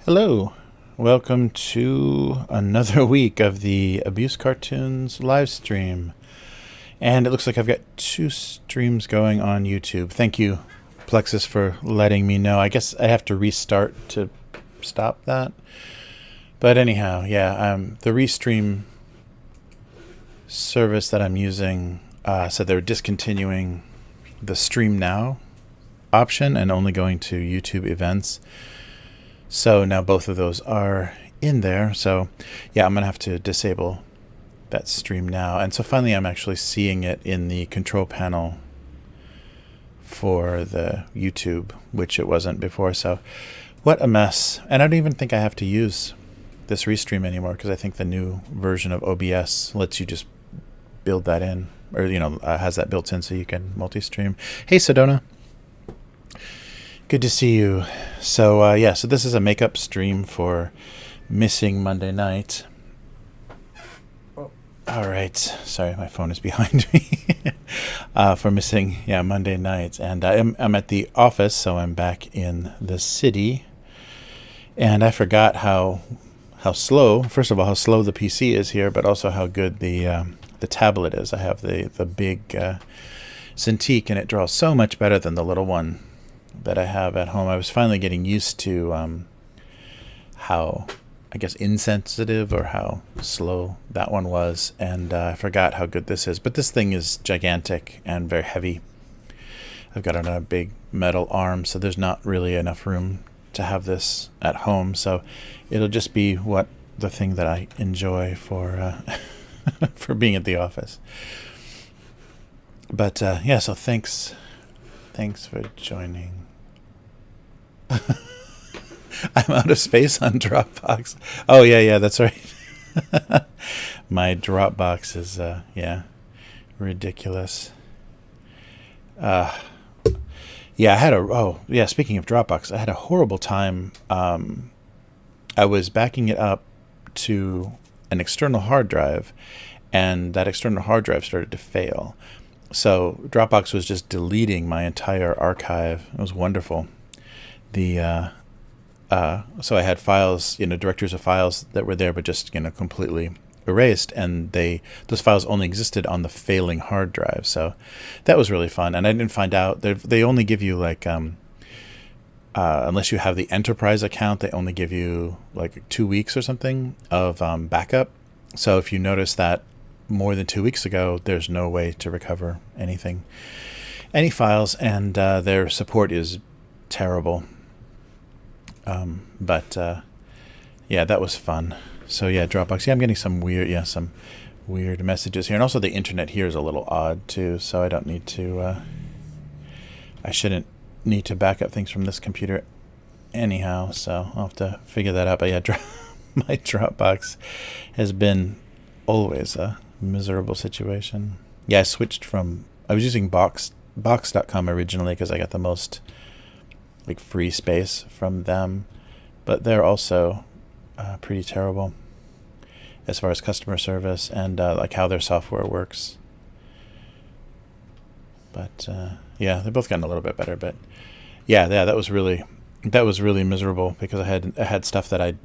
Hello, welcome to another week of the Abuse Cartoons live stream. And it looks like I've got 2 streams going on YouTube. Thank you, Plexus, for letting me know. I guess I have to restart to stop that. But anyhow, yeah, the Restream service that I'm using said they're discontinuing the Stream Now option and only going to YouTube events. So now both of those are in there. So yeah, I'm going to have to disable that stream now. And so finally I'm actually seeing it in the control panel for the YouTube, which it wasn't before. So what a mess. And I don't even think I have to use this restream anymore, because I think the new version of OBS lets you just build that in, or has that built in so you can multi-stream. Hey Sedona, good to see you. So yeah, so this is a makeup stream for missing Monday night. All right, sorry, my phone is behind me. For missing Monday night, and I'm at the office, so I'm back in the city, and I forgot how slow, first of all, how slow the PC is here, but also how good the tablet is. I have the big Cintiq, and it draws so much better than the little one that I have at home. I was finally getting used to how, I guess, insensitive or how slow that one was, and I forgot how good this is. But this thing is gigantic and very heavy. I've got it on a big metal arm, so there's not really enough room to have this at home. So it'll just be the thing that I enjoy for for being at the office. But yeah, so thanks for joining. I'm out of space on Dropbox. Oh yeah, that's right. My Dropbox is ridiculous. Yeah, speaking of Dropbox, I had a horrible time. I was backing it up to an external hard drive, and that external hard drive started to fail. So Dropbox was just deleting my entire archive. It was wonderful. So I had files, directories of files that were there, but just, completely erased. And those files only existed on the failing hard drive. So that was really fun. And I didn't find out, they only give you unless you have the enterprise account, they only give you 2 weeks or something of backup. So if you notice that more than 2 weeks ago, there's no way to recover any files, and their support is terrible. But that was fun. So yeah, Dropbox. Yeah, I'm getting some weird messages here, and also the internet here is a little odd too. So I don't need to. I shouldn't need to back up things from this computer, anyhow. So I'll have to figure that out. But yeah, my Dropbox has been always a miserable situation. Yeah, I switched from. I was using Box.com originally because I got the most free space from them, but they're also pretty terrible as far as customer service and how their software works. But yeah, they've both gotten a little bit better. But yeah, that was really miserable because I had stuff that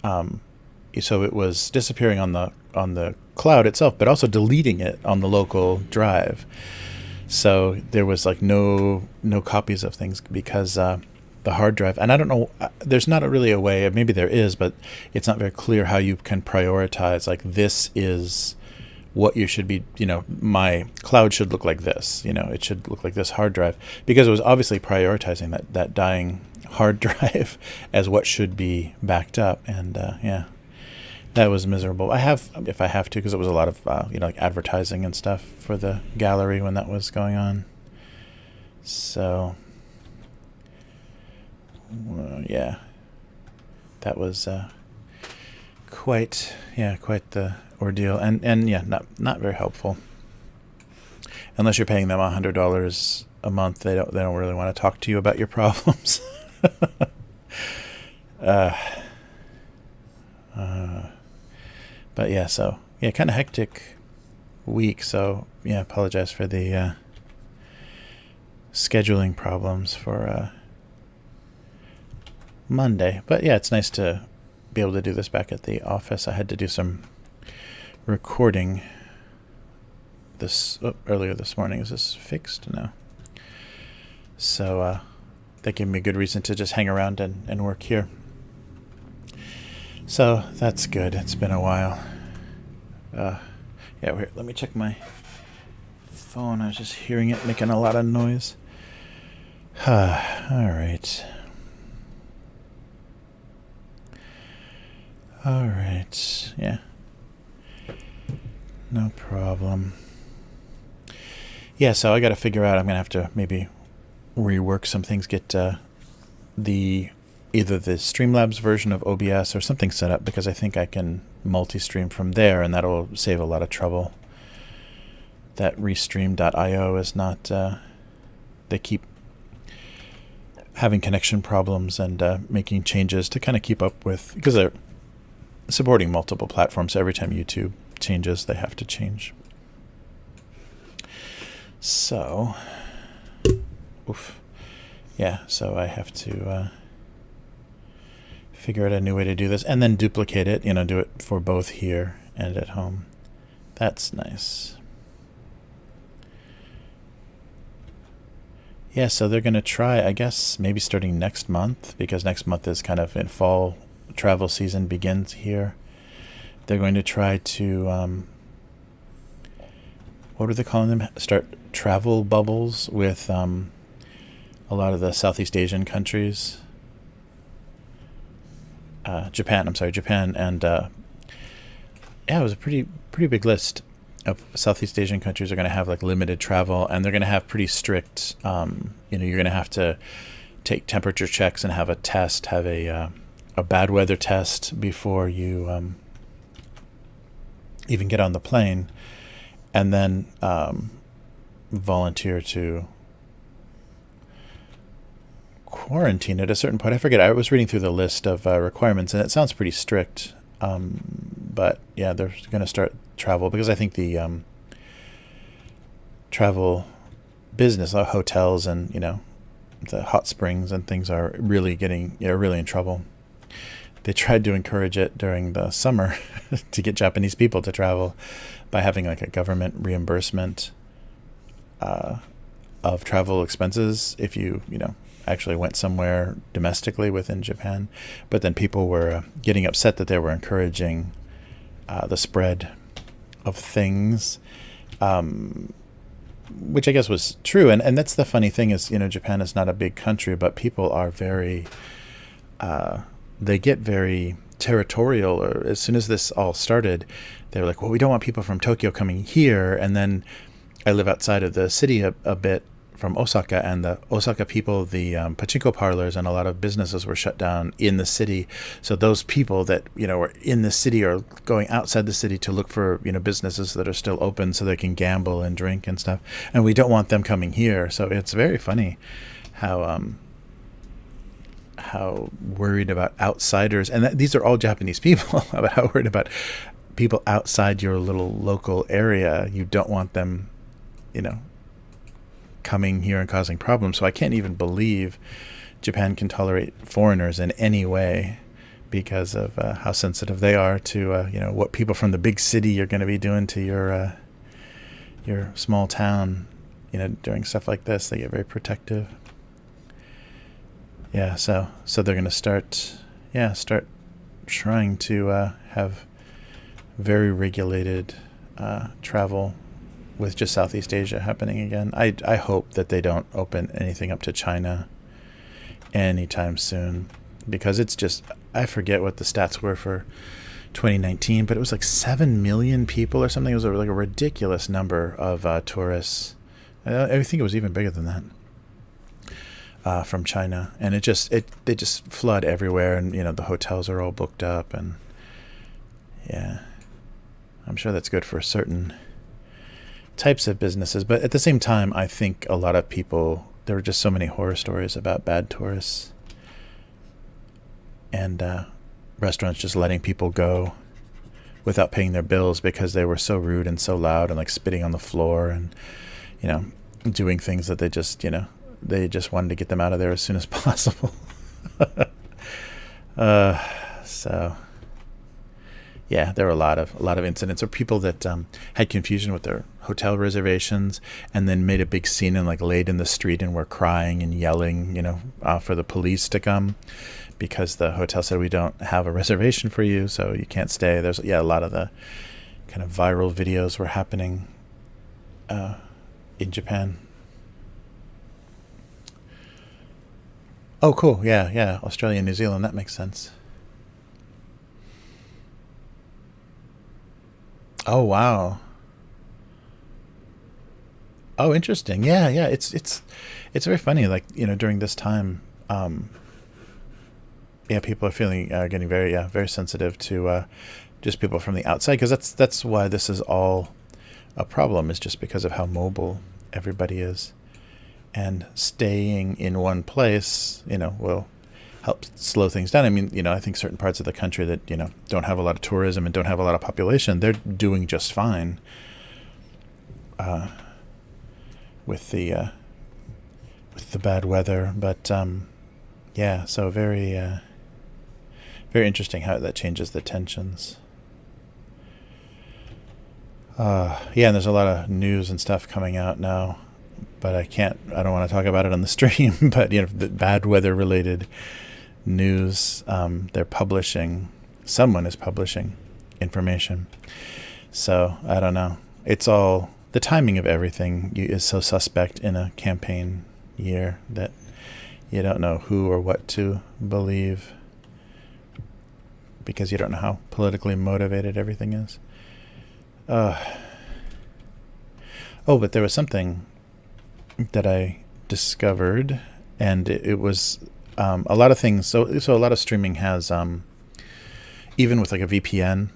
so it was disappearing on the cloud itself, but also deleting it on the local drive. So there was no copies of things because the hard drive, and I don't know, there's not really a way, maybe there is, but it's not very clear how you can prioritize, this is what you should be, my cloud should look like this, it should look like this hard drive, because it was obviously prioritizing that dying hard drive as what should be backed up. And yeah, that was miserable. If I have to, because it was a lot of advertising and stuff for the gallery when that was going on. So yeah, that was quite the ordeal, and yeah, not very helpful. Unless you're paying them $100 a month, they don't really want to talk to you about your problems. But yeah, so yeah, kind of hectic week. So yeah, apologize for the scheduling problems for Monday. But yeah, it's nice to be able to do this back at the office. I had to do some recording earlier this morning. Is this fixed? No. So that gave me a good reason to just hang around and work here. So that's good. It's been a while. Yeah, let me check my phone. I was just hearing it making a lot of noise. All right. All right. Yeah. No problem. Yeah, so I got to figure out. I'm going to have to maybe rework some things, get the either the Streamlabs version of OBS or something set up, because I think I can multi-stream from there, and that'll save a lot of trouble. That restream.io is not... they keep having connection problems and making changes to kind of keep up with, because they're supporting multiple platforms. So every time YouTube changes, they have to change. So, yeah, so I have to figure out a new way to do this and then duplicate it, do it for both here and at home. That's nice. Yeah, so they're going to try, I guess, maybe starting next month, because next month is kind of in fall travel season begins here. They're going to try to, what are they calling them? Start travel bubbles with a lot of the Southeast Asian countries. Japan, and yeah, it was a pretty big list of Southeast Asian countries are going to have like limited travel, and they're going to have pretty strict, you're going to have to take temperature checks and have a test, have a bad weather test before you even get on the plane, and then volunteer to quarantine at a certain point. I forget. I was reading through the list of requirements, and it sounds pretty strict. But yeah, they're going to start travel, because I think the travel business, hotels and the hot springs and things are really getting really in trouble. They tried to encourage it during the summer to get Japanese people to travel by having like a government reimbursement of travel expenses if you actually went somewhere domestically within Japan. But then people were getting upset that they were encouraging the spread of things, which I guess was true. And that's the funny thing is, Japan is not a big country, but people are very, they get very territorial. Or as soon as this all started, they were like, well, we don't want people from Tokyo coming here. And then I live outside of the city a bit from Osaka, and the Osaka people, the pachinko parlors and a lot of businesses were shut down in the city. So those people that were in the city are going outside the city to look for businesses that are still open so they can gamble and drink and stuff. And we don't want them coming here. So it's very funny how worried about outsiders, and these are all Japanese people, about how worried about people outside your little local area. You don't want them, coming here and causing problems. So I can't even believe Japan can tolerate foreigners in any way, because of how sensitive they are to what people from the big city are going to be doing to your small town. Doing stuff like this, they get very protective. Yeah, so they're going to start trying to have very regulated travel with just Southeast Asia happening again. I hope that they don't open anything up to China anytime soon, because it's just, I forget what the stats were for 2019, but it was like 7 million people or something. It was like a ridiculous number of tourists. I think it was even bigger than that from China, and they just flood everywhere, and the hotels are all booked up, and yeah, I'm sure that's good for certain types of businesses, but at the same time, I think a lot of people, there were just so many horror stories about bad tourists and restaurants just letting people go without paying their bills because they were so rude and so loud and like spitting on the floor and doing things that they just wanted to get them out of there as soon as possible. So yeah, there were a lot of incidents, or people that had confusion with their hotel reservations and then made a big scene and like laid in the street and were crying and yelling, for the police to come, because the hotel said, we don't have a reservation for you, so you can't stay. There's a lot of the kind of viral videos were happening in Japan. Oh, cool. Yeah. Australia and New Zealand. That makes sense. Oh wow. Oh, interesting. Yeah, yeah. It's very funny. Like during this time, yeah, people are feeling getting very very sensitive to just people from the outside, because that's why this is all a problem, is just because of how mobile everybody is, and staying in one place, will help slow things down. I mean, I think certain parts of the country that don't have a lot of tourism and don't have a lot of population, they're doing just fine with the bad weather. But yeah, so very interesting how that changes the tensions. Yeah, and there's a lot of news and stuff coming out now, but I don't want to talk about it on the stream. But the bad weather related news, someone is publishing information. So I don't know. It's all the timing of everything is so suspect in a campaign year that you don't know who or what to believe, because you don't know how politically motivated everything is. Oh, but there was something that I discovered, and it was a lot of things. So a lot of streaming has, even with like a VPN,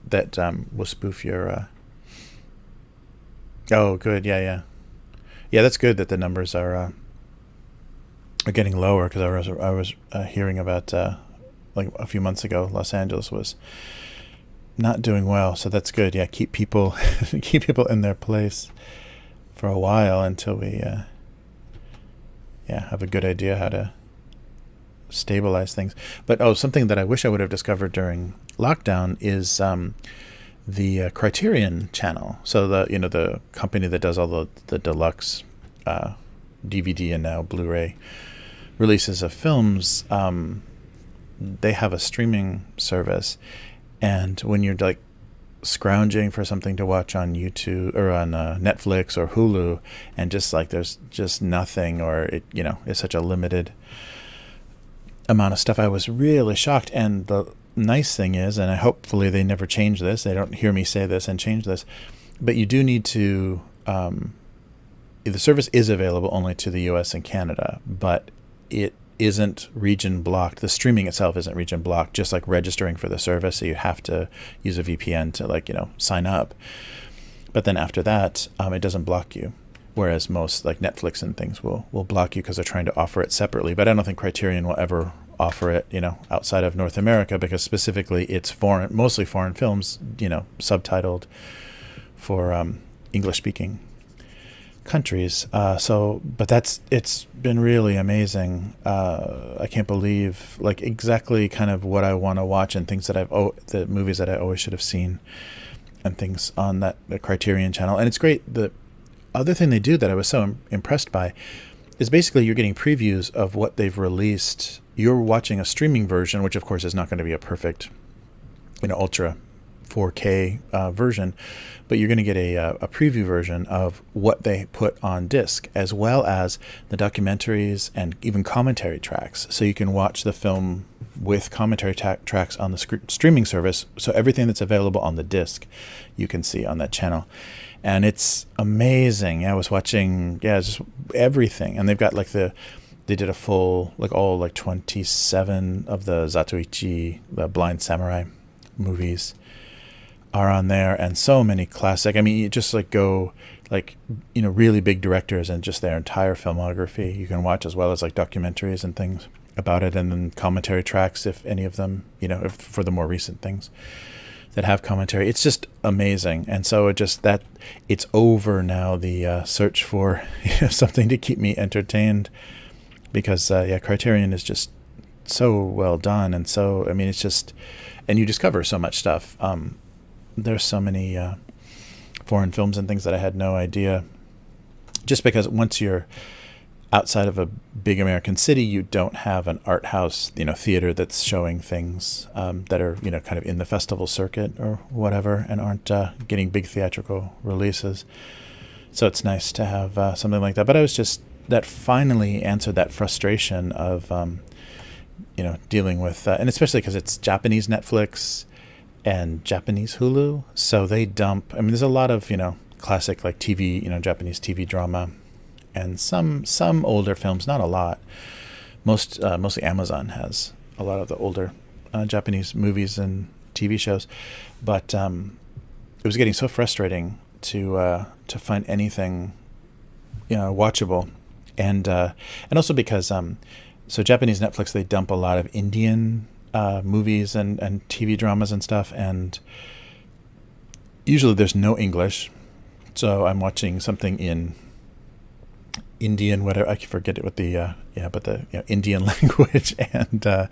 that will spoof your. Oh, good. Yeah. That's good that the numbers are getting lower, because I was hearing about like a few months ago, Los Angeles was not doing well. So that's good. Yeah, keep people in their place for a while until we have a good idea how to stabilize things. But something that I wish I would have discovered during lockdown is the Criterion channel. So the company that does all the deluxe DVD and now Blu-ray releases of films, they have a streaming service. And when you're like scrounging for something to watch on YouTube or on Netflix or Hulu, and just like there's just nothing, or it's such a limited amount of stuff, I was really shocked. And the nice thing is, and hopefully they never change this, they don't hear me say this and change this, but you do need to the service is available only to the US and Canada, but it isn't region blocked. The streaming itself isn't region blocked, just like registering for the service. So you have to use a VPN to sign up. But then after that, it doesn't block you. Whereas most like Netflix and things will block you because they're trying to offer it separately. But I don't think Criterion will ever offer it, outside of North America, because specifically it's mostly foreign films, subtitled for English speaking countries. But it's been really amazing. I can't believe exactly kind of what I want to watch, and things that the movies that I always should have seen, and things on the Criterion channel. And it's great. The other thing they do that I was so impressed by is basically you're getting previews of what they've released. You're watching a streaming version, which of course is not going to be a perfect, ultra 4K version, but you're going to get a preview version of what they put on disc, as well as the documentaries and even commentary tracks. So you can watch the film with commentary tracks on the streaming service. So everything that's available on the disc, you can see on that channel. And it's amazing. I was watching, just everything. And they've got they did a full, all 27 of the Zatoichi, the Blind Samurai movies are on there, and so many classic. I mean, you just go really big directors and just their entire filmography you can watch, as well as documentaries and things about it, and then commentary tracks, if any of them, if for the more recent things that have commentary. It's just amazing. And so it's over now, the search for something to keep me entertained, because Criterion is just so well done. And so, I mean, it's just, and you discover so much stuff. There's so many foreign films and things that I had no idea, just because once you're outside of a big American city, you don't have an art house, theater that's showing things that are, kind of in the festival circuit or whatever, and aren't getting big theatrical releases. So it's nice to have something like that. But that finally answered that frustration of, dealing with, and especially because it's Japanese Netflix, and Japanese Hulu. So they dump. I mean, there's a lot of classic like TV, Japanese TV drama, and some older films. Not a lot. Mostly Amazon has a lot of the older Japanese movies and TV shows, but it was getting so frustrating to find anything watchable, and also because so Japanese Netflix, they dump a lot of Indian movies and TV dramas and stuff, and usually there's no English, so I'm watching something in Indian, whatever, I forget it, what the but the Indian language, and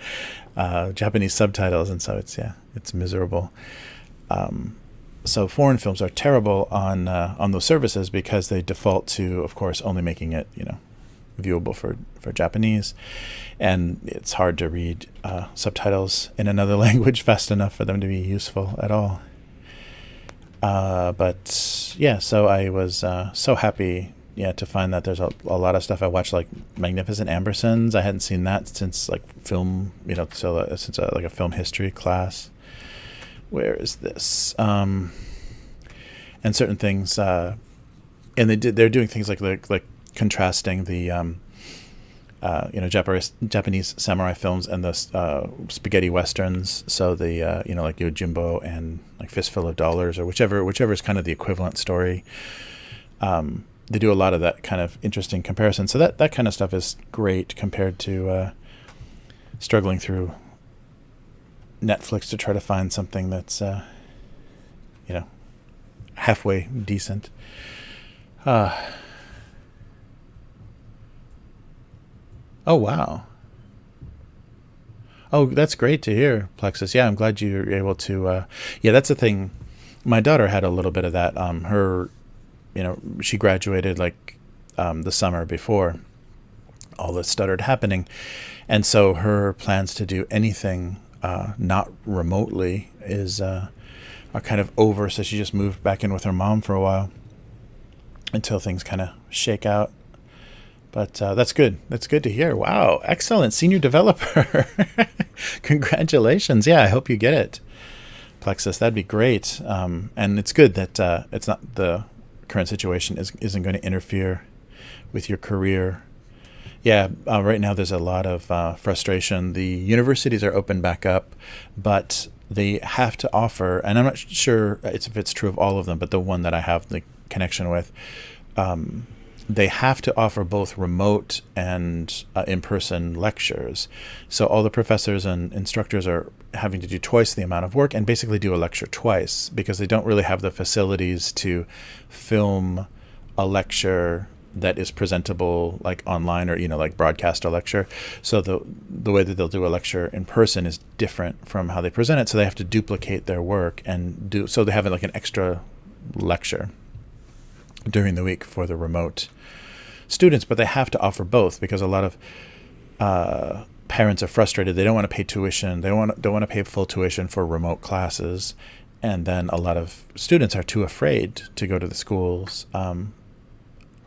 Japanese subtitles, and so it's miserable. So foreign films are terrible on those services because they default to, of course, only making it viewable for Japanese, and it's hard to read subtitles in another language fast enough for them to be useful at all. But yeah, so I was so happy to find that there's a lot of stuff. I watched like Magnificent Ambersons. I hadn't seen that since like film, since like a film history class. Where is this? And certain things, and they're doing things like contrasting the Japanese samurai films and the spaghetti westerns. So the like Yojimbo and like Fistful of Dollars, or whichever is kind of the equivalent story. They do a lot of that kind of interesting comparison. So that kind of stuff is great compared to struggling through Netflix to try to find something that's halfway decent. Oh wow. Oh, that's great to hear, Plexus. Yeah, I'm glad you're able to. That's the thing. My daughter had a little bit of that. Her, she graduated like the summer before all this started happening, and so her plans to do anything not remotely are kind of over. So she just moved back in with her mom for a while until things kind of shake out. But that's good. That's good to hear. Wow, excellent, senior developer. Congratulations. Yeah, I hope you get it, Plexus. That'd be great. And it's good that it's not, the current situation isn't going to interfere with your career. Yeah, right now there's a lot of frustration. The universities are open back up, but they have to offer, and I'm not sure if it's true of all of them, but the one that I have the connection with, they have to offer both remote and in-person lectures. So all the professors and instructors are having to do twice the amount of work and basically do a lecture twice because they don't really have the facilities to film a lecture that is presentable like online or like broadcast a lecture. So the way that they'll do a lecture in person is different from how they present it. So they have to duplicate their work and so they have like an extra lecture during the week for the remote students, but they have to offer both because a lot of parents are frustrated. They don't want to pay tuition. They don't want to pay full tuition for remote classes, and then a lot of students are too afraid to go to the schools.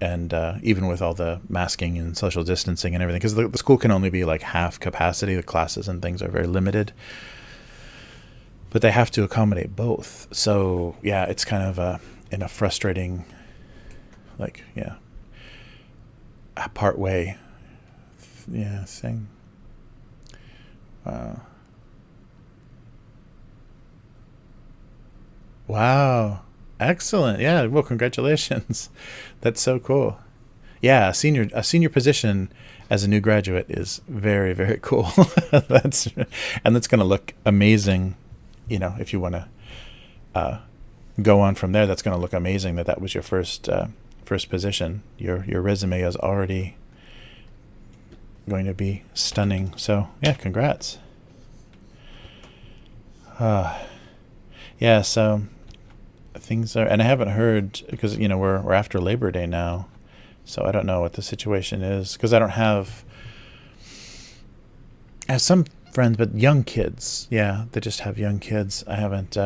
And even with all the masking and social distancing and everything, because the school can only be like half capacity, the classes and things are very limited. But they have to accommodate both. So yeah, it's kind of in a frustrating, part way, thing. Wow. Excellent. Yeah. Well, congratulations. That's so cool. Yeah. A senior position as a new graduate is very, very cool. That's going to look amazing. If you want to go on from there, that's going to look amazing that was your first position. Your resume is already going to be stunning. So yeah, congrats. Yeah. So things are, and I haven't heard because we're after Labor Day now, so I don't know what the situation is because I have some friends, but young kids. Yeah, they just have young kids. I haven't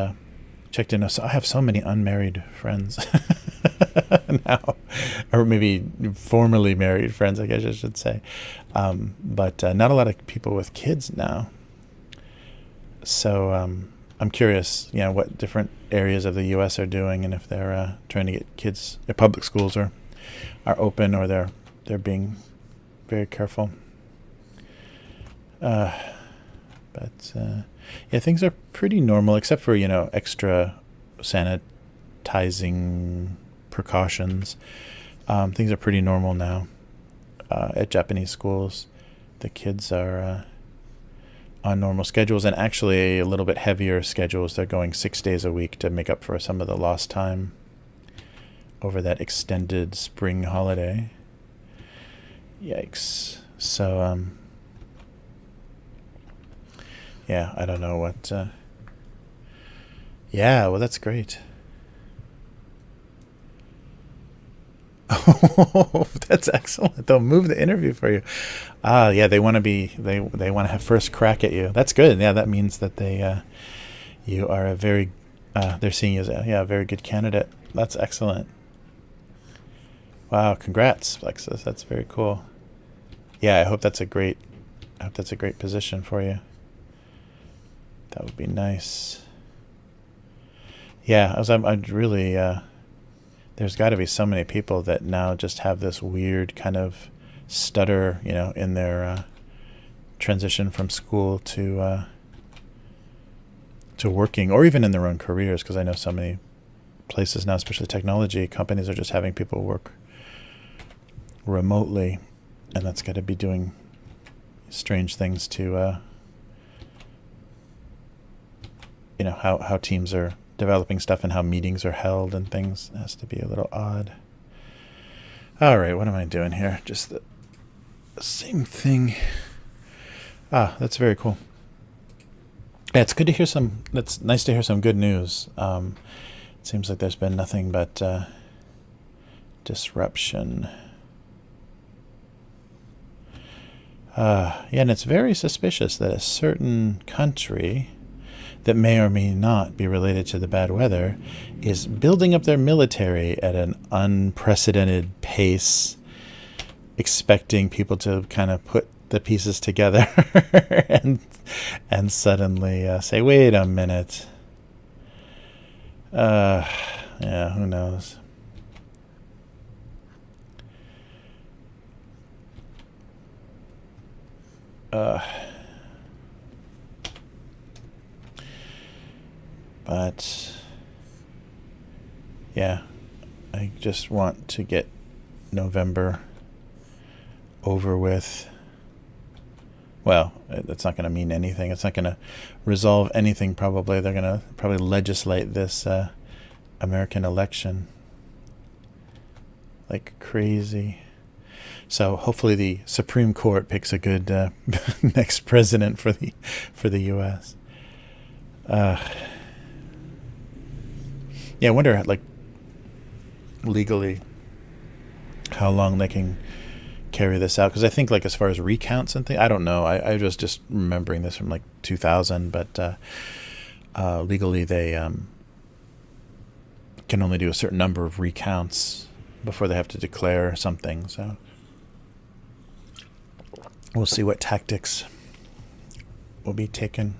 checked in. So I have so many unmarried friends now, or maybe formerly married friends, I guess I should say. But not a lot of people with kids now. So I'm curious, what different areas of the U.S. are doing, and if they're trying to get kids. Their public schools are open, or they're being very careful. But yeah, things are pretty normal, except for extra sanitizing precautions. Things are pretty normal now at Japanese schools. The kids are on normal schedules, and actually a little bit heavier schedules. They're going 6 days a week to make up for some of the lost time over that extended spring holiday. Yikes. So, yeah, I don't know what... yeah, well, that's great. Oh, that's excellent. They'll move the interview for you. Yeah, they want to they want to have first crack at you. That's good. Yeah, that means that you are they're seeing you as a very good candidate. That's excellent. Wow, congrats, Lexus. That's very cool. Yeah, I hope that's a great position for you. That would be nice. Yeah, I'd really there's got to be so many people that now just have this weird kind of stutter, in their transition from school to working, or even in their own careers, because I know so many places now, especially technology companies, are just having people work remotely, and that's got to be doing strange things to how teams are developing stuff and how meetings are held and things. It has to be a little odd. All right, what am I doing here? Just the same thing. That's very cool. Yeah, it's good to hear that's nice to hear some good news. It seems like there's been nothing but disruption. Yeah, and it's very suspicious that a certain country that may or may not be related to the bad weather is building up their military at an unprecedented pace, expecting people to kind of put the pieces together and suddenly say, wait a minute. Yeah, who knows? But yeah, I just want to get November over with. Well, that's not going to mean anything. It's not going to resolve anything, probably. They're going to probably legislate this American election like crazy. So hopefully the Supreme Court picks a good next president for the U.S. Yeah, I wonder, legally, how long they can carry this out. Because I think, as far as recounts and things, I don't know. I was just remembering this from, 2000. But legally, they can only do a certain number of recounts before they have to declare something. So we'll see what tactics will be taken.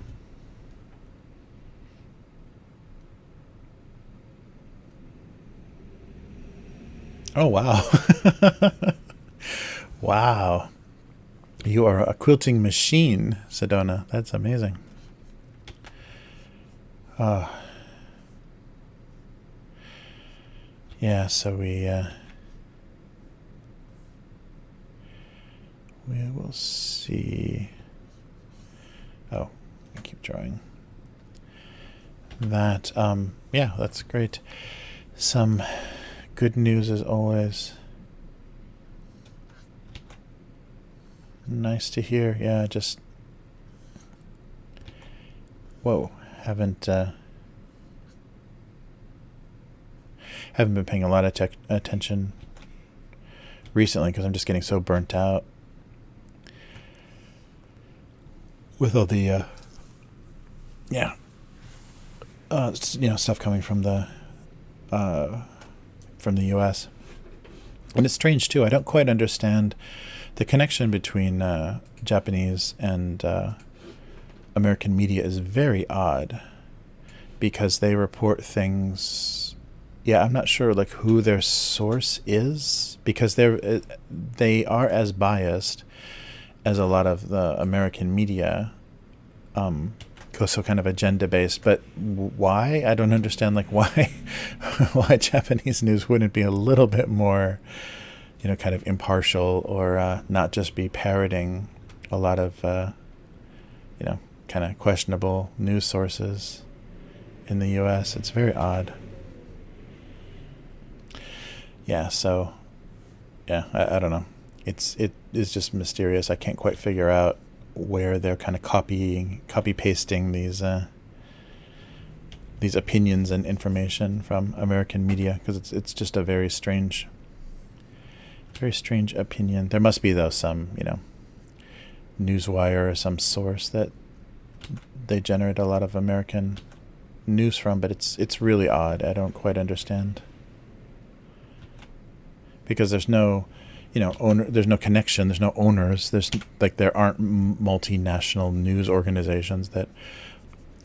Oh, wow. Wow. You are a quilting machine, Sedona. That's amazing. Yeah, so we will see. Oh, I keep drawing. That, yeah, that's great. Some good news as always. Nice to hear. Yeah, just... Whoa. Haven't been paying a lot of attention recently because I'm just getting so burnt out with all the stuff coming from the U.S. And it's strange too. I don't quite understand the connection between Japanese and American media is very odd. because they report things. Yeah, I'm not sure like who their source is, because they are as biased as a lot of the American media, so kind of agenda based. But why? I don't understand. Like why, why Japanese news wouldn't be a little bit more, kind of impartial, or not just be parroting a lot of, kind of questionable news sources in the U.S. It's very odd. Yeah. So, yeah, I don't know. It is just mysterious. I can't quite figure out where they're kind of copy pasting these opinions and information from American media, because it's just a very strange opinion. There must be, though, some newswire or some source that they generate a lot of American news from, but it's really odd. I don't quite understand, because there's no there's no connection, there's no owners, there aren't multinational news organizations that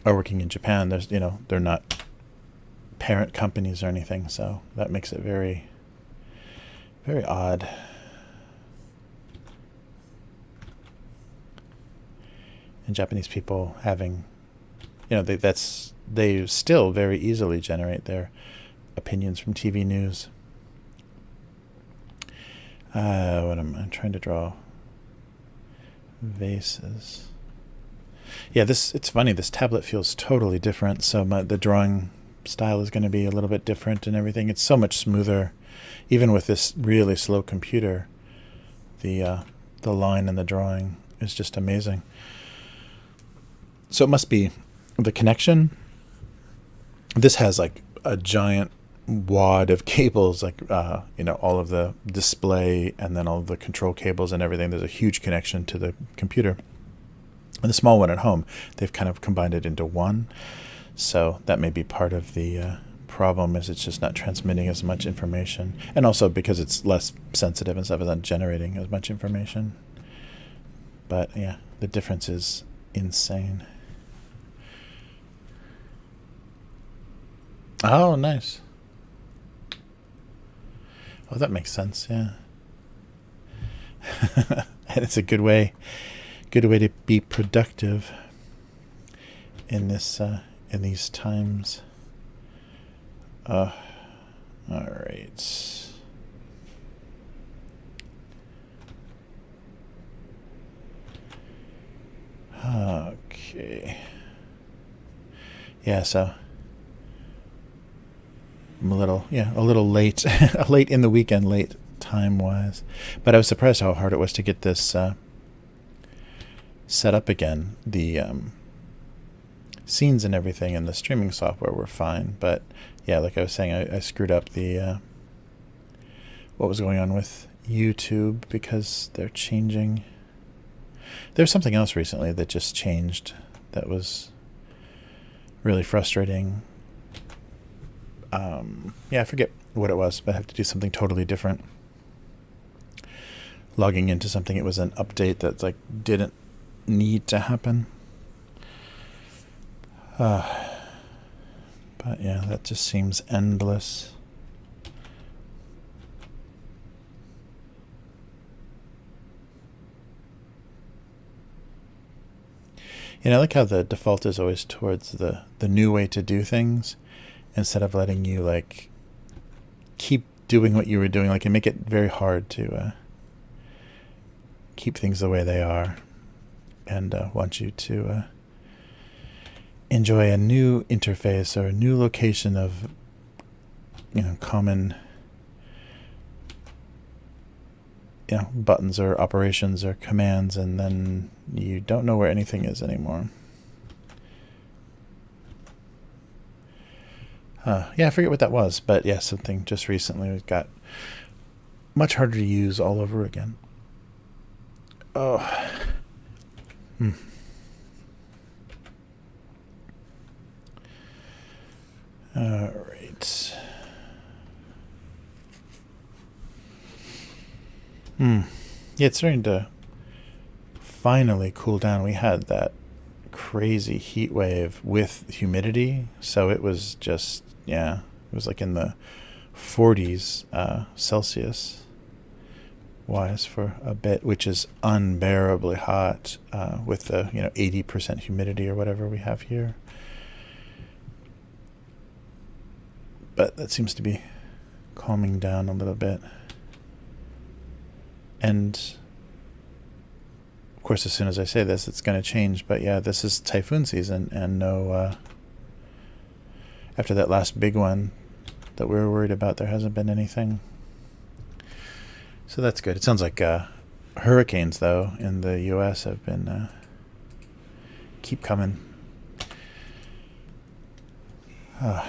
are working in Japan. There's they're not parent companies or anything, so that makes it very, very odd. And Japanese people having, they still very easily generate their opinions from TV news. What I'm trying to draw vases. Yeah, it's funny. This tablet feels totally different. So the drawing style is going to be a little bit different and everything. It's so much smoother, even with this really slow computer. The line and the drawing is just amazing. So it must be the connection. This has like a giant wad of cables, like all of the display and then all of the control cables and everything. There's a huge connection to the computer, and the small one at home, they've kind of combined it into one. So that may be part of the problem, is it's just not transmitting as much information, and also because it's less sensitive and stuff, is not generating as much information. But yeah, the difference is insane. Oh, nice. Oh, that makes sense. Yeah. And it's a good way to be productive in these times. All right. Okay. Yeah, so I'm a little late, late in the weekend, late time-wise. But I was surprised how hard it was to get this set up again. The scenes and everything in the streaming software were fine. But yeah, like I was saying, I screwed up the what was going on with YouTube, because they're changing. There's something else recently that just changed that was really frustrating. I forget what it was, but I have to do something totally different. Logging into something, it was an update that didn't need to happen. But yeah, that just seems endless. I like how the default is always towards the new way to do things, instead of letting you keep doing what you were doing. It make it very hard to keep things the way they are, and want you to enjoy a new interface or a new location of common buttons or operations or commands, and then you don't know where anything is anymore. I forget what that was, but yeah, something just recently got much harder to use all over again. Oh. All right. Yeah, it's starting to finally cool down. We had that crazy heat wave with humidity. So it was just, yeah, it was like in the 40s Celsius wise for a bit, which is unbearably hot with the 80% humidity or whatever we have here. But that seems to be calming down a little bit. And of course, as soon as I say this, it's going to change. But yeah, this is typhoon season, and no, after that last big one that we were worried about, there hasn't been anything. So that's good. It sounds like hurricanes, though, in the U.S. have been keep coming. All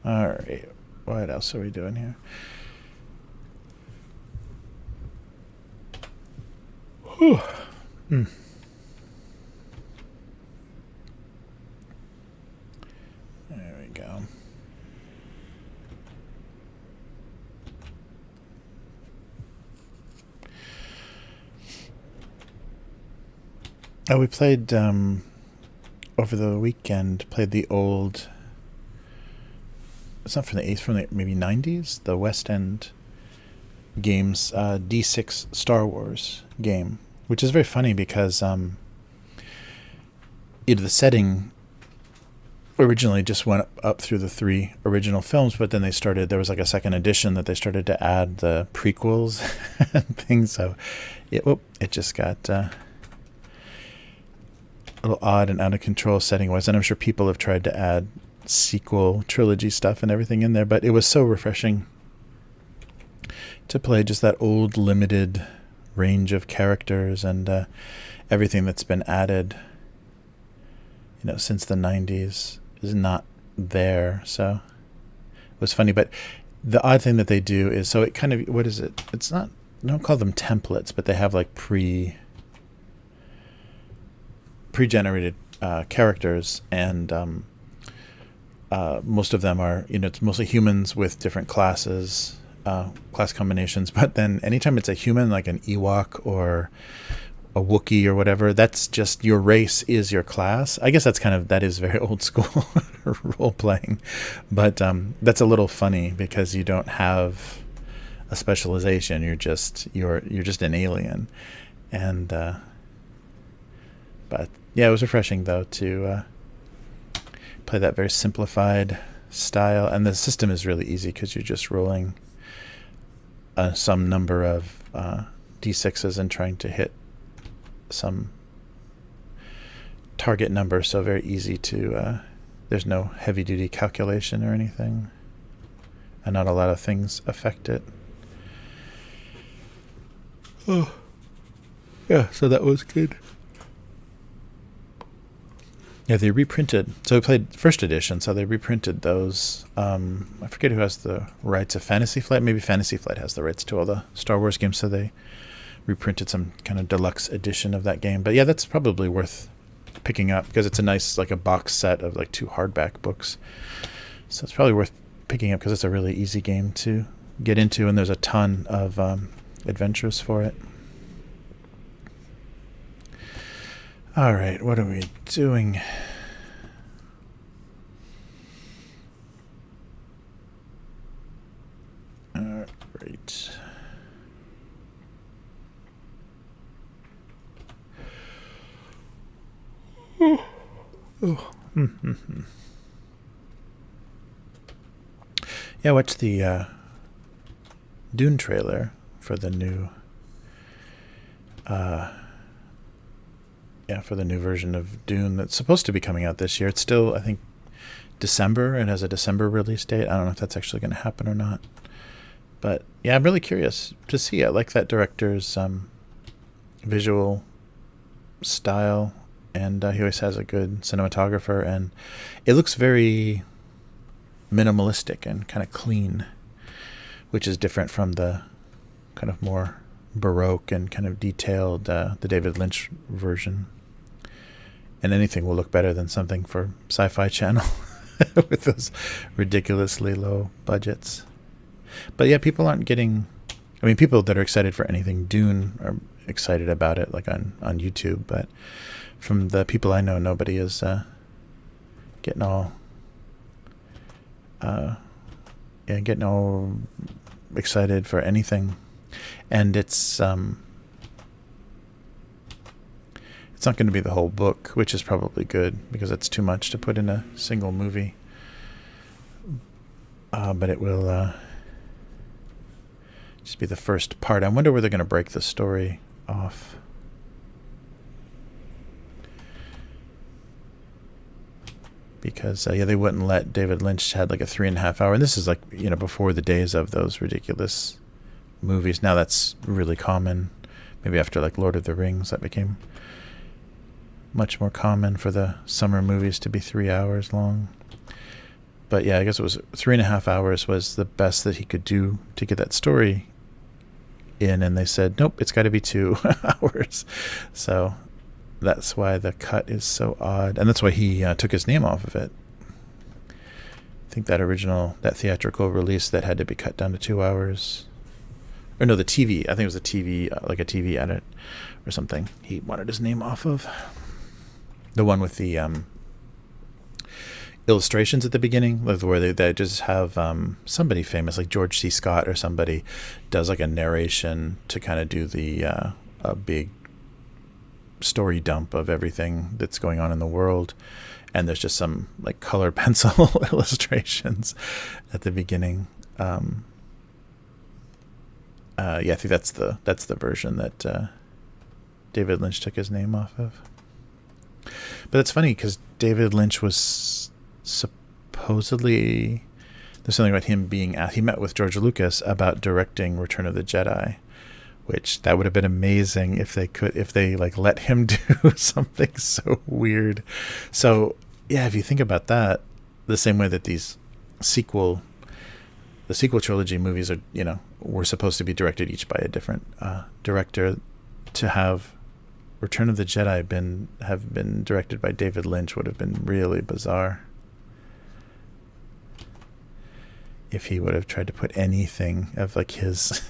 right, what else are we doing here? Whew. There we go. Oh, we played over the weekend. Played the old. It's not from the 8th, from the maybe 90s. The West End games, D6 Star Wars game, which is very funny because the setting originally just went up through the 3 original films, but then there was like a second edition that they started to add the prequels and things. So it just got a little odd and out of control setting wise. And I'm sure people have tried to add sequel trilogy stuff and everything in there, but it was so refreshing to play just that old limited range of characters and everything that's been added since the 90s is not there. So it was funny. But the odd thing that they do is, so it kind of, what is it? It's not, I don't call them templates, but they have like pre-generated characters, and most of them are, it's mostly humans with different classes, class combinations. But then anytime it's a human, like an Ewok or a Wookiee or whatever, that's just your race is your class. I guess that is very old school role playing, but that's a little funny because you don't have a specialization. You're just an alien, and but yeah, it was refreshing though to play that very simplified style, and the system is really easy because you're just rolling some number of d6s and trying to hit some target number. So very easy to there's no heavy duty calculation or anything, and not a lot of things affect it. Oh yeah, so that was good. Yeah, they reprinted. So we played first edition, so they reprinted those. I forget who has the rights of Fantasy Flight. Maybe Fantasy Flight has the rights to all the Star Wars games, so they reprinted some kind of deluxe edition of that game. But yeah, that's probably worth picking up because it's a nice, like a box set of like 2 hardback books. So it's probably worth picking up because it's a really easy game to get into, and there's a ton of adventures for it. All right, what are we doing? All right. Yeah, watch the Dune trailer for the new for the new version of Dune that's supposed to be coming out this year. It's still, I think, December. It has a December release date. I don't know if that's actually going to happen or not. But yeah, I'm really curious to see. I like that director's visual style, and he always has a good cinematographer, and it looks very minimalistic and kind of clean, which is different from the kind of more Baroque and kind of detailed the David Lynch version. And anything will look better than something for Sci-Fi Channel with those ridiculously low budgets. But yeah, people aren't getting I mean, people that are excited for anything Dune are excited about it, like on YouTube. But from the people I know, nobody is getting all getting all excited for anything. And it's not going to be the whole book, which is probably good because it's too much to put in a single movie. But it will just be the first part. I wonder where they're going to break the story off. Because they wouldn't let David Lynch had like a 3.5 hour, and this is like before the days of those ridiculous movies. Now that's really common. Maybe after like Lord of the Rings, that became much more common for the summer movies to be 3 hours long. But yeah, I guess it was 3.5 hours was the best that he could do to get that story in, and they said nope, it's got to be 2 hours. So that's why the cut is so odd, and that's why he took his name off of it. I think that theatrical release that had to be cut down to 2 hours, or no, the TV. I think it was a TV, like a TV edit or something. He wanted his name off of the one with the illustrations at the beginning, like where they just have somebody famous, like George C. Scott or somebody, does like a narration to kind of do the a big story dump of everything that's going on in the world, and there's just some like color pencil illustrations at the beginning. I think that's the version that David Lynch took his name off of. But it's funny because David Lynch was supposedly, there's something about him being asked. He met with George Lucas about directing Return of the Jedi, which that would have been amazing if they like let him do something so weird. So yeah, if you think about that, the same way that the sequel trilogy movies are, were supposed to be directed each by a different director, to have Return of the Jedi have been directed by David Lynch would have been really bizarre. If he would have tried to put anything of like his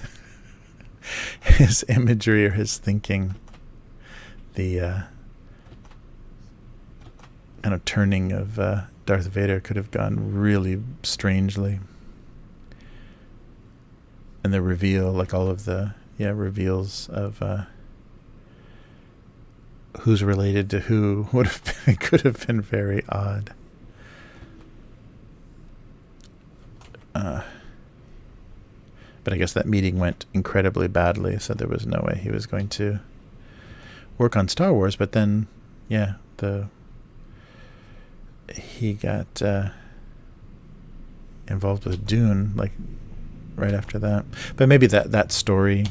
his imagery or his thinking, the kind of turning of Darth Vader could have gone really strangely. And the reveal, like all of the reveals of who's related to who could have been very odd. But I guess that meeting went incredibly badly, so there was no way he was going to work on Star Wars. But then, he got involved with Dune, like right after that. But maybe that story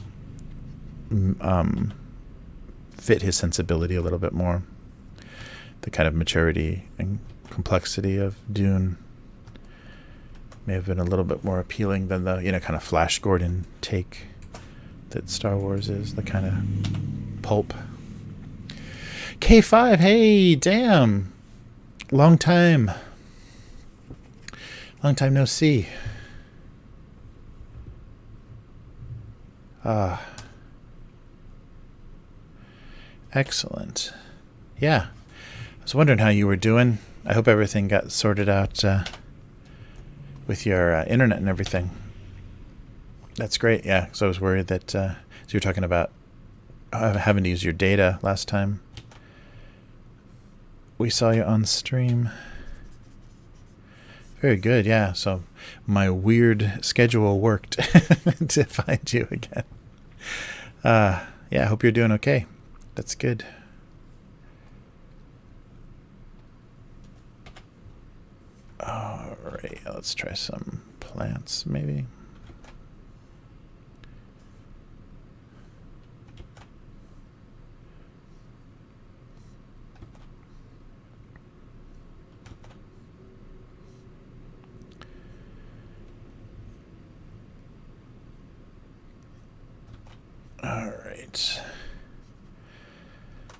fit his sensibility a little bit more. The kind of maturity and complexity of Dune may have been a little bit more appealing than the kind of Flash Gordon take that Star Wars is, the kind of pulp. K5, hey, damn, long time no see. Excellent. Yeah, I was wondering how you were doing. I hope everything got sorted out with your internet and everything. That's great. Yeah, so I was worried that so you were talking about having to use your data last time we saw you on stream. Very good. Yeah, so my weird schedule worked to find you again. I hope you're doing okay. That's good. All right, let's try some plants, maybe. All right.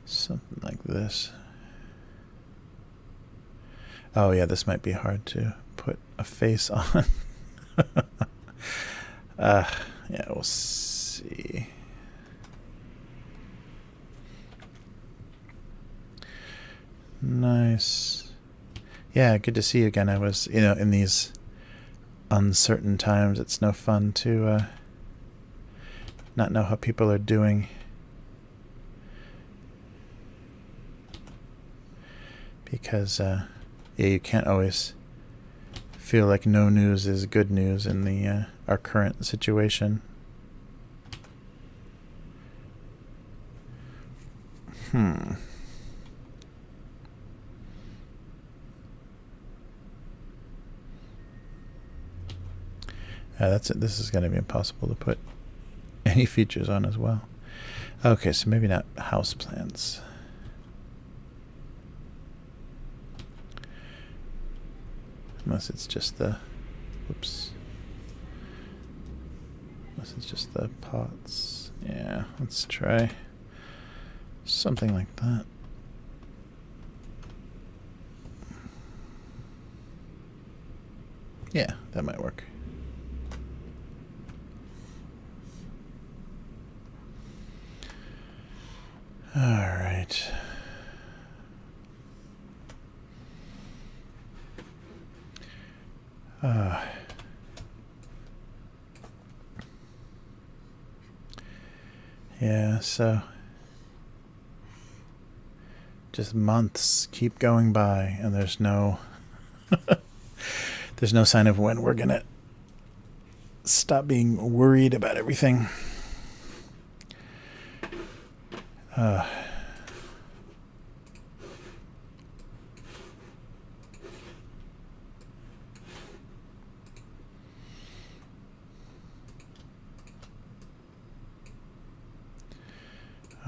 Something like this. Oh yeah, this might be hard to put a face on. Yeah, we'll see. Nice. Yeah, good to see you again. I was, in these uncertain times, it's no fun to not know how people are doing. Because, yeah, you can't always feel like no news is good news in the our current situation. That's it. This is going to be impossible to put any features on as well. Okay, so maybe not house plants. Unless it's just the, oops. Unless it's just the pots. Yeah, let's try something like that. Yeah, that might work. All right. Yeah, so just months keep going by and there's no there's no sign of when we're gonna stop being worried about everything.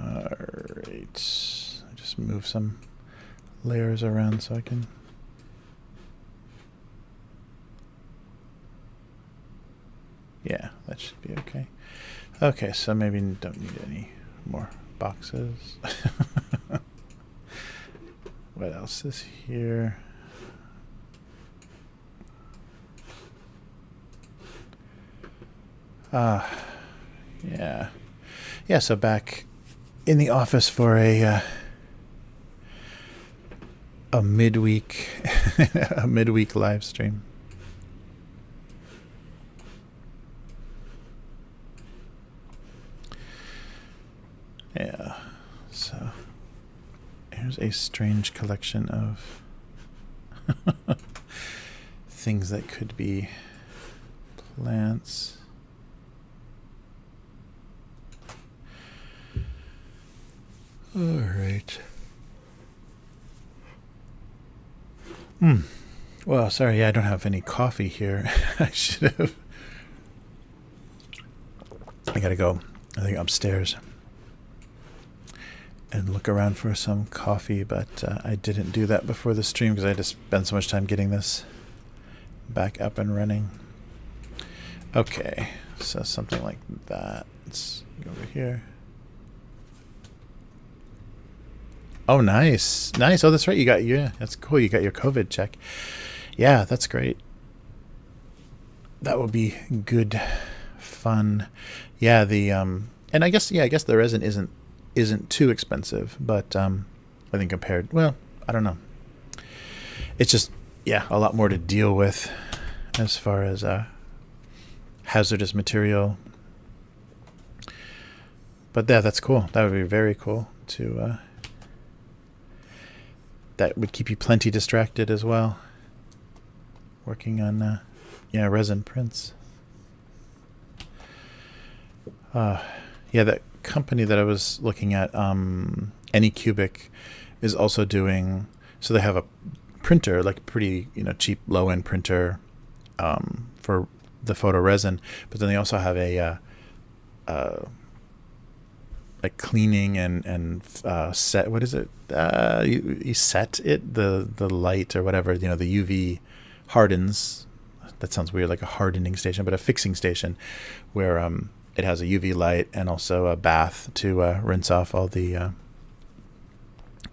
Alright, just move some layers around so I can. Yeah, that should be okay. Okay, so maybe don't need any more boxes. What else is here? Yeah. Yeah, so back in the office for a midweek a midweek live stream. Yeah, so here's a strange collection of things that could be plants. All right. Well, sorry, I don't have any coffee here. I should have. I gotta go, I think, upstairs and look around for some coffee, but I didn't do that before the stream because I had to spend so much time getting this back up and running. Okay, so something like that. Let's go over here. Oh, nice. Nice. Oh, that's right. That's cool. You got your COVID check. Yeah, that's great. That would be good fun. Yeah, and I guess the resin isn't too expensive, but I think compared, well, I don't know. It's just, yeah, a lot more to deal with as far as hazardous material. But yeah, that's cool. That would be very cool to that would keep you plenty distracted as well. Working on resin prints. Yeah, that company that I was looking at, Anycubic, is also doing. So they have a printer, like pretty cheap low end printer for the photo resin, but then they also have a like cleaning and set. What is it? You set it, the light or whatever. The UV hardens. That sounds weird, like a hardening station, but a fixing station, where it has a UV light and also a bath to rinse off all the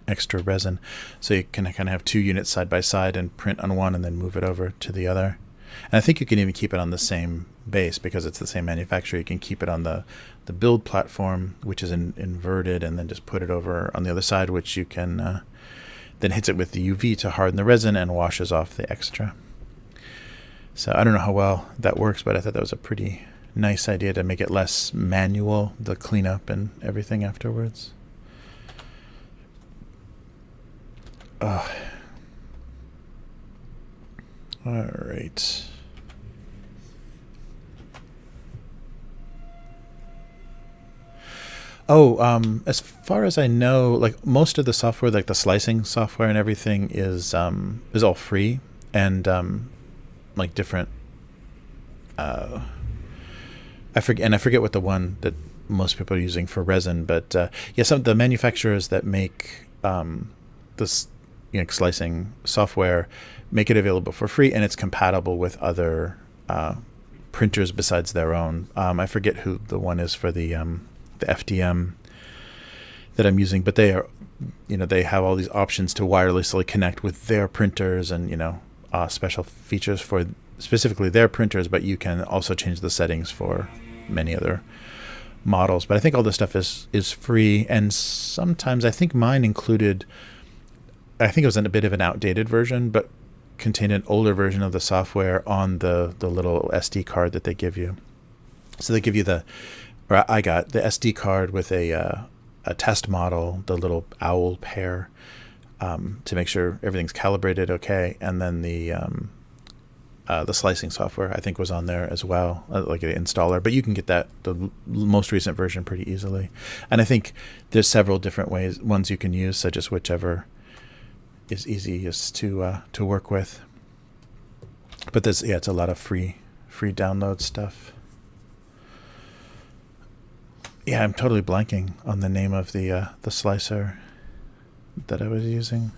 extra resin. So you can kind of have two units side by side and print on one and then move it over to the other. And I think you can even keep it on the same base because it's the same manufacturer. You can keep it on the build platform, which is inverted, and then just put it over on the other side, which you can then hits it with the UV to harden the resin and washes off the extra. So I don't know how well that works, but I thought that was a pretty nice idea to make it less manual, the cleanup and everything afterwards. All right. Oh, as far as I know, like most of the software, like the slicing software and everything, is all free, and like different. I forget what the one that most people are using for resin, but yeah, some of the manufacturers that make this slicing software make it available for free, and it's compatible with other printers besides their own. I forget who the one is for the FDM that I'm using, but they are, they have all these options to wirelessly connect with their printers, and special features for specifically their printers, but you can also change the settings for many other models. But I think all this stuff is free, and sometimes I think mine included, I think it was a bit of an outdated version, but contained an older version of the software on the little SD card that they give you. So they give you I got the SD card with a test model, the little owl pair, to make sure everything's calibrated okay, and then the slicing software I think was on there as well, like an installer. But you can get the most recent version pretty easily, and I think there's several different ones you can use, so just whichever is easiest to work with. But it's a lot of free download stuff. Yeah, I'm totally blanking on the name of the slicer that I was using.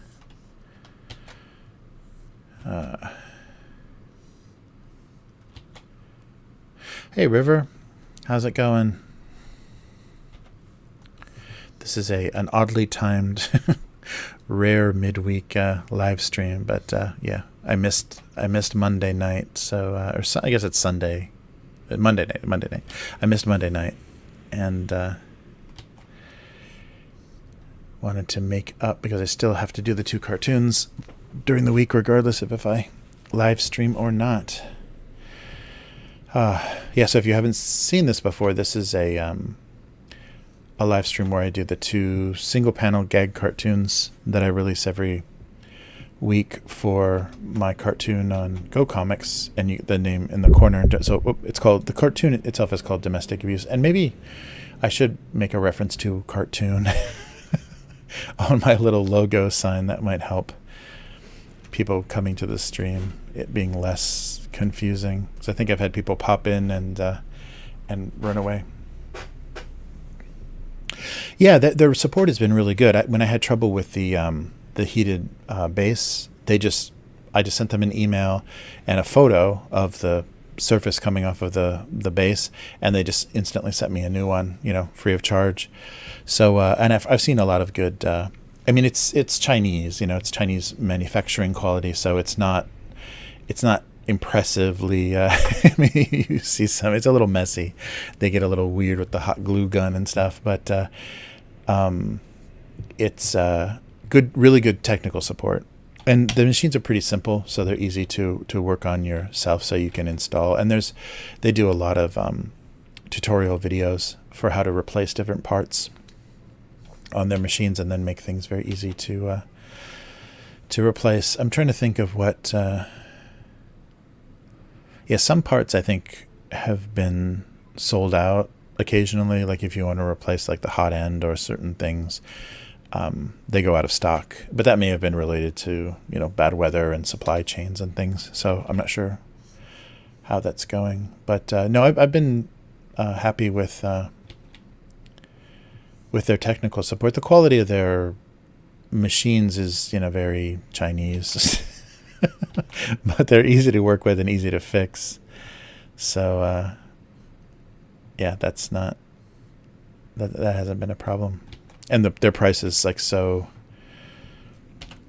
Hey River, how's it going? This is an oddly timed, rare midweek live stream, but yeah, I missed Monday night, so I guess it's Sunday, Monday night. I missed Monday night, and wanted to make up because I still have to do the 2 cartoons during the week, regardless of if I live stream or not. Yeah, so if you haven't seen this before, this is a live stream where I do the 2 single panel gag cartoons that I release every week for my cartoon on Go Comics, and the name in the corner. So it's called, the cartoon itself is called Domestic Abuse, and maybe I should make a reference to cartoon on my little logo sign. That might help people coming to the stream, it being less confusing. So I think I've had people pop in and run away. Yeah, their support has been really good. When I had trouble with the heated base, I just sent them an email and a photo of the surface coming off of the base, and they just instantly sent me a new one, free of charge. So and I've seen a lot of good. I mean, it's Chinese, it's Chinese manufacturing quality, so it's not impressively. I mean, you see some. It's a little messy. They get a little weird with the hot glue gun and stuff, but it's good, really good technical support. And the machines are pretty simple, so they're easy to work on yourself, so you can install. And they do a lot of tutorial videos for how to replace different parts on their machines, and then make things very easy to replace. I'm trying to think of what. Some parts I think have been sold out occasionally. Like if you want to replace like the hot end or certain things, they go out of stock. But that may have been related to bad weather and supply chains and things. So I'm not sure how that's going. But no, I've been happy with their technical support. The quality of their machines is very Chinese. But they're easy to work with and easy to fix. So yeah, that hasn't been a problem. And their price is like so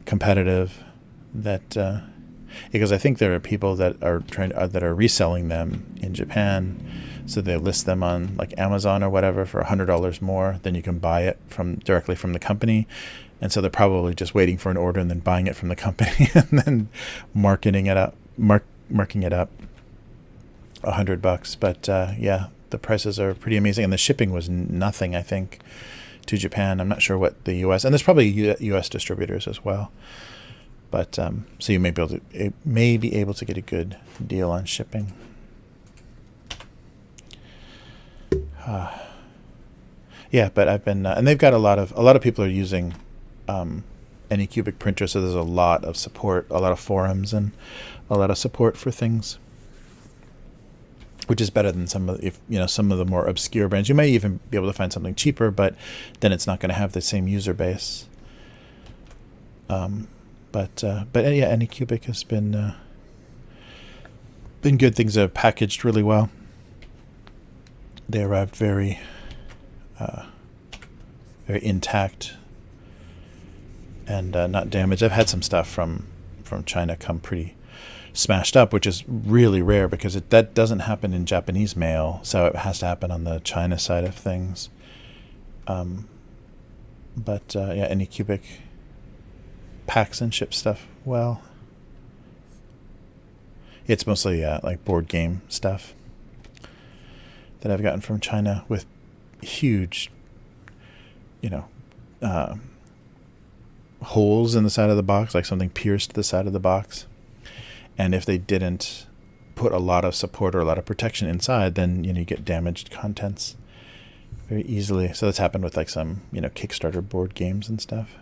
competitive that because I think there are people that are that are reselling them in Japan, so they list them on like Amazon or whatever for $100 more than you can buy it from directly from the company, and so they're probably just waiting for an order and then buying it from the company and then marking it up $100. But yeah, the prices are pretty amazing, and the shipping was nothing, I think, to Japan. I'm not sure what the U.S. and there's probably U.S. distributors as well. But so you may be able to get a good deal on shipping. Yeah, but I've been and they've got a lot of people are using Anycubic printer, so there's a lot of support, a lot of forums, and a lot of support for things, which is better than some of the more obscure brands. You may even be able to find something cheaper, but then it's not going to have the same user base. But yeah, Anycubic has been good. Things are packaged really well. They arrived very intact and not damaged. I've had some stuff from China come pretty smashed up, which is really rare because that doesn't happen in Japanese mail, so it has to happen on the China side of things. But yeah, Anycubic packs and ships stuff well. It's mostly like board game stuff that I've gotten from China with huge, holes in the side of the box, like something pierced the side of the box. And if they didn't put a lot of support or a lot of protection inside, then you get damaged contents very easily. So that's happened with like some Kickstarter board games and stuff.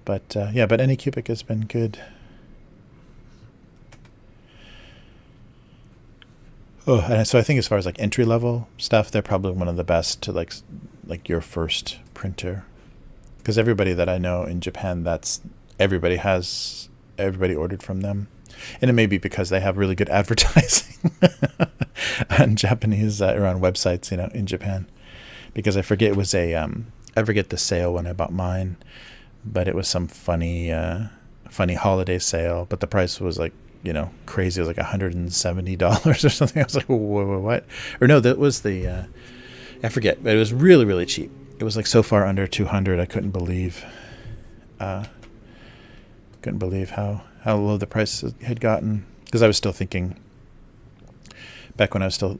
But yeah, but Anycubic has been good. Oh, and so I think as far as like entry level stuff, they're probably one of the best to like your first printer, because everybody that I know in Japan, everybody ordered from them, and it may be because they have really good advertising on Japanese or on websites, in Japan. Because I forget I forget the sale when I bought mine, but it was some funny holiday sale, but the price was like crazy. It was like $170 or something. I was like, whoa, what? Or no, that was the I forget, but it was really, really cheap. It was like so far under 200. I couldn't believe how low the price had gotten, because I was still thinking back when I was still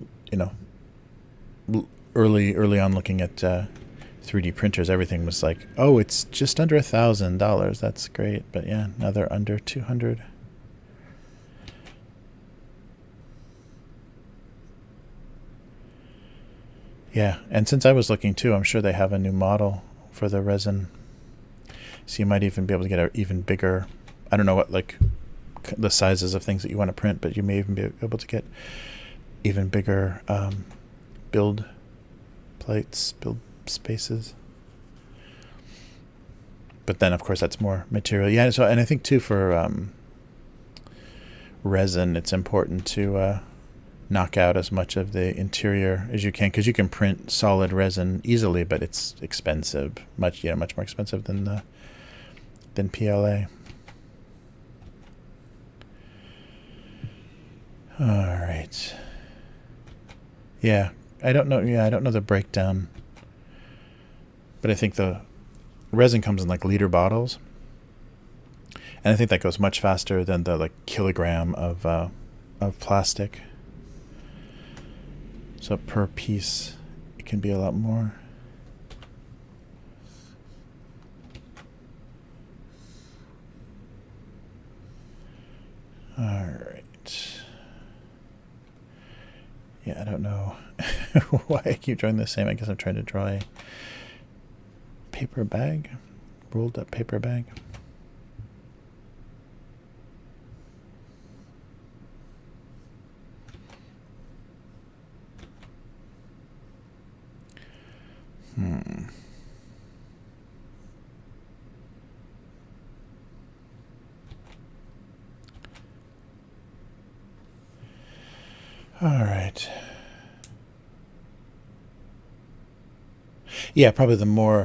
early on looking at 3D printers, everything was like, oh, it's just under $1,000. That's great. But yeah, now they're under 200. Yeah, and since I was looking too, I'm sure they have a new model for the resin. So you might even be able to get an even bigger, I don't know what the sizes of things that you want to print, but you may even be able to get even bigger build plates, build spaces. But then of course that's more material. Yeah, so and I think too for resin, it's important to knock out as much of the interior as you can, because you can print solid resin easily, but it's expensive, much more expensive than PLA. All right. Yeah, I don't know the breakdown, but I think the resin comes in like liter bottles, and I think that goes much faster than the kilogram of plastic. So per piece, it can be a lot more. All right. Yeah, I don't know why I keep drawing the same. I guess I'm trying to draw a paper bag, rolled up paper bag. All right. Yeah, probably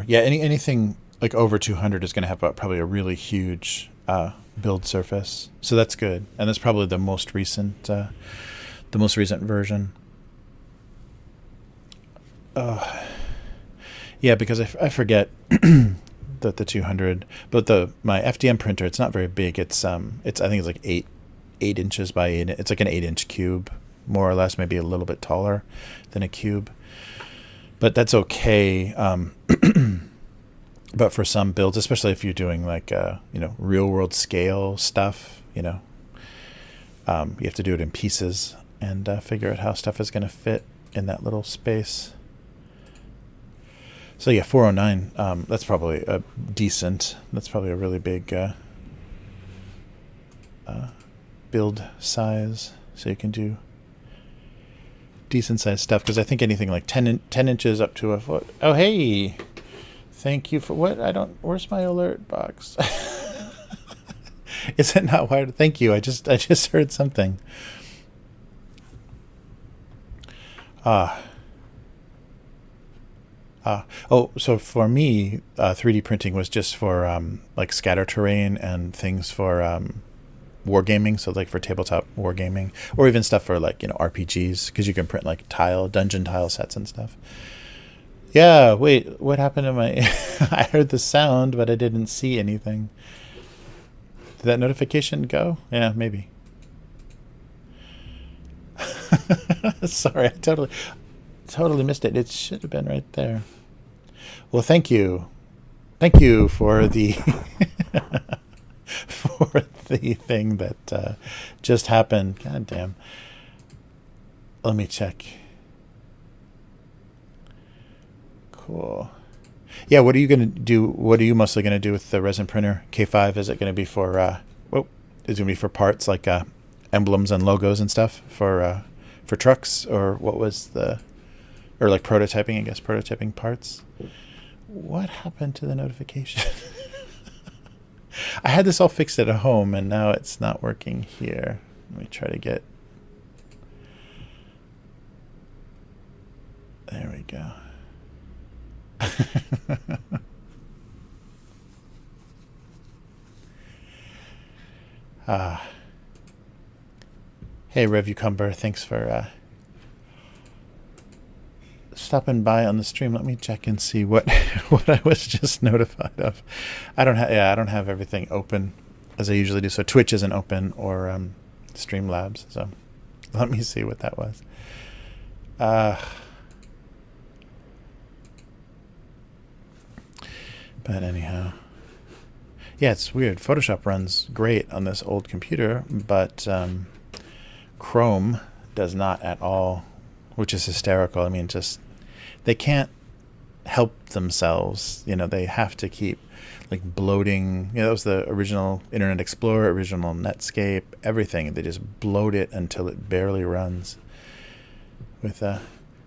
anything like over 200 is going to have probably a really huge build surface. So that's good, and that's probably the most recent version. Yeah, because I forget that the 200, but my FDM printer, it's not very big. It's I think it's like 8 inches by 8. It's like an 8-inch cube, more or less, maybe a little bit taller than a cube. But that's okay. But for some builds, especially if you're doing like real world scale stuff, you have to do it in pieces and figure out how stuff is going to fit in that little space. So yeah, 409. That's probably a decent. That's probably a really big build size, so you can do decent sized stuff. Because I think anything like 10 inches up to a foot. Oh hey, thank you for what? Where's my alert box? Is it not wired? Thank you. I just heard something. So for me, 3D printing was just for like scatter terrain and things for wargaming. So like for tabletop wargaming, or even stuff for like RPGs, because you can print like dungeon tile sets and stuff. Yeah. Wait, what happened to my? I heard the sound, but I didn't see anything. Did that notification go? Yeah, maybe. Sorry, I totally missed it. It should have been right there. Well, thank you for the for the thing that just happened. God damn. Let me check. Cool. Yeah, what are you gonna do? What are you mostly gonna do with the resin printer K5? Is it gonna be for is it gonna be for parts like emblems and logos and stuff for trucks, or what was or like prototyping? I guess prototyping parts. What happened to the notification? I had this all fixed at home, and now it's not working here. Let me try to get. There we go. Hey, Revucumber, thanks for stopping by on the stream. Let me check and see what what I was just notified of. I don't have everything open as I usually do. So Twitch isn't open, or Streamlabs. So let me see what that was. But anyhow, yeah, it's weird. Photoshop runs great on this old computer, but Chrome does not at all, which is hysterical. I mean, just they can't help themselves. They have to keep like bloating. That was the original Internet Explorer, original Netscape, everything. They just bloat it until it barely runs with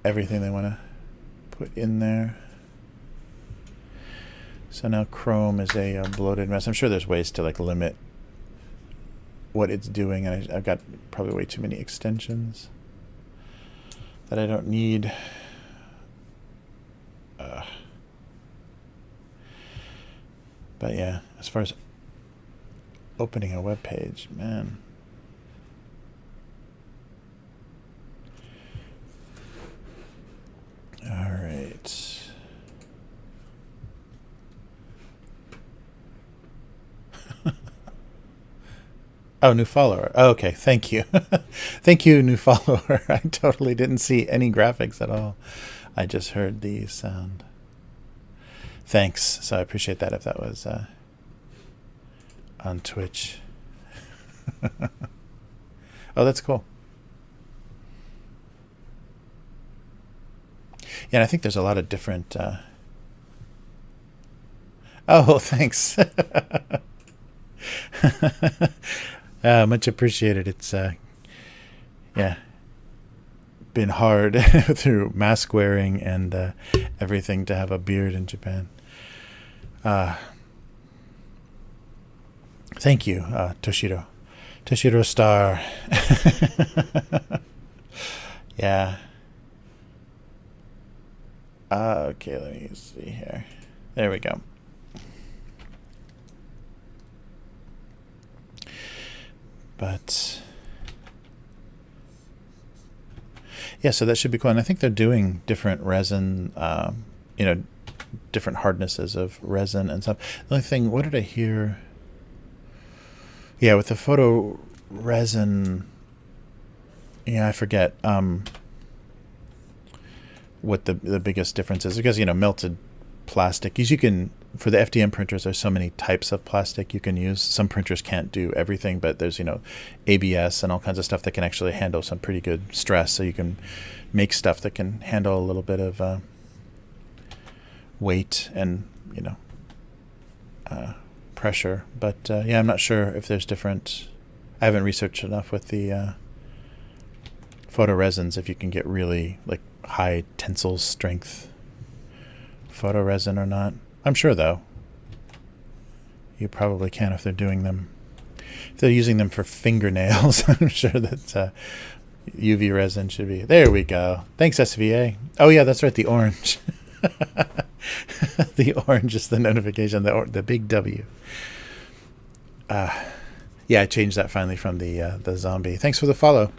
everything they want to put in there. So now Chrome is a bloated mess. I'm sure there's ways to like limit what it's doing, and I've got probably way too many extensions that I don't need. But yeah, as far as opening a web page, man. All right. Oh, new follower. Oh, okay, thank you. Thank you, new follower. I totally didn't see any graphics at all. I just heard the sound. Thanks. So I appreciate that if that was on Twitch. Oh, that's cool. Yeah, and I think there's a lot of different... Oh, thanks. Much appreciated. It's been hard through mask wearing and everything to have a beard in Japan. Thank you, Toshiro Star. Yeah. Okay, let me see here. There we go. But yeah, so that should be cool. And I think they're doing different resin, different hardnesses of resin and stuff. The only thing, what did I hear? Yeah, with the photo resin, I forget what the biggest difference is, because melted plastic, you can, for the FDM printers, there's so many types of plastic you can use. Some printers can't do everything, but there's ABS and all kinds of stuff that can actually handle some pretty good stress, so you can make stuff that can handle a little bit of weight and pressure. But I'm not sure if there's different. I haven't researched enough with the photo resins if you can get really like high tensile strength photo resin or not. I'm sure though you probably can if they're doing them. If they're using them for fingernails, I'm sure that UV resin should be. There we go. Thanks, SVA. Oh yeah, that's right, the orange. The orange is the notification, the big W. Yeah, I changed that finally from the zombie. Thanks for the follow.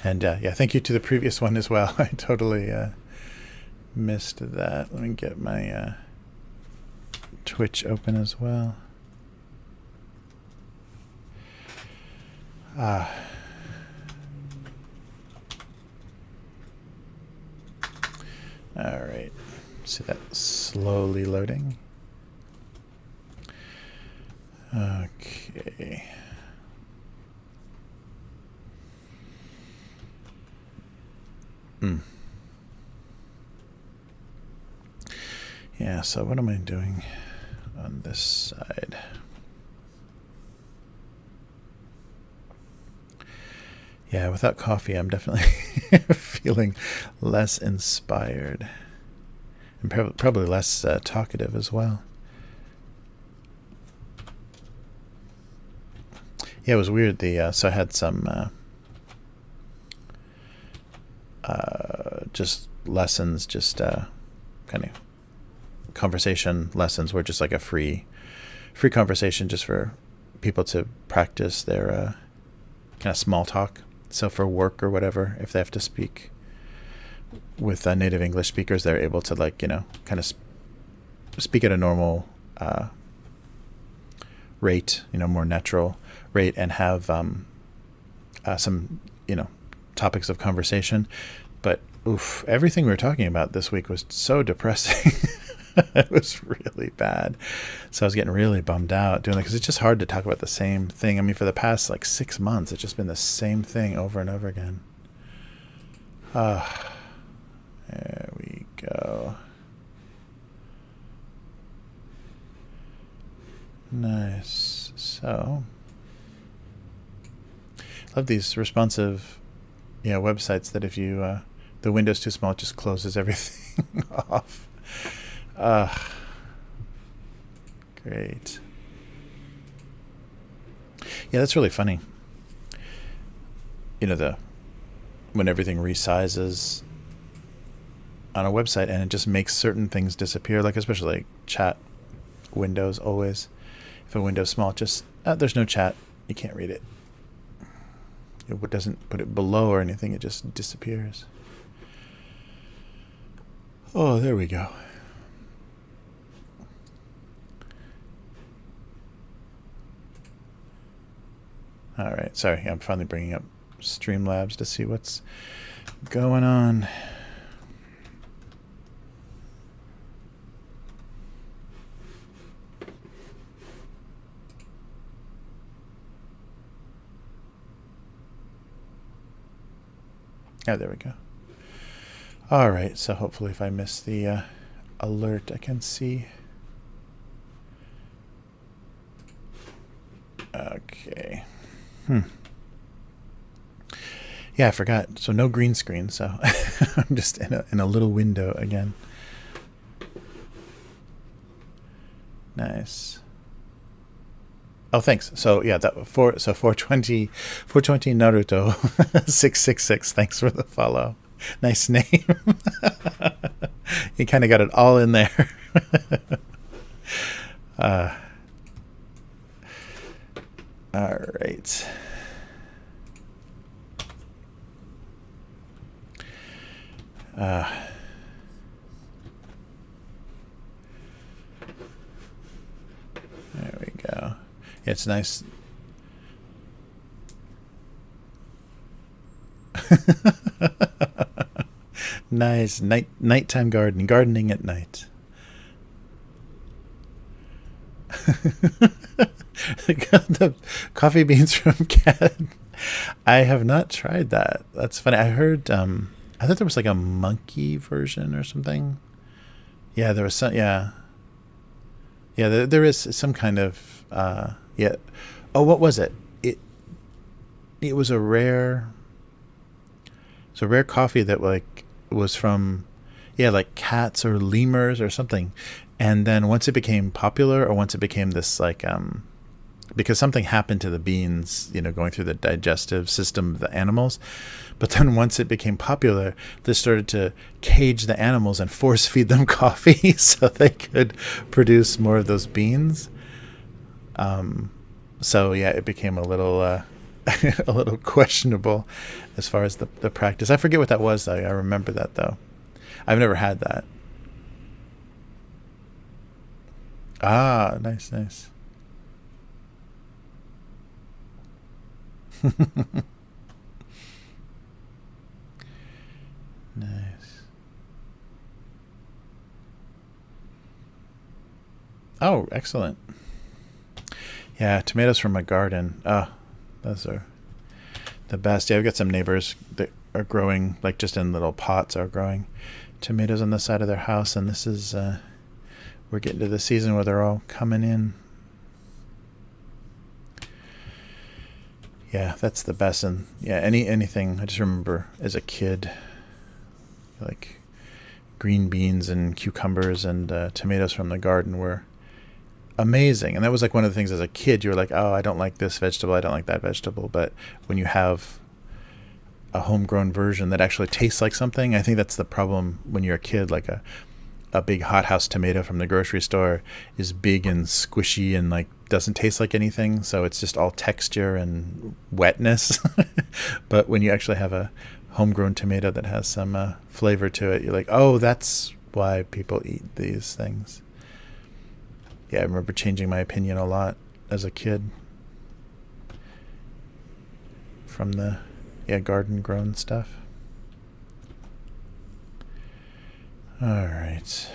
And thank you to the previous one as well. I totally missed that. Let me get my Twitch open as well. All right. See that slowly loading. Okay. Yeah, so what am I doing on this side? Yeah, without coffee, I'm definitely feeling less inspired. And probably less talkative as well. Yeah, it was weird. So I had some just lessons, just kind of conversation lessons, were just like a free conversation just for people to practice their kind of small talk. So for work or whatever, if they have to speak with native English speakers, they're able to kind of speak at a normal rate, more natural rate, and have some topics of conversation. But everything we were talking about this week was so depressing. It was really bad. So I was getting really bummed out doing that, because it's just hard to talk about the same thing. I mean, for the past 6 months, it's just been the same thing over and over again. There we go. Nice. So, love these responsive, websites that if you the window's too small, it just closes everything off. Great. Yeah, that's really funny. When everything resizes on a website and it just makes certain things disappear, especially chat windows always. If a window's small, just there's no chat, you can't read it. It doesn't put it below or anything, it just disappears. Oh, there we go. All right, sorry, I'm finally bringing up Streamlabs to see what's going on. Oh, there we go. All right, so hopefully if I miss the alert, I can see. Okay. Yeah, I forgot. So no green screen, so I'm just in a little window again. Nice. Oh, thanks. So yeah, 420 Naruto 666. Thanks for the follow. Nice name. You kind of got it all in there. All right. There we go. It's nice. Nice nighttime gardening at night. The coffee beans from cat. I have not tried that. That's funny. I heard. I thought there was like a monkey version or something. Yeah, there was some. Yeah, yeah. There is some kind of. Yeah. Oh, what was it? It was a rare. It's a rare coffee that like was from, yeah, like cats or lemurs or something, and then once it became popular, or once it became this like because something happened to the beans, going through the digestive system of the animals. But then once it became popular, they started to cage the animals and force feed them coffee so they could produce more of those beans. So yeah, it became a little a little questionable as far as the practice. I forget what that was though. I remember that though. I've never had that. Ah, nice, nice. Nice. Oh, excellent. Yeah, tomatoes from my garden. Oh, those are the best. Yeah, I've got some neighbors that are growing, like just in little pots, are growing tomatoes on the side of their house, and this is we're getting to the season where they're all coming in. Yeah, that's the best. And yeah, anything. I just remember as a kid, like green beans and cucumbers and tomatoes from the garden were amazing. And that was like one of the things as a kid, you were like, oh, I don't like this vegetable, I don't like that vegetable. But when you have a homegrown version that actually tastes like something, I think that's the problem when you're a kid. Like a big hothouse tomato from the grocery store is big and squishy and like doesn't taste like anything, so it's just all texture and wetness. But when you actually have a homegrown tomato that has some flavor to it, you're like, oh, that's why people eat these things. Yeah, I remember changing my opinion a lot as a kid from the garden grown stuff. All right.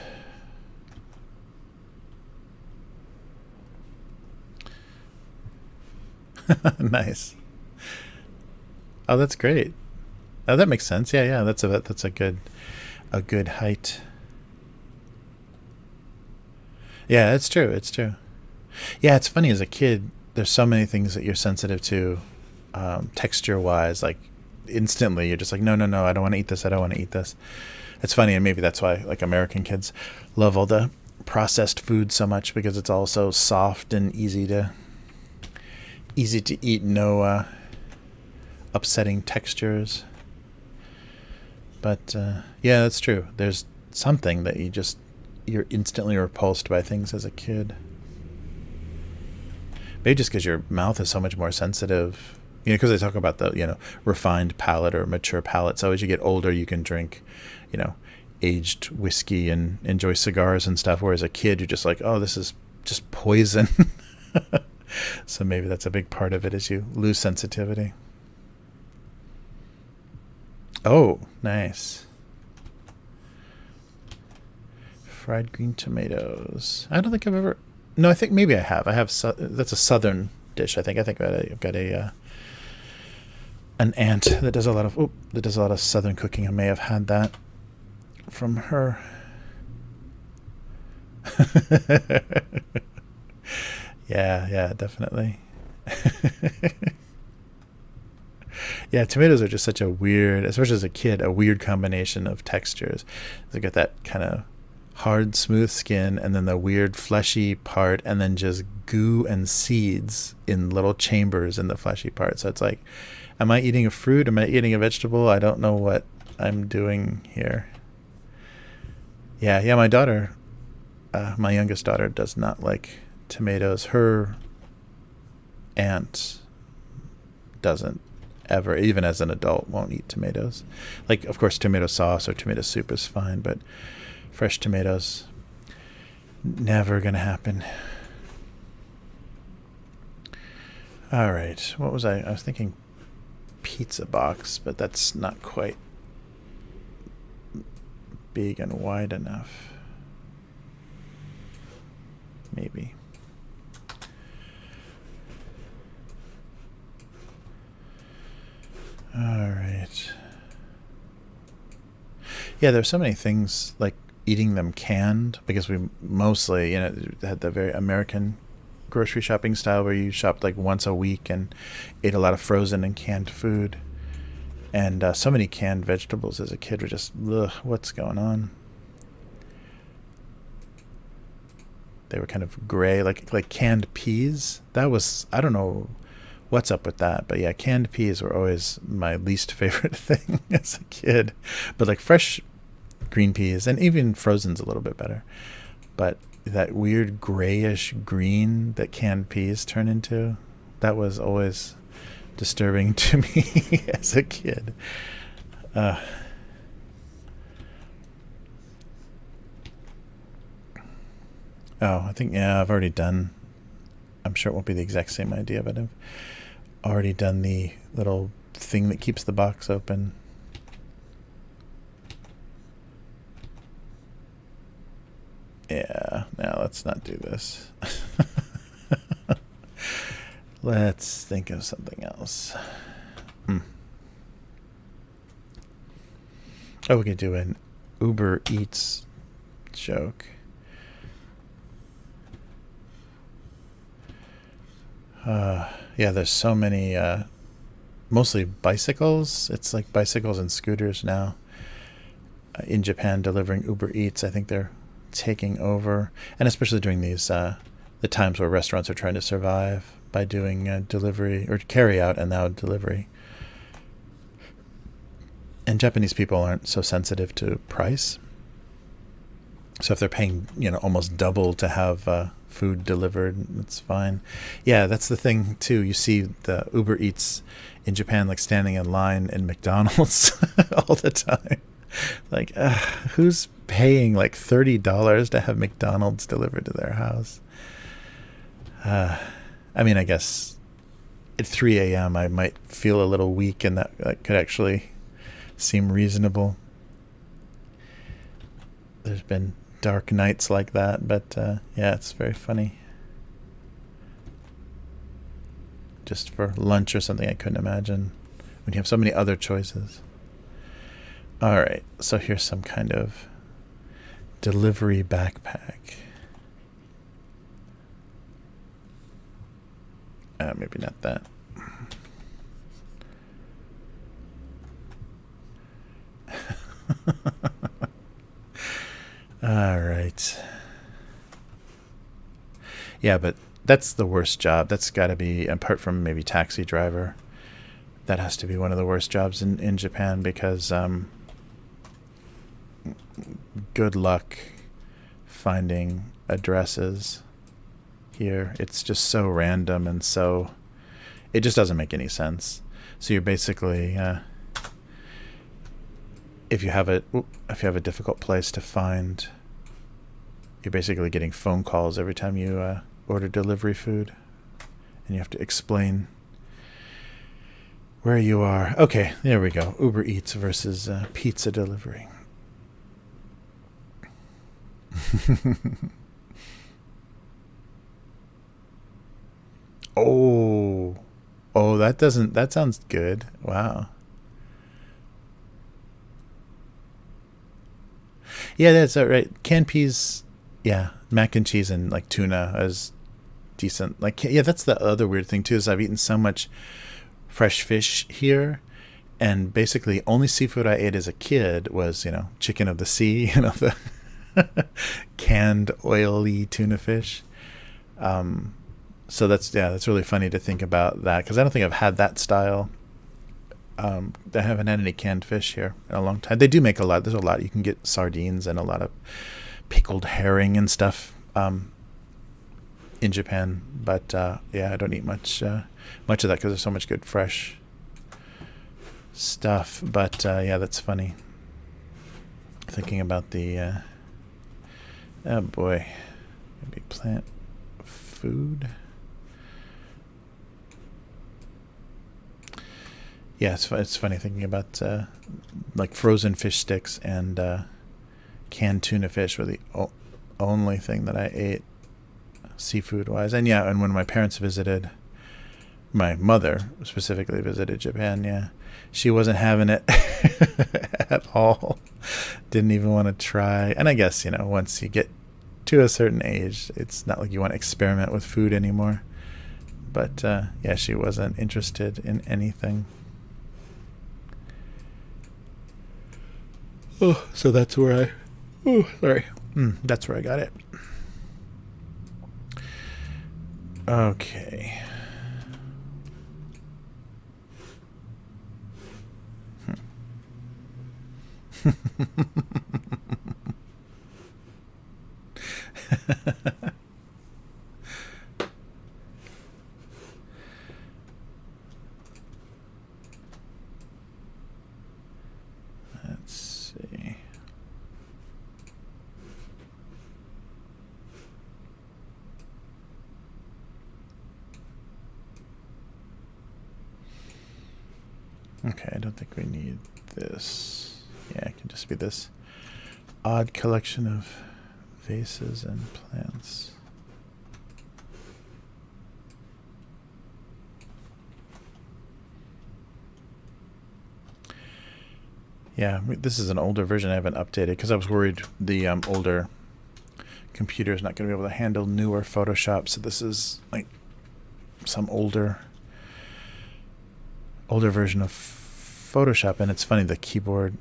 Nice. Oh, that's great. Oh, that makes sense. Yeah, yeah. That's a good height. Yeah, it's true. It's true. Yeah, it's funny as a kid. There's so many things that you're sensitive to, texture wise. Like instantly, you're just like, no, no, no. I don't want to eat this. I don't want to eat this. It's funny, and maybe that's why like American kids love all the processed food so much, because it's all so soft and easy to eat. No upsetting textures. But yeah, that's true. There's something that you're instantly repulsed by things as a kid. Maybe just because your mouth is so much more sensitive. Because they talk about the refined palate or mature palate. So as you get older, you can drink, aged whiskey and enjoy cigars and stuff. Whereas a kid, you're just like, oh, this is just poison. So maybe that's a big part of it, is you lose sensitivity. Oh, nice. Fried green tomatoes. I don't think I've ever. No, I think maybe I have. That's a southern dish. I've got an aunt that does a lot of southern cooking. I may have had that from her. Yeah, yeah, definitely. Yeah, tomatoes are just such a weird, especially as a kid, a weird combination of textures. They got that kind of hard, smooth skin, and then the weird fleshy part, and then just goo and seeds in little chambers in the fleshy part. So it's like, am I eating a fruit? Am I eating a vegetable? I don't know what I'm doing here. Yeah, yeah, my youngest daughter does not like tomatoes. Her aunt doesn't ever, even as an adult, won't eat tomatoes. Like, of course, tomato sauce or tomato soup is fine, but fresh tomatoes, never gonna happen. All right, what was I was thinking pizza box, but that's not quite big and wide enough. Maybe. All right. Yeah, there's so many things like eating them canned, because we mostly, had the very American grocery shopping style where you shopped like once a week and ate a lot of frozen and canned food. And so many canned vegetables as a kid were just, ugh, what's going on? They were kind of gray, like canned peas. That was, I don't know what's up with that, but yeah, canned peas were always my least favorite thing as a kid. But like fresh green peas, and even frozen's a little bit better. But that weird grayish green that canned peas turn into, that was always disturbing to me as a kid. I think, I've already done, I'm sure it won't be the exact same idea, but I've already done the little thing that keeps the box open. Yeah, now let's not do this. Let's think of something else. Oh, we could do an Uber Eats joke. Yeah, there's so many, mostly bicycles. It's like bicycles and scooters now in Japan delivering Uber Eats. I think they're taking over, and especially during these the times where restaurants are trying to survive by doing delivery or carry out and now delivery. And Japanese people aren't so sensitive to price, so if they're paying almost double to have food delivered, it's fine. Yeah, that's the thing too. You see the Uber Eats in Japan like standing in line in McDonald's all the time. Like, who's paying like $30 to have McDonald's delivered to their house? I mean, I guess at 3 a.m. I might feel a little weak, and that could actually seem reasonable. There's been dark nights like that, but yeah, it's very funny. Just for lunch or something, I couldn't imagine when you have so many other choices. All right, so here's some kind of delivery backpack. Maybe not that. All right. Yeah, but that's the worst job. That's got to be, apart from maybe taxi driver, that has to be one of the worst jobs in Japan, because good luck finding addresses here. It's just so random, and so it just doesn't make any sense. So you're basically if you have a difficult place to find, you're basically getting phone calls every time you order delivery food, and you have to explain where you are. Okay, there we go. Uber Eats versus pizza delivery. That sounds good. Wow. Yeah, that's right. Canned peas, yeah, mac and cheese and like tuna is decent. Like, yeah, that's the other weird thing too, is I've eaten so much fresh fish here, and basically only seafood I ate as a kid was, chicken of the sea, the canned oily tuna fish. So that's really funny to think about that, because I don't think I've had that style. I haven't had any canned fish here in a long time. They do make a lot. There's a lot. You can get sardines and a lot of pickled herring and stuff. in Japan, but yeah, I don't eat much of that because there's so much good fresh stuff. But yeah, that's funny. Thinking about the oh boy, maybe plant food. Yeah, it's funny thinking about like frozen fish sticks and canned tuna fish were the only thing that I ate seafood wise. And yeah, and when my parents visited, my mother specifically visited Japan, yeah, she wasn't having it at all. Didn't even want to try. And I guess, you know, once you get to a certain age, it's not like you want to experiment with food anymore. But yeah, she wasn't interested in anything. Oh, so that's where I... Oh, sorry. That's where I got it. Okay. Let's see. Okay, I don't think we need this. Yeah, it can just be this odd collection of vases and plants. Yeah, this is an older version I haven't updated because I was worried the older computer is not going to be able to handle newer Photoshop. So this is like some older version of Photoshop, and it's funny, the keyboard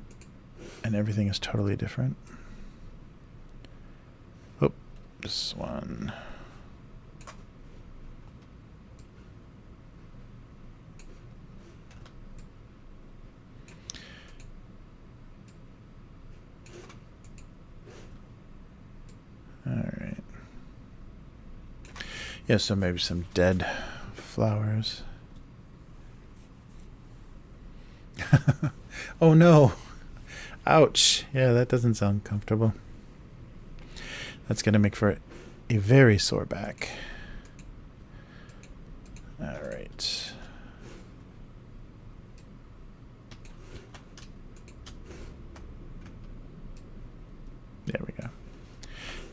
and everything is totally different. Oh, this one. All right. Yeah, so maybe some dead flowers. Oh no. Ouch. Yeah, that doesn't sound comfortable. That's going to make for a very sore back. All right. There we go.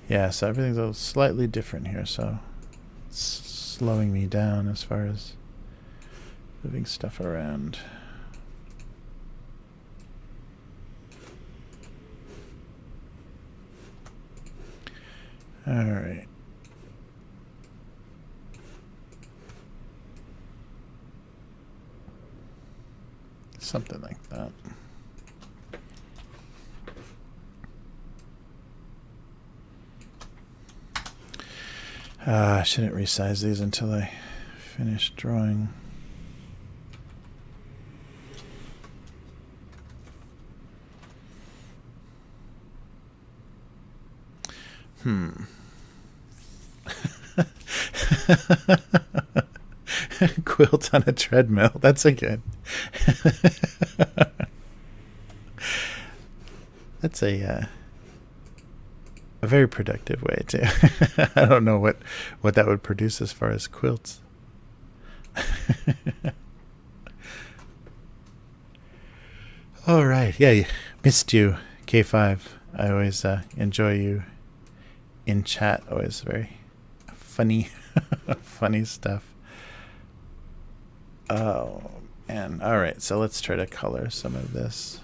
Yeah, so everything's a little slightly different here, so it's slowing me down as far as moving stuff around. All right. Something like that. I shouldn't resize these until I finish drawing. Quilt on a treadmill. That's a good. That's a very productive way to. I don't know what that would produce as far as quilts. All right. Yeah, missed you, K5. I always enjoy you in chat. Always very funny, funny stuff. Oh, and all right. So let's try to color some of this.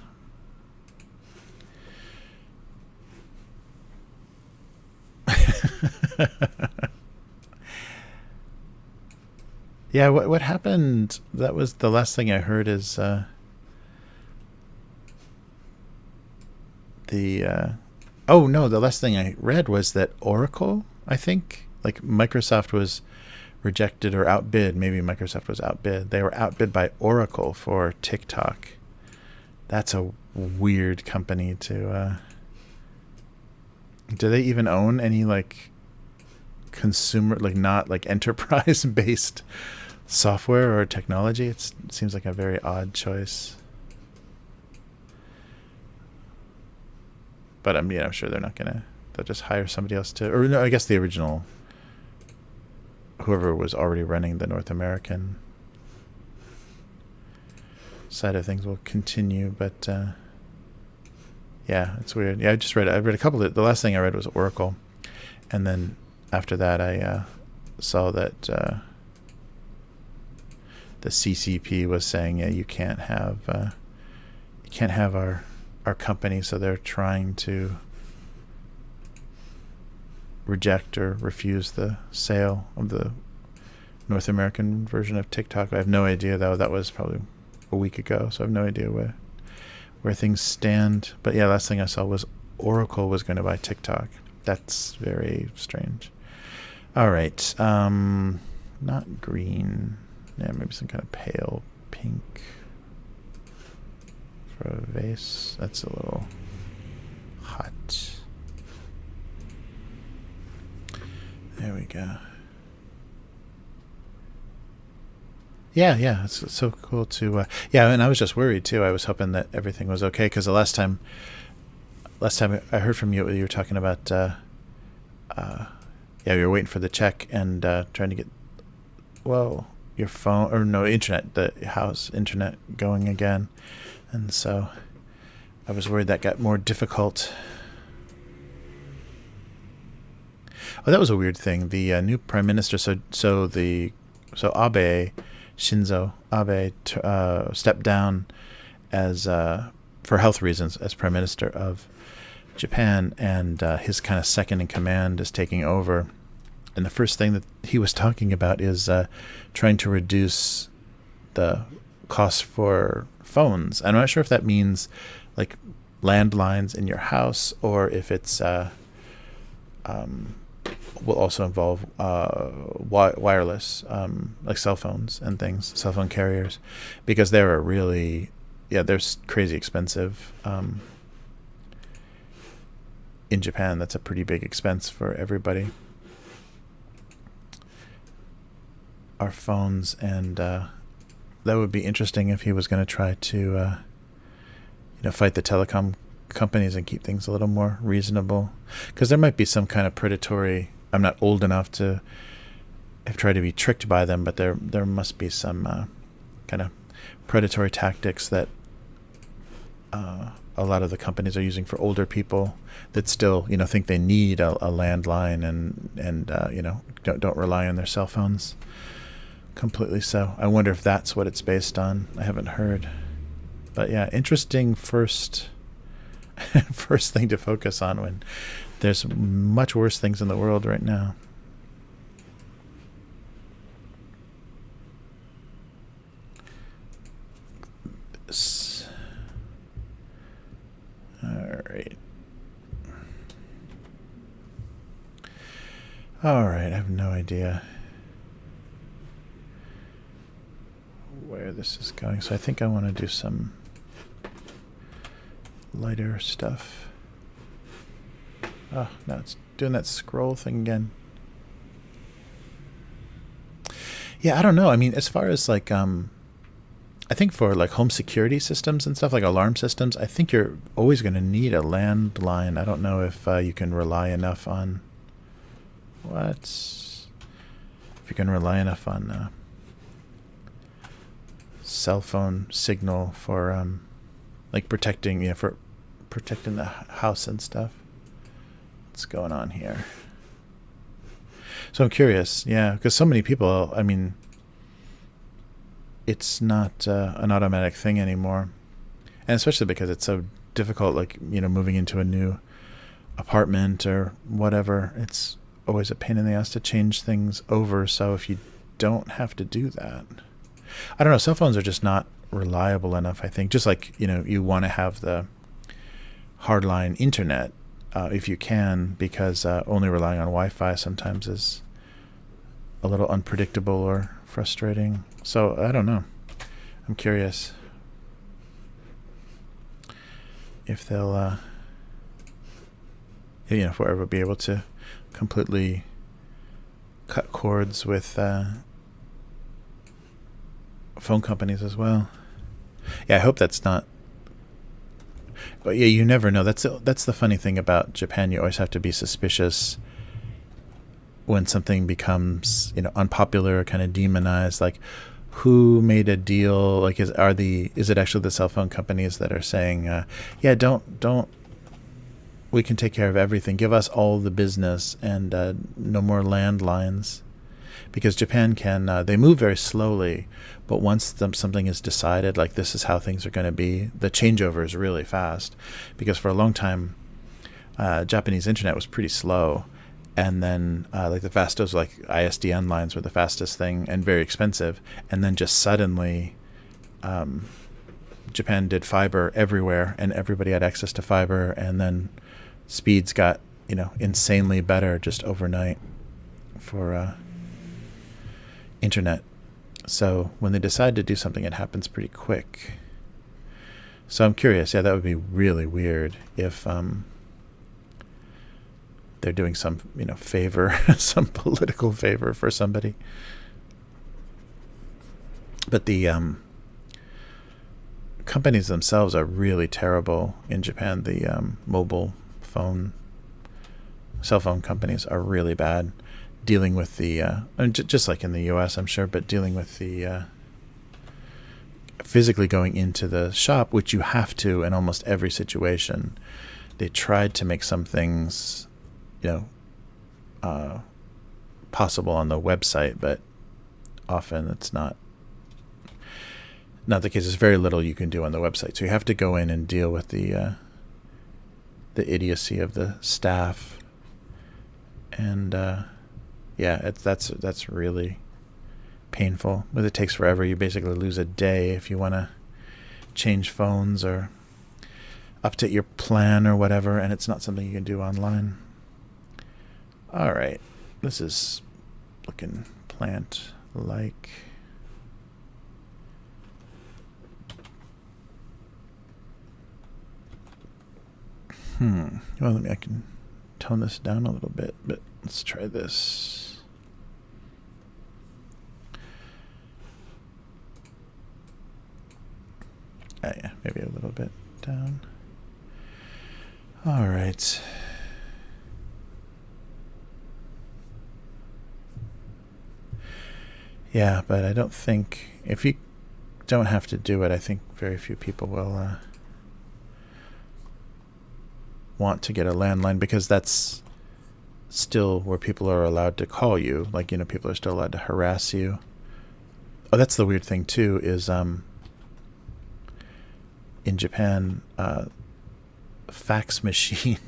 Yeah, what happened? That was the last thing I heard is oh no, the last thing I read was that Oracle, I think, like Microsoft was rejected or outbid. Maybe Microsoft was outbid. They were outbid by Oracle for TikTok. That's a weird company to do they even own any like consumer, like not like enterprise based software or technology. It seems like a very odd choice. But I'm sure they're not gonna. They'll just hire somebody else to, or no, I guess the original, whoever was already running the North American side of things will continue. But yeah, it's weird. Yeah, I read a couple of, the last thing I read was Oracle, and then after that I saw that the CCP was saying, yeah, you can't have our company, so they're trying to reject or refuse the sale of the North American version of TikTok. I have no idea, though. That was probably a week ago, so I have no idea where things stand. But yeah, last thing I saw was Oracle was going to buy TikTok. That's very strange. All right, not green. Yeah, maybe some kind of pale pink for a vase. That's a little hot. There we go. Yeah, it's so cool to. Yeah, and I was just worried too. I was hoping that everything was okay, because the last time I heard from you, you were talking about. Yeah, you were waiting for the check and trying to get, your phone, or no, internet, the house internet going again, and so I was worried that got more difficult. Oh, that was a weird thing. The new prime minister, so Abe, Shinzo Abe, stepped down as for health reasons as prime minister of Japan, and his kind of second in command is taking over. And the first thing that he was talking about is trying to reduce the cost for phones. I'm not sure if that means like landlines in your house, or if it's will also involve wireless, like cell phones and things, cell phone carriers, because they're really, they're crazy expensive. In Japan, that's a pretty big expense for everybody. Our phones, and that would be interesting if he was going to try to, fight the telecom companies and keep things a little more reasonable, because there might be some kind of predatory. I'm not old enough to have tried to be tricked by them, but there must be some kind of predatory tactics that a lot of the companies are using for older people that still, think they need a landline and don't rely on their cell phones completely. So I wonder if that's what it's based on. I haven't heard, but yeah, interesting first thing to focus on when there's much worse things in the world right now. All right, I have no idea where this is going, so I think I want to do some lighter stuff. Oh, no, it's doing that scroll thing again. Yeah, I don't know. I mean, as far as like, I think for like home security systems and stuff, like alarm systems, I think you're always going to need a landline. I don't know if you can rely enough on cell phone signal for like protecting the house and stuff. What's going on here? So I'm curious, because so many people, I mean, it's not an automatic thing anymore, and especially because it's so difficult, like, moving into a new apartment or whatever, it's always a pain in the ass to change things over. So if you don't have to do that, I don't know, cell phones are just not reliable enough, I think. Just like, you want to have the hardline internet if you can, because only relying on Wi-Fi sometimes is a little unpredictable or frustrating. So I don't know. I'm curious if they'll, if we'll ever be able to completely cut cords with phone companies as well. Yeah, I hope that's not. But yeah, you never know. That's the funny thing about Japan. You always have to be suspicious when something becomes, unpopular, kind of demonized. Like, who made a deal? Like, is it actually the cell phone companies that are saying, yeah, don't. We can take care of everything. Give us all the business and no more landlines. Because Japan they move very slowly, but once something is decided, like this is how things are going to be, the changeover is really fast. Because for a long time, Japanese internet was pretty slow. And then like the fastest, like ISDN lines were the fastest thing and very expensive. And then just suddenly, Japan did fiber everywhere and everybody had access to fiber. And then speeds got, insanely better just overnight for internet. So when they decide to do something, it happens pretty quick. So I'm curious. Yeah, that would be really weird if they're doing some, favor, some political favor for somebody. But the companies themselves are really terrible in Japan. The cell phone companies are really bad. Dealing with the, just like in the U.S., I'm sure, but dealing with the physically going into the shop, which you have to in almost every situation. They tried to make some things, possible on the website, but often it's not the case. There's very little you can do on the website, so you have to go in and deal with the idiocy of the staff, and yeah, that's really painful. But it takes forever. You basically lose a day if you want to change phones or update your plan or whatever, and it's not something you can do online. All right, this is looking plant-like. Well, I can tone this down a little bit, but let's try this. Yeah, maybe a little bit down. All right. Yeah, but I don't think, if you don't have to do it, I think very few people will want to get a landline, because that's still where people are allowed to call you. Like, people are still allowed to harass you. Oh, that's the weird thing too, is in Japan, fax machine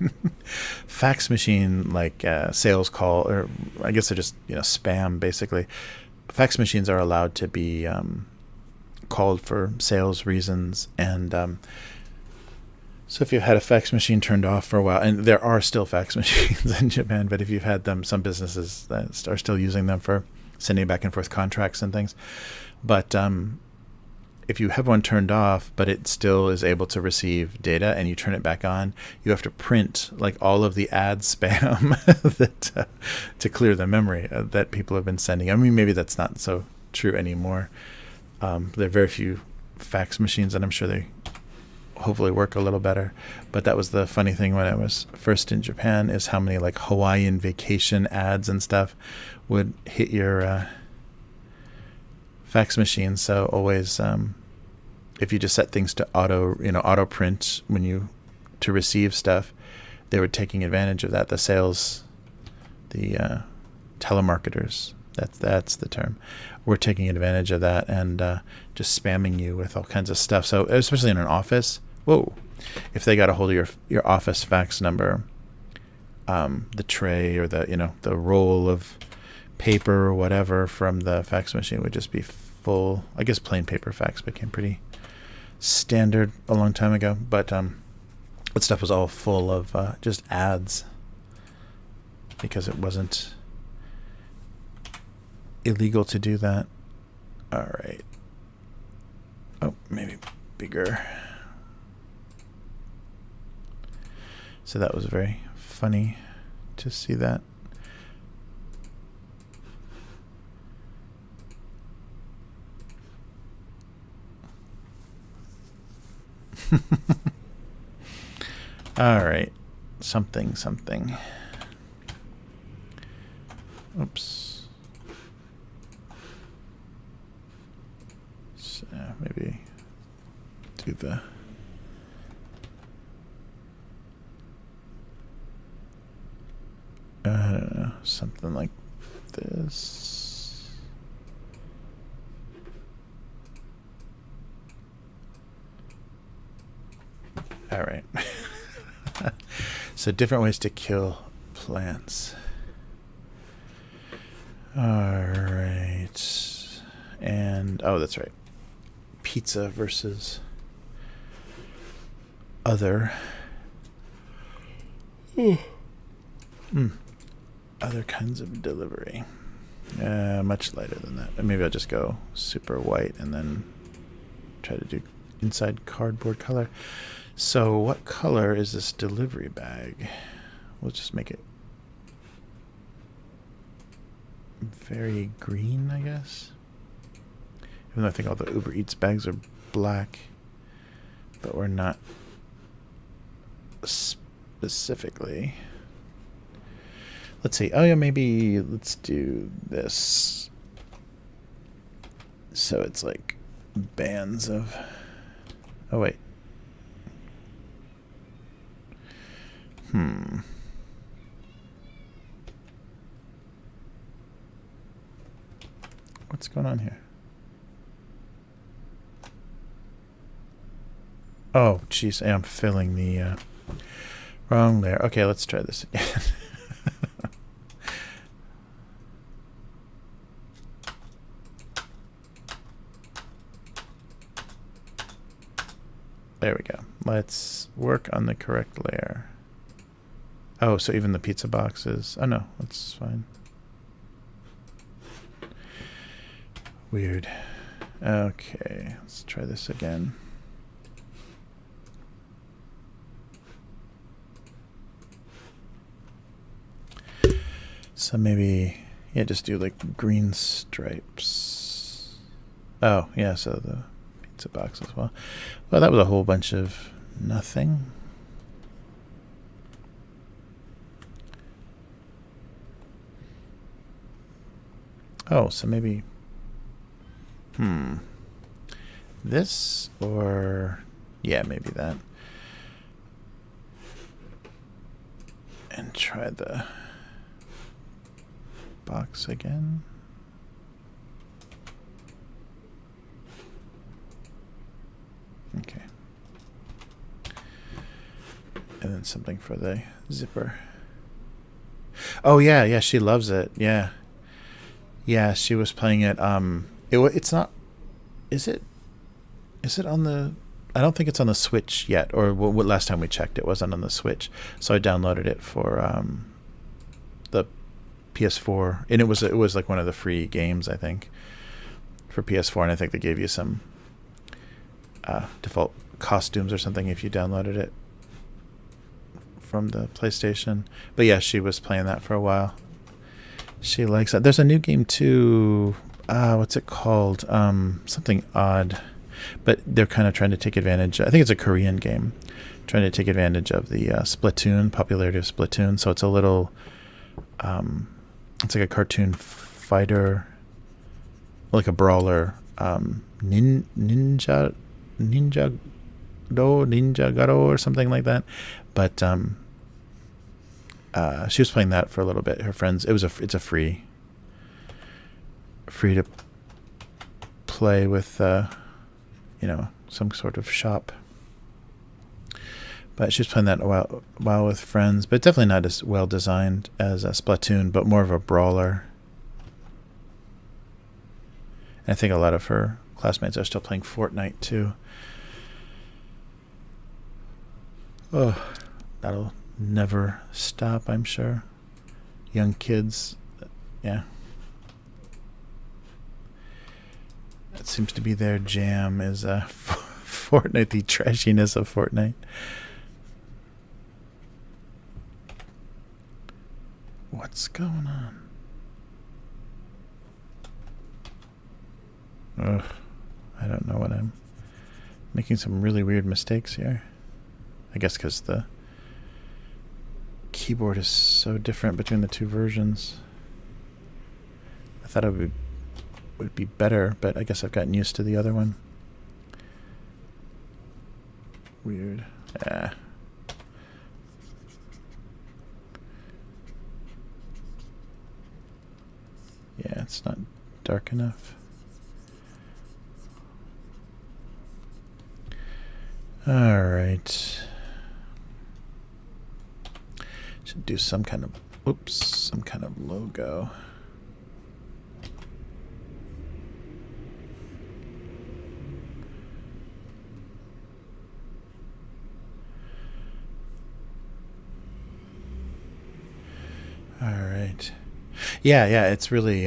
like sales call, or I guess they're just spam basically. Fax machines are allowed to be called for sales reasons, and so if you've had a fax machine turned off for a while, and there are still fax machines in Japan, but if you've had them, some businesses are still using them for sending back and forth contracts and things. But if you have one turned off, but it still is able to receive data, and you turn it back on, you have to print like all of the ad spam that to clear the memory that people have been sending. I mean, maybe that's not so true anymore. There are very few fax machines, and I'm sure they hopefully work a little better. But that was the funny thing when I was first in Japan, is how many like Hawaiian vacation ads and stuff would hit your fax machine. So always, if you just set things to auto print to receive stuff, they were taking advantage of that. The telemarketers, that's the term, were taking advantage of that and just spamming you with all kinds of stuff. So especially in an office, if they got a hold of your office fax number, the tray or the roll of paper or whatever from the fax machine would just be full. I guess plain paper fax became pretty standard a long time ago, but that stuff was all full of just ads, because it wasn't illegal to do that. All right. Oh, maybe bigger. So that was very funny to see that. All right. Something, something. Oops. So maybe do the... I don't know, something like this. All right. So different ways to kill plants. All right. And, oh, that's right. Pizza versus other. Other kinds of delivery. Much lighter than that. Maybe I'll just go super white and then try to do inside cardboard color. So what color is this delivery bag? We'll just make it very green, I guess. Even though I think all the Uber Eats bags are black, but we're not specifically. Let's see. Oh yeah, maybe let's do this. So it's like bands of... Oh wait. What's going on here? Oh, jeez, I'm filling the wrong layer. Okay, let's try this again. There we go. Let's work on the correct layer. Oh, so even the pizza boxes. Oh no, that's fine. Weird. Okay, let's try this again. So maybe, yeah, just do like green stripes. Oh, yeah, so the pizza box as well. Well, that was a whole bunch of nothing. Oh, so maybe... This or... Yeah, maybe that. And try the box again. Okay. And then something for the zipper. Oh, yeah, yeah, she loves it. Yeah. Yeah, she was playing it. It's not... Is it on the... I don't think it's on the Switch yet. Or what last time we checked, it wasn't on the Switch. So I downloaded it for the PS4. And it was like one of the free games, I think, for PS4. And I think they gave you some default costumes or something if you downloaded it from the PlayStation. But yeah, she was playing that for a while. She likes that. There's a new game too. What's it called? Something odd. But they're kind of trying to take advantage. I think it's a Korean game, trying to take advantage of the Splatoon popularity of Splatoon. So it's a little, it's like a cartoon fighter, like a brawler, Ninja Garo or something like that. But she was playing that for a little bit. Her friends. It's a free to play with. Some sort of shop. But she was playing that a while with friends, but definitely not as well designed as Splatoon, but more of a brawler. And I think a lot of her classmates are still playing Fortnite too. Oh, that'll never stop, I'm sure. Young kids, yeah. That seems to be their jam, is Fortnite, the trashiness of Fortnite. What's going on? Ugh, I don't know what I'm making some really weird mistakes here. I guess because the keyboard is so different between the two versions. I thought it would be better, but I guess I've gotten used to the other one. Weird. Yeah. Yeah, it's not dark enough. All right. Should do some kind of, some kind of logo. All right. Yeah, it's really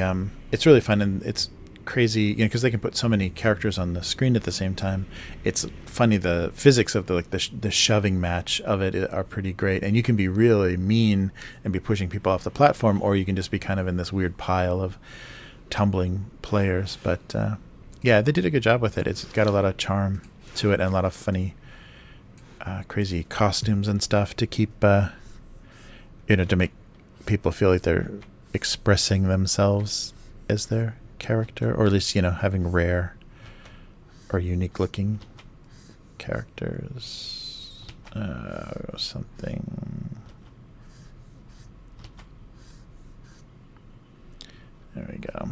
fun, and it's crazy, because they can put so many characters on the screen at the same time. It's funny, the physics of the shoving match of it are pretty great, and you can be really mean and be pushing people off the platform, or you can just be kind of in this weird pile of tumbling players. But yeah, they did a good job with it. It's got a lot of charm to it and a lot of funny, crazy costumes and stuff to keep, to make people feel like they're expressing themselves as their character, or at least, having rare or unique looking characters. Something. There we go.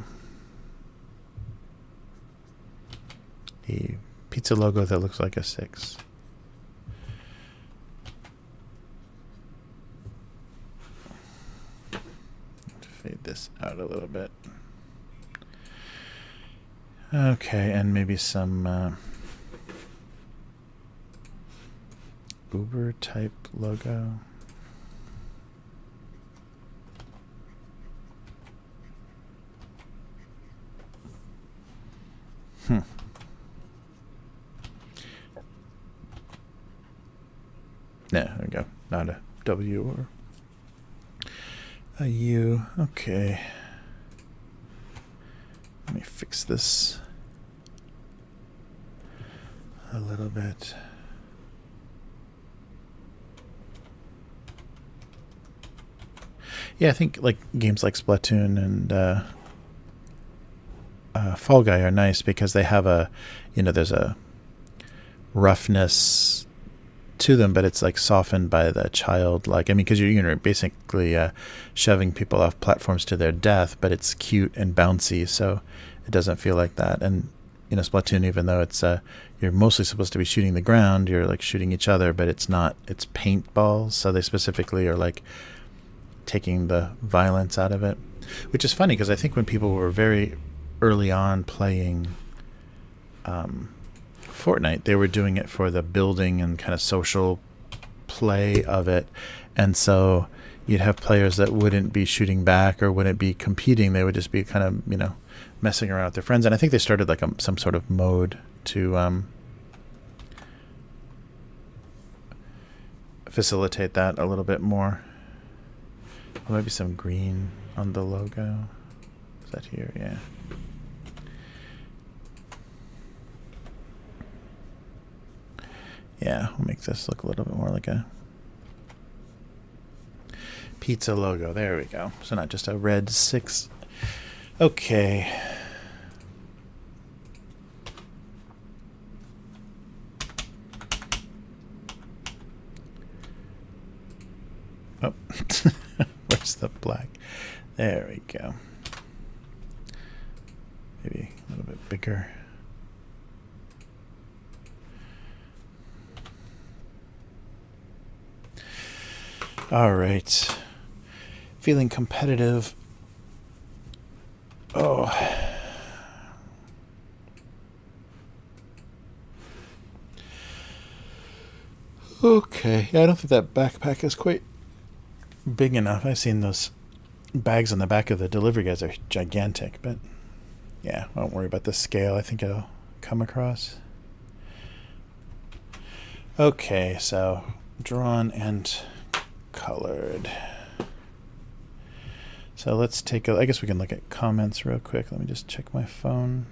The pizza logo that looks like a 6. Fade this out a little bit. Okay, and maybe some Uber type logo. Yeah, there we go. Not a W or a U. Okay. Let me fix this a little bit. Yeah, I think like games like Splatoon and Fall Guy are nice because they have a, there's a roughness to them, but it's like softened by the childlike. Because you're basically shoving people off platforms to their death, but it's cute and bouncy, so it doesn't feel like that. And Splatoon, even though it's you're mostly supposed to be shooting the ground, you're like shooting each other, but it's not. It's paintballs, so they specifically are like taking the violence out of it, which is funny because I think when people were very early on playing Fortnite, they were doing it for the building and kind of social play of it, and so you'd have players that wouldn't be shooting back or wouldn't be competing. They would just be kind of messing around with their friends, and I think they started like some sort of mode to facilitate that a little bit more. Maybe some green on the logo. Is that here? Yeah. Yeah, we'll make this look a little bit more like a pizza logo. There we go. So not just a red 6. Okay. Oh, where's the black? There we go. Maybe a little bit bigger. All right. Feeling competitive. Oh. Okay. Yeah, I don't think that backpack is quite big enough. I've seen those bags on the back of the delivery guys are gigantic, but yeah, I won't worry about the scale. I think it'll come across. Okay, so drawn and colored. So let's take I guess we can look at comments real quick. Let me just check my phone.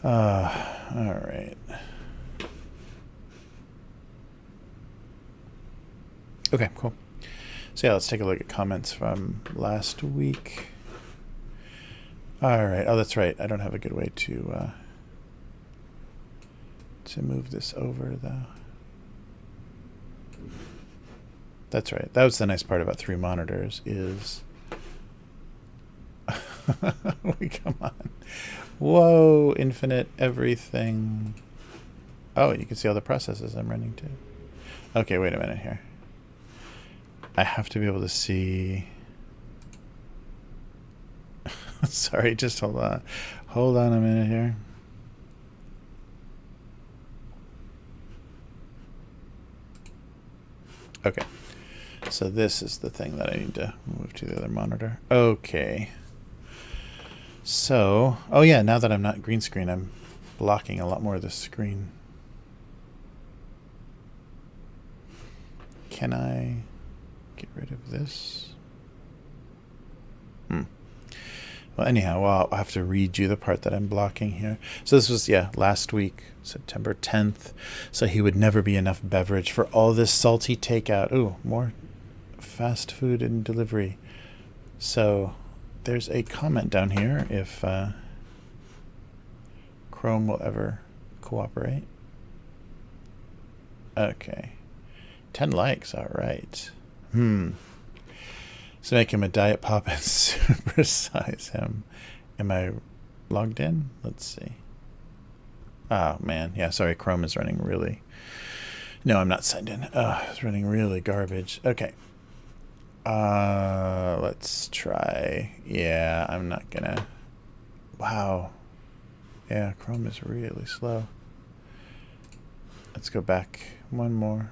All right. Okay, cool. So yeah, let's take a look at comments from last week. All right. Oh, that's right. I don't have a good way to move this over, though. That's right. That was the nice part about 3 monitors is... Come on. Whoa, infinite everything. Oh, you can see all the processes I'm running too. Okay, wait a minute here. I have to be able to see... Sorry, just hold on. Hold on a minute here. Okay. So this is the thing that I need to move to the other monitor. Okay. So, oh yeah, now that I'm not green screen, I'm blocking a lot more of the screen. Can I get rid of this? Well, anyhow, I'll have to read you the part that I'm blocking here. So this was, yeah, last week, September 10th. So he would never be enough beverage for all this salty takeout. Ooh, more fast food and delivery. So there's a comment down here if Chrome will ever cooperate. Okay. 10 likes, all right. So make him a diet pop and supersize him. Am I logged in? Let's see. Oh, man. Yeah, sorry. Chrome is running really... No, I'm not signed in. It's running really garbage. Okay. Let's try. Yeah, I'm not gonna... Wow. Yeah, Chrome is really slow. Let's go back one more.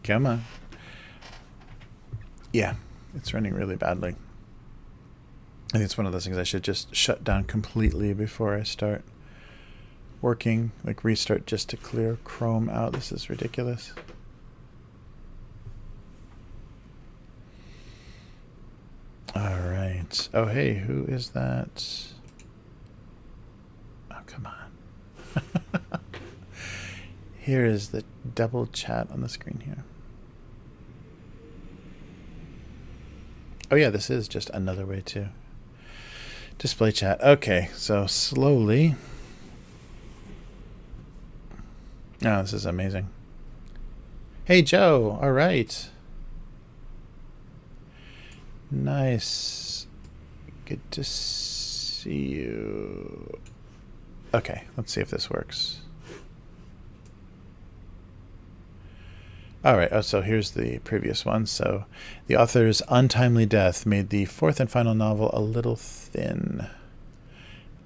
Come on. Yeah, it's running really badly. I think it's one of those things I should just shut down completely before I start working. Like restart just to clear Chrome out. This is ridiculous. All right. Oh, hey, who is that? Oh, come on. Here is the double chat on the screen here. Oh yeah, this is just another way to display chat. Okay, so slowly. Oh, this is amazing. Hey, Joe. All right. Nice. Good to see you. Okay, let's see if this works. All right, so here's the previous one. So the author's untimely death made the 4th and final novel a little thin.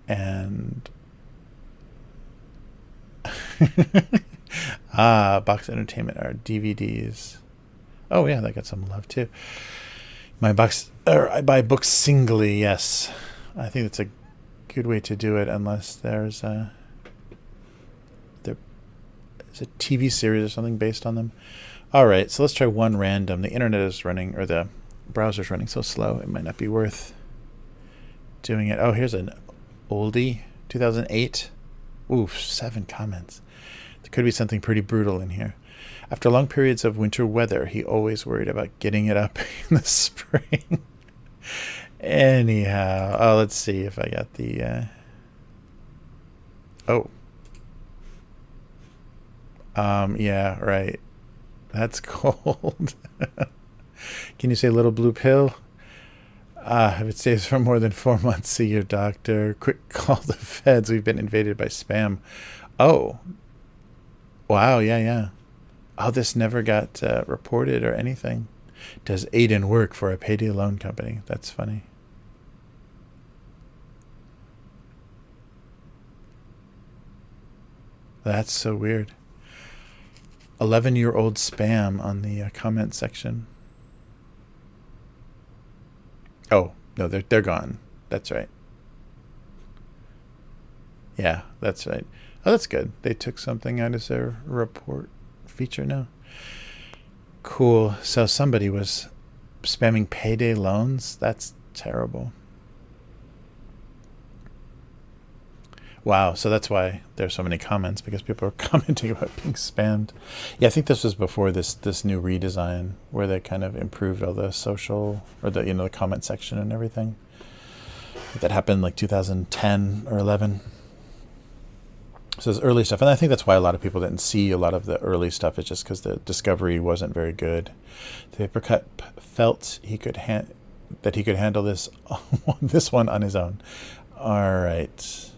And... Box Entertainment are DVDs. Oh, yeah, that got some love, too. I buy books singly, yes. I think that's a good way to do it, unless there's a TV series or something based on them. All right, so let's try one random. The internet is running, or the browser's running so slow, it might not be worth doing it. Oh, here's an oldie, 2008. Ooh, 7 comments. There could be something pretty brutal in here. After long periods of winter weather, he always worried about getting it up in the spring. Anyhow, oh, let's see if I got the... Oh. Yeah, right. That's cold. Can you say little blue pill? If it stays for more than 4 months, see your doctor. Quick call the feds. We've been invaded by spam. Oh. Wow, yeah. Oh, this never got reported or anything. Does Aiden work for a payday loan company? That's funny. That's so weird. 11-year-old spam on the comment section. Oh, no, they're gone. That's right. Yeah, that's right. Oh, that's good. They took something out as their report feature now. Cool. So somebody was spamming payday loans. That's terrible. Wow, so that's why there's so many comments, because people are commenting about being spammed. Yeah, I think this was before this new redesign where they kind of improved all the social, or the the comment section and everything. That happened like 2010 or 11. So it's early stuff, and I think that's why a lot of people didn't see a lot of the early stuff. It's just because the discovery wasn't very good. The paper cut felt that he could handle this this one on his own. All right.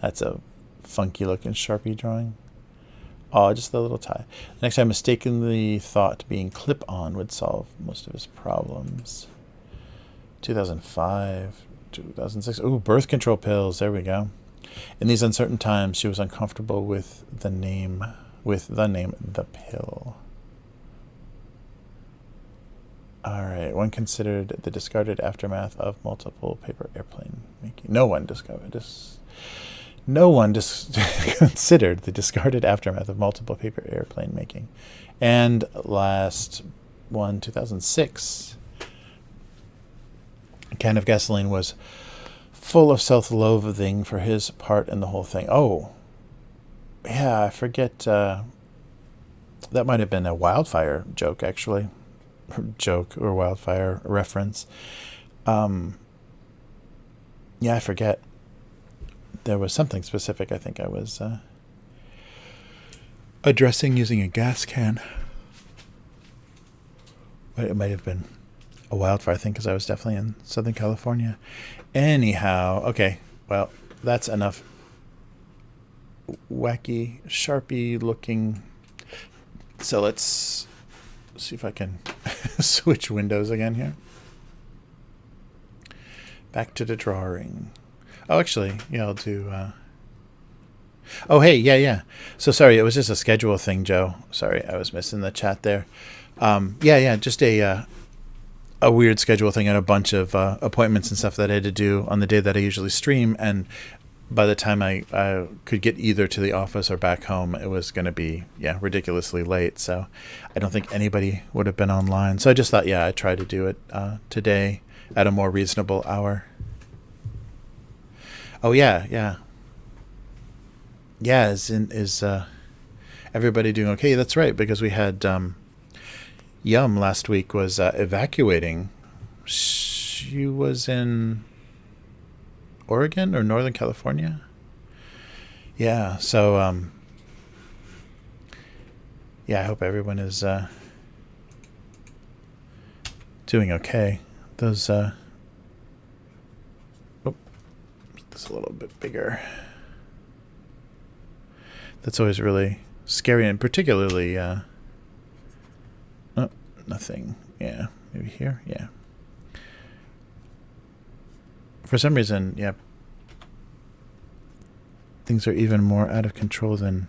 That's a funky looking Sharpie drawing. Oh, just the little tie. Next time, mistakenly thought being clip-on would solve most of his problems. 2005, 2006. Ooh, birth control pills. There we go. In these uncertain times, she was uncomfortable with the name, The Pill. All right. One considered the discarded aftermath of multiple paper airplane making. No one considered the discarded aftermath of multiple paper airplane making. And last one, 2006. A can of gasoline was full of self-loathing for his part in the whole thing. Oh, yeah, I forget. That might have been a wildfire joke, actually. Or wildfire reference. Yeah, I forget. There was something specific I think I was addressing using a gas can. But it might have been a wildfire thing, because I was definitely in Southern California. Anyhow, okay, well, that's enough wacky, Sharpie looking. So let's see if I can switch windows again here. Back to the drawing. Oh, actually, yeah, I'll do... Oh, hey, yeah. So sorry, it was just a schedule thing, Joe. Sorry, I was missing the chat there. Yeah, just a weird schedule thing and a bunch of appointments and stuff that I had to do on the day that I usually stream. And by the time I could get either to the office or back home, it was going to be, ridiculously late. So I don't think anybody would have been online. So I just thought, I'd try to do it today at a more reasonable hour. Oh, yeah. Yeah, is everybody doing okay? That's right, because we had Yum last week was evacuating. She was in Oregon or Northern California. Yeah, so I hope everyone is doing okay. Those this a little bit bigger. That's always really scary, and particularly nothing. Yeah, maybe here. Yeah. For some reason, things are even more out of control than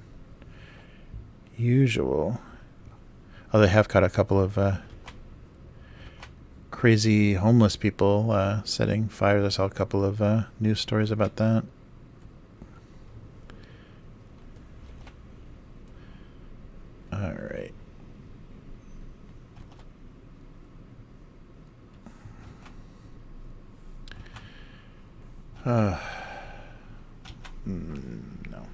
usual. Oh, they have caught a couple of crazy homeless people setting fires. I saw a couple of news stories about that. All right. No.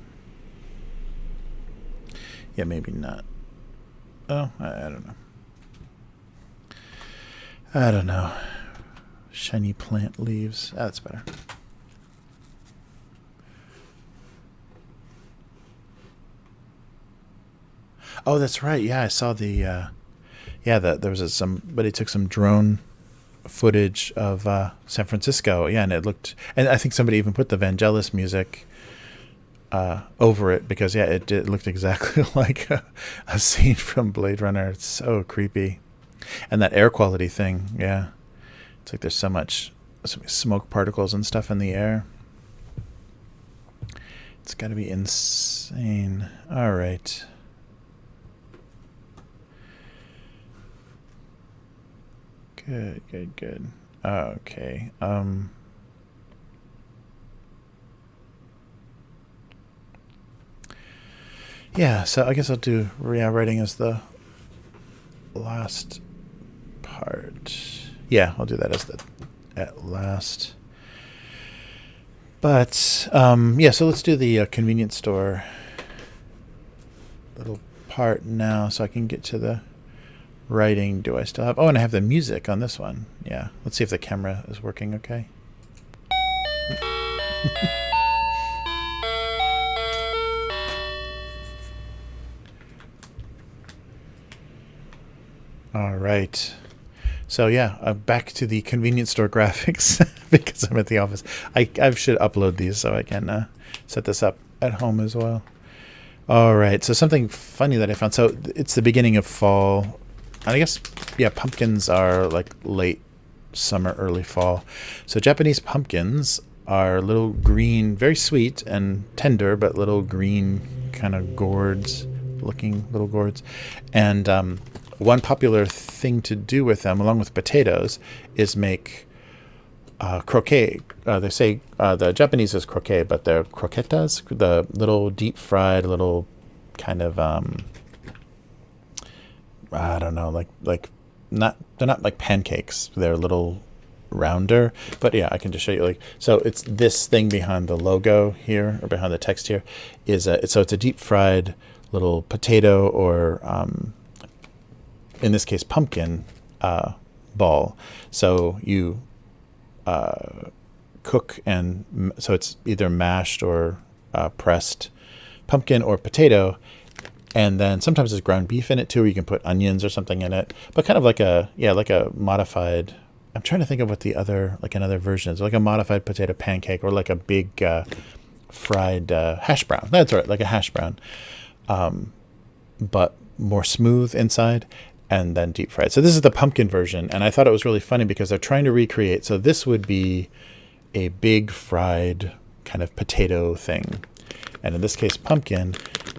Yeah, maybe not. Oh, I don't know. Shiny plant leaves. That's better. Oh, that's right. Yeah, I saw the. There was somebody took some drone footage of San Francisco. Yeah, and it looked. And I think somebody even put the Vangelis music over it, because it looked exactly like a scene from Blade Runner. It's so creepy. And that air quality thing, it's like there's so much smoke particles and stuff in the air. It's got to be insane. All right. Good. Okay. So I guess I'll do writing as the last part. Yeah, I'll do that as the at last. But yeah, so let's do the convenience store little part now, so I can get to the writing. Do I still have? Oh, and I have the music on this one. Yeah, let's see if the camera is working okay. All right. So yeah, back to the convenience store graphics because I'm at the office. I should upload these so I can set this up at home as well. All right. So something funny that I found. So it's the beginning of fall. And I guess, yeah, pumpkins are like late summer, early fall. So Japanese pumpkins are little green, very sweet and tender, but little green kind of gourds looking little gourds. And one popular thing to do with them, along with potatoes, is make croquet. They say the Japanese is croquet, but they're croquetas, the little deep fried little kind of I don't know, like they're not like pancakes. They're a little rounder, but yeah, I can just show you. Like, so it's this thing behind the logo here, or behind the text here, is so it's a deep fried little potato, or in this case pumpkin ball. So you cook, and so it's either mashed or pressed pumpkin or potato, and then sometimes there's ground beef in it too, or you can put onions or something in it, but kind of like a modified, I'm trying to think of what the other, like another version is, like a modified potato pancake, or like a big fried hash brown. That's right, like a hash brown, but more smooth inside, and then deep fried. So this is the pumpkin version, and I thought it was really funny because they're trying to recreate. So this would be a big fried kind of potato thing, and in this case pumpkin,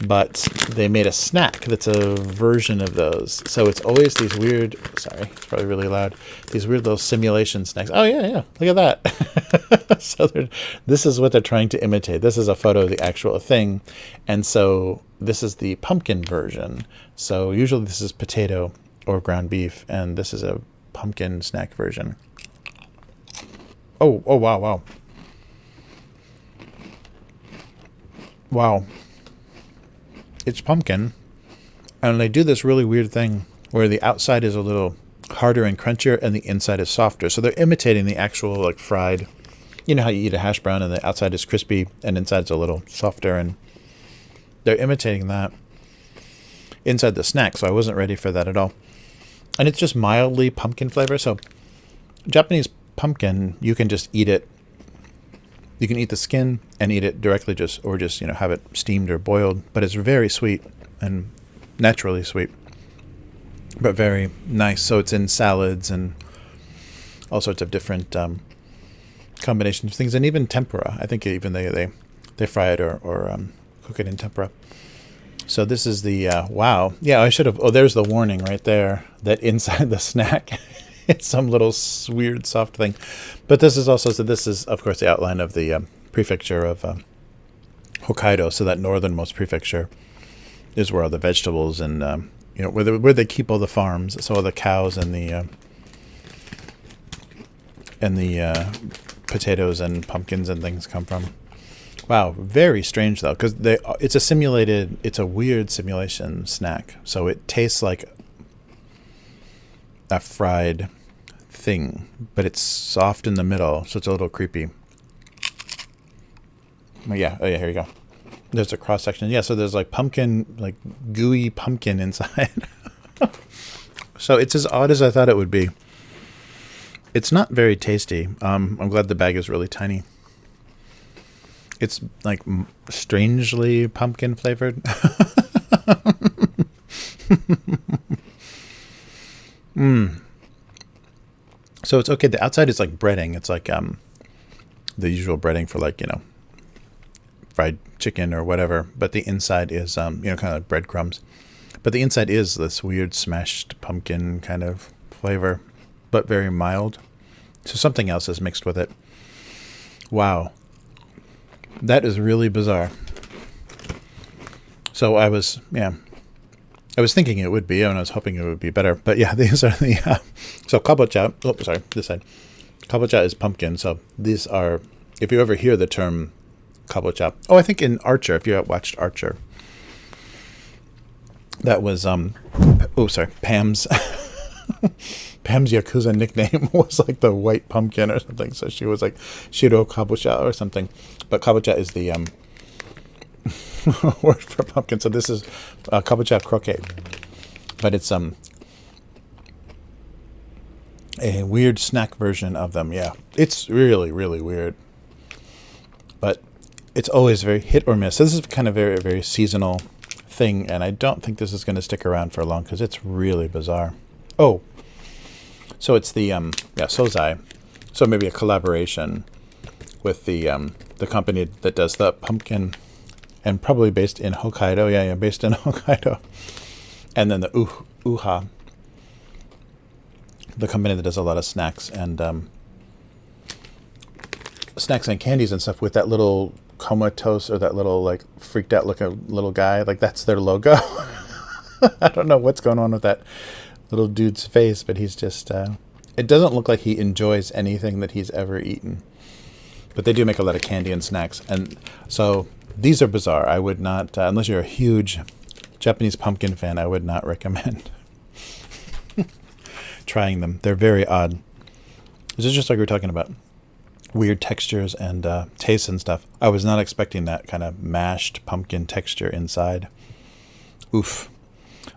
but they made a snack that's a version of those. So it's always these weird, sorry, it's probably really loud, these weird little simulation snacks. Oh yeah, look at that. So this is what they're trying to imitate. This is a photo of the actual thing, and so this is the pumpkin version. So usually this is potato or ground beef, and this is a pumpkin snack version. Oh wow. Wow. It's pumpkin, and they do this really weird thing where the outside is a little harder and crunchier and the inside is softer. So they're imitating the actual like fried, you know how you eat a hash brown and the outside is crispy and inside's a little softer, and they're imitating that inside the snack. So I wasn't ready for that at all. And it's just mildly pumpkin flavor. So Japanese pumpkin, you can just eat it. You can eat the skin and eat it directly, or just have it steamed or boiled. But it's very sweet and naturally sweet, but very nice. So it's in salads and all sorts of different combinations of things, and even tempura. I think even they fry it or cook it in tempura. So this is the wow. Yeah, I should have. Oh, there's the warning right there that inside the snack it's some little weird soft thing. But this is also, so this is of course the outline of the prefecture of Hokkaido. So that northernmost prefecture is where all the vegetables and where they keep all the farms. So all the cows and the potatoes and pumpkins and things come from. Wow, very strange though, because it's a weird simulation snack. So it tastes like a fried thing, but it's soft in the middle, so it's a little creepy. Oh yeah, here you go. There's a cross section. Yeah, so there's like pumpkin, like gooey pumpkin inside. So it's as odd as I thought it would be. It's not very tasty. I'm glad the bag is really tiny. It's like strangely pumpkin flavored. So it's okay. The outside is like breading. It's like the usual breading for like fried chicken or whatever. But the inside is kind of like breadcrumbs. But the inside is this weird smashed pumpkin kind of flavor, but very mild. So something else is mixed with it. Wow. That is really bizarre. So I was, I was thinking it would be, and I was hoping it would be better. But yeah, these are the so kabocha. Oh, sorry, this side. Kabocha is pumpkin. So these are, if you ever hear the term kabocha. Oh, I think in Archer, if you watched Archer, that was Pam's Pam's Yakuza nickname was like the white pumpkin or something. So she was like Shiro Kabocha or something. But kabocha is the word for pumpkin. So this is kabocha croquet. But it's a weird snack version of them. Yeah, it's really, really weird. But it's always very hit or miss. This is kind of very, very seasonal thing, and I don't think this is going to stick around for long because it's really bizarre. Oh, so it's the Sozai. So maybe a collaboration with the company that does the pumpkin, and probably based in Hokkaido. Yeah, based in Hokkaido. And then the Uha, the company that does a lot of snacks and candies and stuff with that little comatose or that little like freaked out looking little guy. Like that's their logo. I don't know what's going on with that little dude's face, but he's just, it doesn't look like he enjoys anything that he's ever eaten. But they do make a lot of candy and snacks. And so these are bizarre. I would not, unless you're a huge Japanese pumpkin fan, I would not recommend trying them. They're very odd. This is just like we were talking about. Weird textures and tastes and stuff. I was not expecting that kind of mashed pumpkin texture inside. Oof.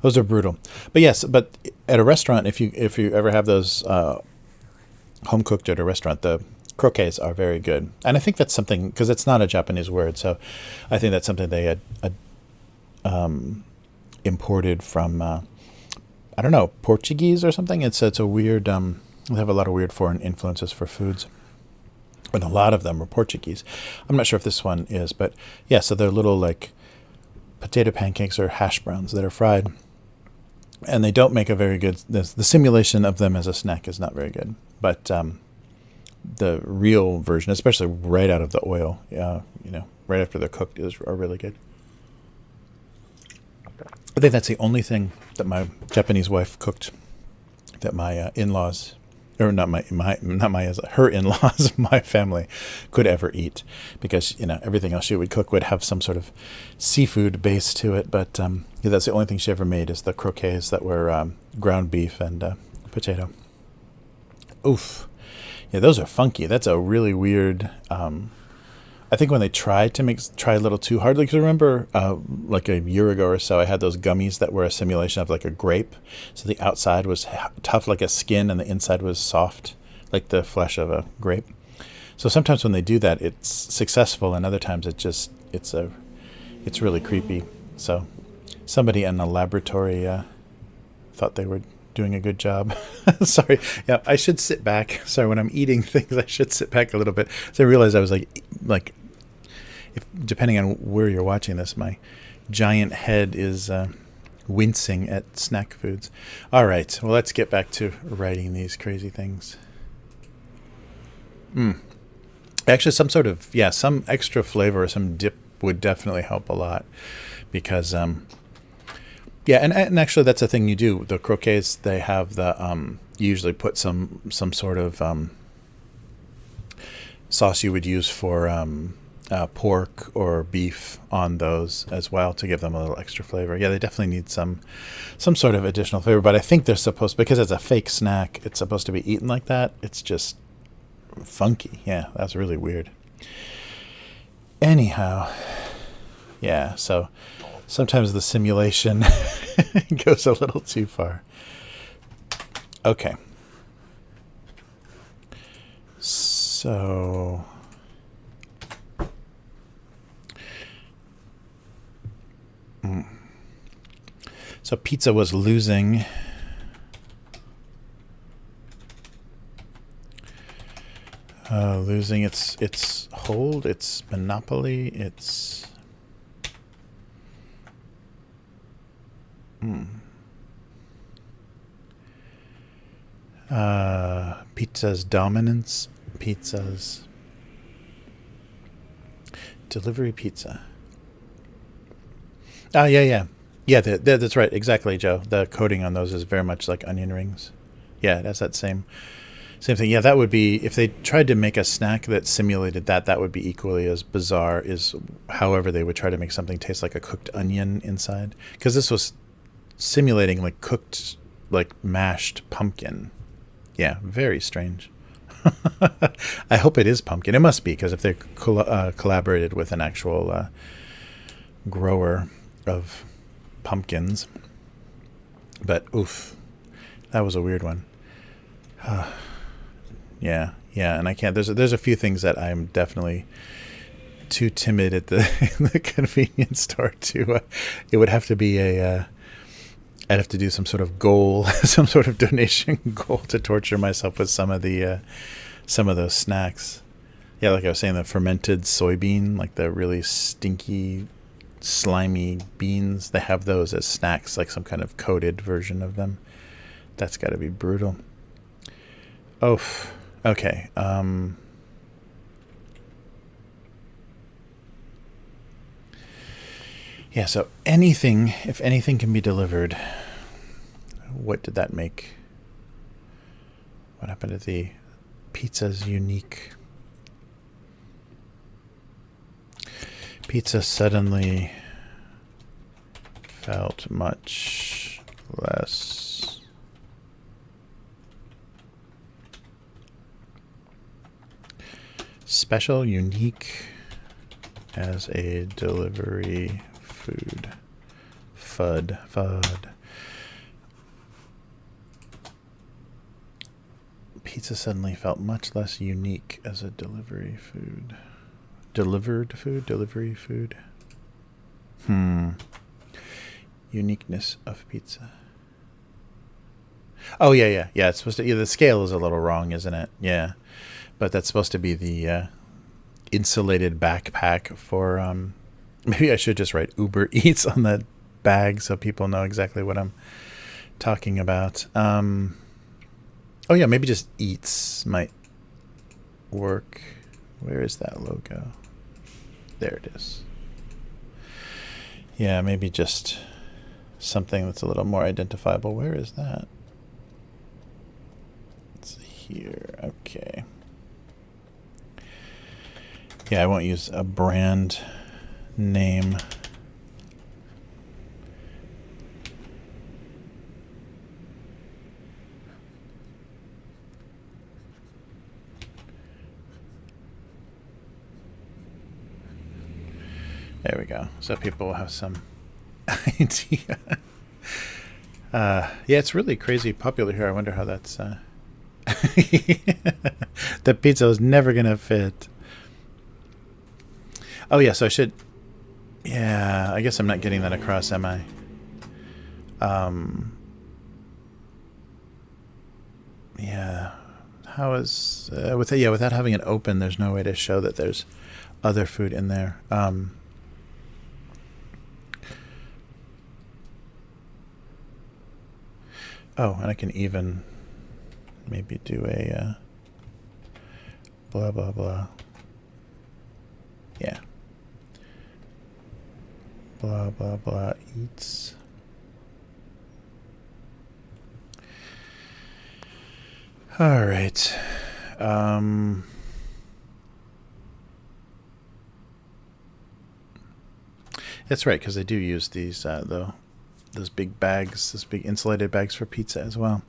Those are brutal. But yes, but at a restaurant, if you ever have those home cooked at a restaurant, the croquets are very good. And I think that's something, because it's not a Japanese word, so I think that's something they had imported from, I don't know, Portuguese or something. It's a weird, they have a lot of weird foreign influences for foods. And a lot of them are Portuguese. I'm not sure if this one is, but yeah, so they're little like potato pancakes or hash browns that are fried. And they don't make a very good, the simulation of them as a snack is not very good. But the real version, especially right out of the oil, right after they're cooked, are really good. I think that's the only thing that my Japanese wife cooked that my in-laws, or her in-laws, my family could ever eat, because everything else she would cook would have some sort of seafood base to it. But that's the only thing she ever made is the croquets that were ground beef and potato. Oof, yeah, those are funky. That's a really weird. I think when they try a little too hard, like, 'cause I remember like a year ago or so, I had those gummies that were a simulation of like a grape. So the outside was tough like a skin and the inside was soft like the flesh of a grape. So sometimes when they do that, it's successful, and other times it's really creepy. So somebody in a laboratory thought they were doing a good job. Sorry. Yeah, I should sit back. Sorry, when I'm eating things, I should sit back a little bit. So I realized I was like, if depending on where you're watching this, my giant head is wincing at snack foods. All right. Well, let's get back to writing these crazy things. Actually, some extra flavor or some dip would definitely help a lot, because yeah, and actually that's the thing you do. The croquets, they have the you usually put some sort of sauce you would use for pork or beef on those as well to give them a little extra flavor. Yeah, they definitely need some sort of additional flavor. But I think they're supposed, because it's a fake snack, it's supposed to be eaten like that. It's just funky. Yeah, that's really weird. Anyhow, yeah, so sometimes the simulation goes a little too far. Okay. So pizza was losing. Losing its hold, its monopoly, its pizza's dominance, pizza's delivery pizza. Oh, yeah. Yeah, that's right. Exactly, Joe. The coating on those is very much like onion rings. Yeah, it has that same thing. Yeah, that would be if they tried to make a snack that simulated that. That would be equally as bizarre. Is however they would try to make something taste like a cooked onion inside, because this was simulating like cooked, like mashed pumpkin. Yeah, very strange. I hope it is pumpkin. It must be, because if they collaborated with an actual grower of pumpkins. But oof, that was a weird one. Yeah, and I can't. There's a few things that I'm definitely too timid at the convenience store to. It would have to be a. I'd have to do some sort of goal, some sort of donation goal to torture myself with some of those snacks. Yeah, like I was saying, the fermented soybean, like the really stinky, slimy beans. They have those as snacks, like some kind of coated version of them. That's got to be brutal. Oh, okay. Yeah, so if anything can be delivered, what did that make? What happened to the pizza's unique? Pizza suddenly felt much less special, unique as a delivery food. FUD. Pizza suddenly felt much less unique as a delivery food. Delivery food. Uniqueness of pizza. Oh, yeah. It's supposed to. Yeah, the scale is a little wrong, isn't it? Yeah, but that's supposed to be the insulated backpack for. Maybe I should just write Uber Eats on the bag so people know exactly what I'm talking about. Oh yeah, maybe just Eats might work. Where is that logo? There it is. Yeah, maybe just something that's a little more identifiable. Where is that? It's here. Okay. Yeah, I won't use a brand name. There we go. So people will have some idea. Yeah, it's really crazy popular here. I wonder how that's... The pizza is never going to fit. Oh, yeah, so I should... Yeah, I guess I'm not getting that across, am I? Yeah. How is... without having it open, there's no way to show that there's other food in there. Oh, and I can even maybe do a blah, blah, blah. Yeah. Blah, blah, blah eats. All right. That's right, because they do use these, though. Those big bags, those big insulated bags for pizza as well.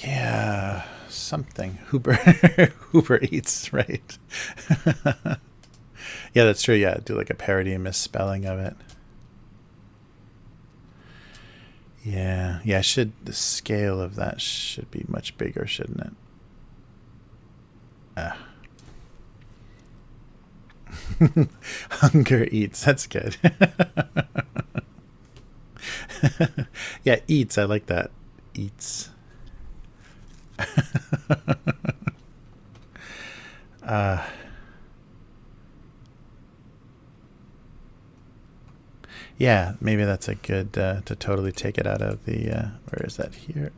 Yeah, something. Uber Eats, right? Yeah, that's true. Yeah, do like a parody misspelling of it. Yeah, the scale of that should be much bigger, shouldn't it? Hunger Eats, that's good. Yeah, Eats, I like that. Eats. Yeah, maybe that's a good to totally take it out of the where is that? Here?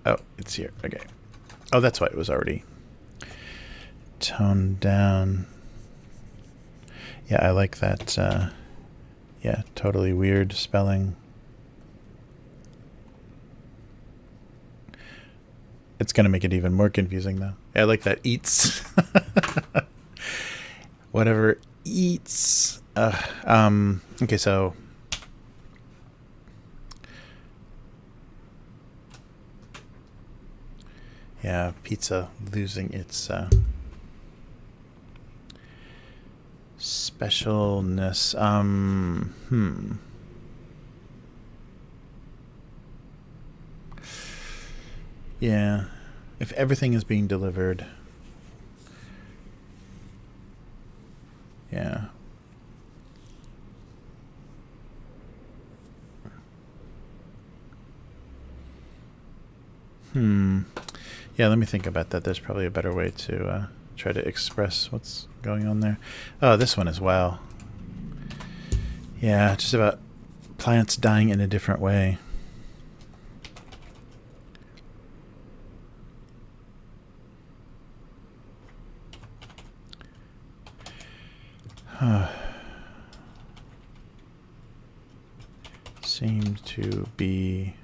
Oh, it's here. Okay. Oh, that's why it was already toned down. Yeah, I like that. Yeah, totally weird spelling. It's going to make it even more confusing, though. I like that eats. Whatever eats. Okay, so... yeah, pizza losing its specialness. Yeah, if everything is being delivered, yeah. Yeah, let me think about that. There's probably a better way to try to express what's going on there. Oh, this one as well. Yeah, just about plants dying in a different way. Seemed to be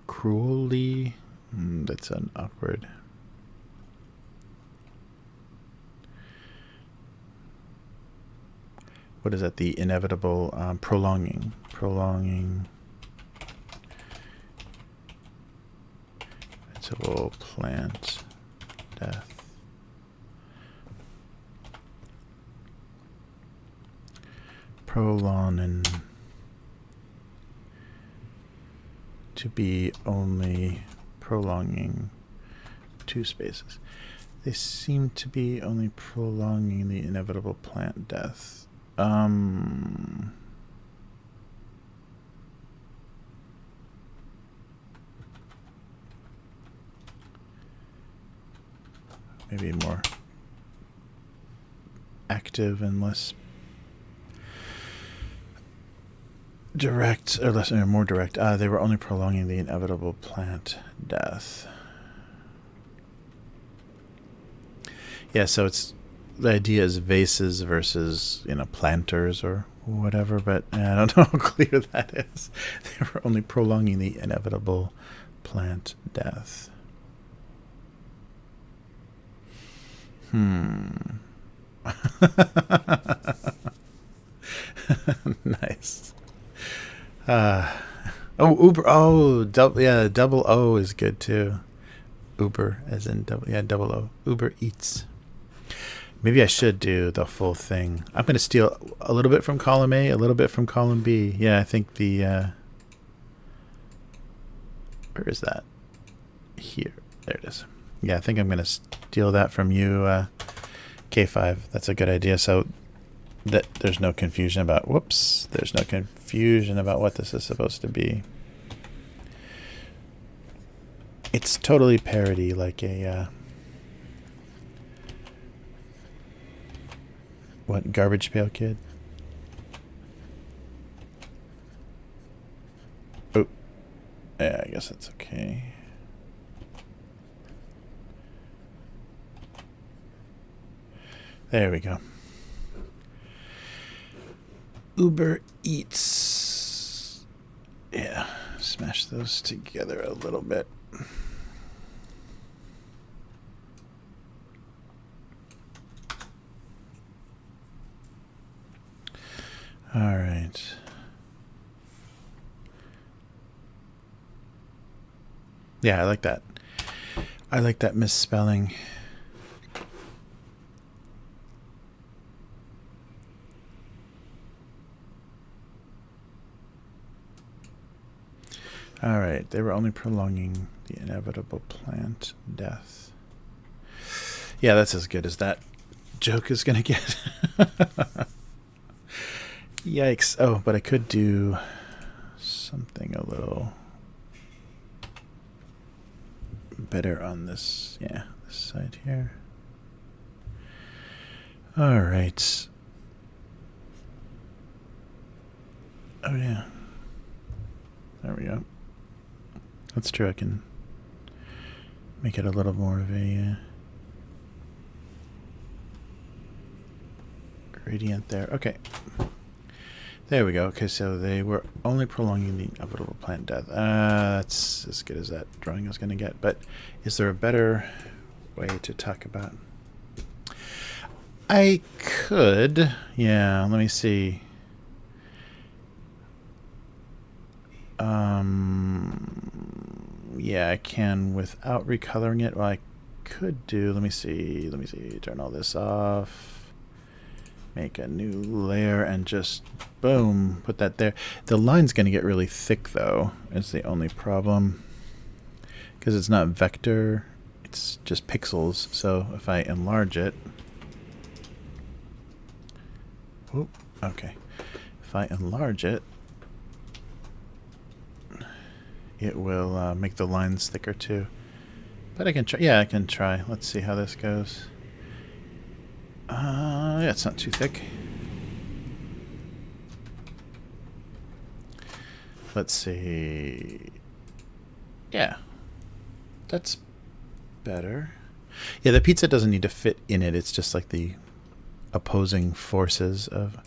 cruelly. That's an awkward. What is that? The inevitable prolonging. Vegetable plant death. Prolonging. To be only prolonging 2 spaces. They seem to be only prolonging the inevitable plant death. Maybe more active and less direct, or less, or more direct. They were only prolonging the inevitable plant death. Yeah, so it's the idea is vases versus planters or whatever, but I don't know how clear that is. They were only prolonging the inevitable plant death. Nice. Uber. Oh, double O is good too. Uber, as in double O. Uber Eats. Maybe I should do the full thing. I'm going to steal a little bit from column A, a little bit from column B. Yeah, I think the... where is that? Here. There it is. Yeah, I think I'm going to steal that from you, K5. That's a good idea. So that there's no confusion about... Whoops. There's no confusion about what this is supposed to be. It's totally parody, like a... what, Garbage Pail Kid? Oh. Yeah, I guess that's okay. There we go. Uber Eats. Yeah, smash those together a little bit. All right. Yeah, I like that. I like that misspelling. All right. They were only prolonging the inevitable plant death. Yeah, that's as good as that joke is going to get. Yikes. Oh, but I could do something a little better on this. Yeah, this side here. All right. Oh, yeah. There we go. That's true. I can Make it a little more of a gradient there. Okay. There we go. Okay, so they were only prolonging the inevitable plant death. That's as good as that drawing is going to get. But is there a better way to talk about? I could. Yeah, let me see. Yeah, I can without recoloring it. Well, I could do. Let me see. Turn all this off. Make a new layer and just boom, put that there. The line's going to get really thick though. It's the only problem because it's not vector, it's just pixels. So if I enlarge it, oh, okay. If I enlarge it, it will make the lines thicker too. But I can try. Yeah, I can try. Let's see how this goes. Yeah, it's not too thick. Let's see. Yeah, that's better. Yeah, the pizza doesn't need to fit in it. It's just like the opposing forces of...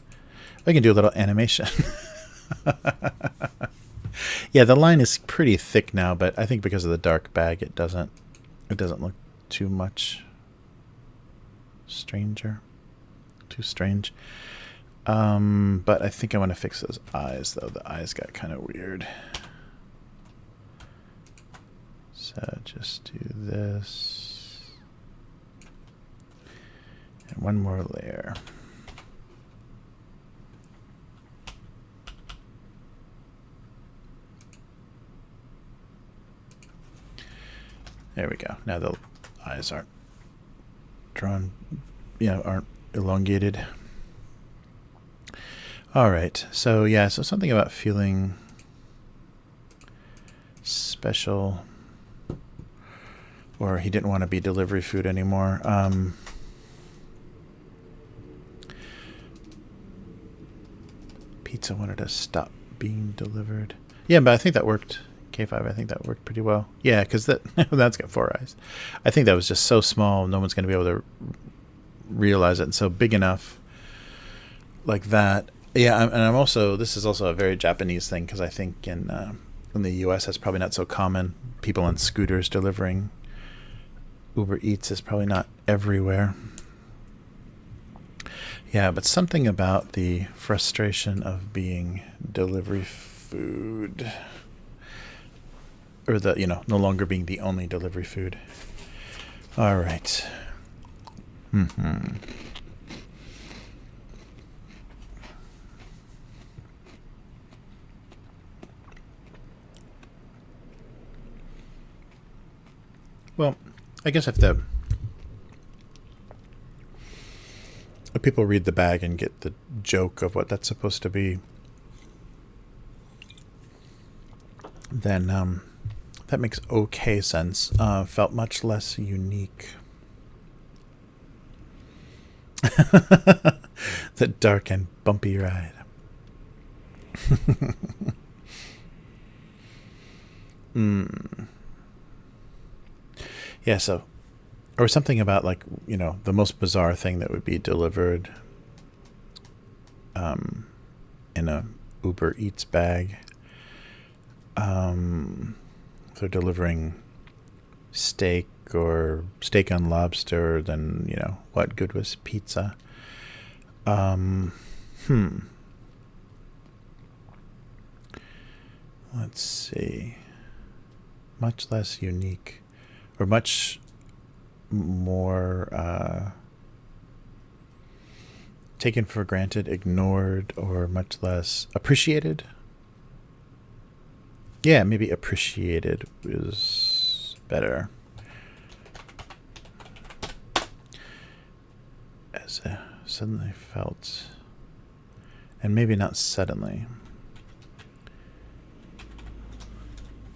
I can do a little animation. Yeah, the line is pretty thick now, but I think because of the dark bag, it doesn't look too much too strange. But I think I want to fix those eyes though. The eyes got kind of weird. So just do this. And one more layer. There we go. Now the eyes aren't drawn, aren't elongated. All right. So yeah, so something about feeling special, or he didn't want to be delivery food anymore. Pizza wanted to stop being delivered. Yeah, but I think that worked. K5, I think that worked pretty well. Yeah, because that's got 4 eyes. I think that was just so small, no one's going to be able to realize it. And so big enough like that. Yeah, and I'm also, this is also a very Japanese thing, because I think in the US that's probably not so common. People on scooters delivering. Uber Eats is probably not everywhere. Yeah, but something about the frustration of being delivery food, or the, no longer being the only delivery food. All right. Well, I guess if people read the bag and get the joke of what that's supposed to be, then that makes okay sense. Felt much less unique. The dark and bumpy ride. Yeah, so, or something about like, the most bizarre thing that would be delivered in a Uber Eats bag. If they're delivering steak or steak on lobster, then, what good was pizza? Let's see. Much less unique, or much more taken for granted, ignored, or much less appreciated. Yeah, maybe appreciated is better. As I suddenly felt, and maybe not suddenly,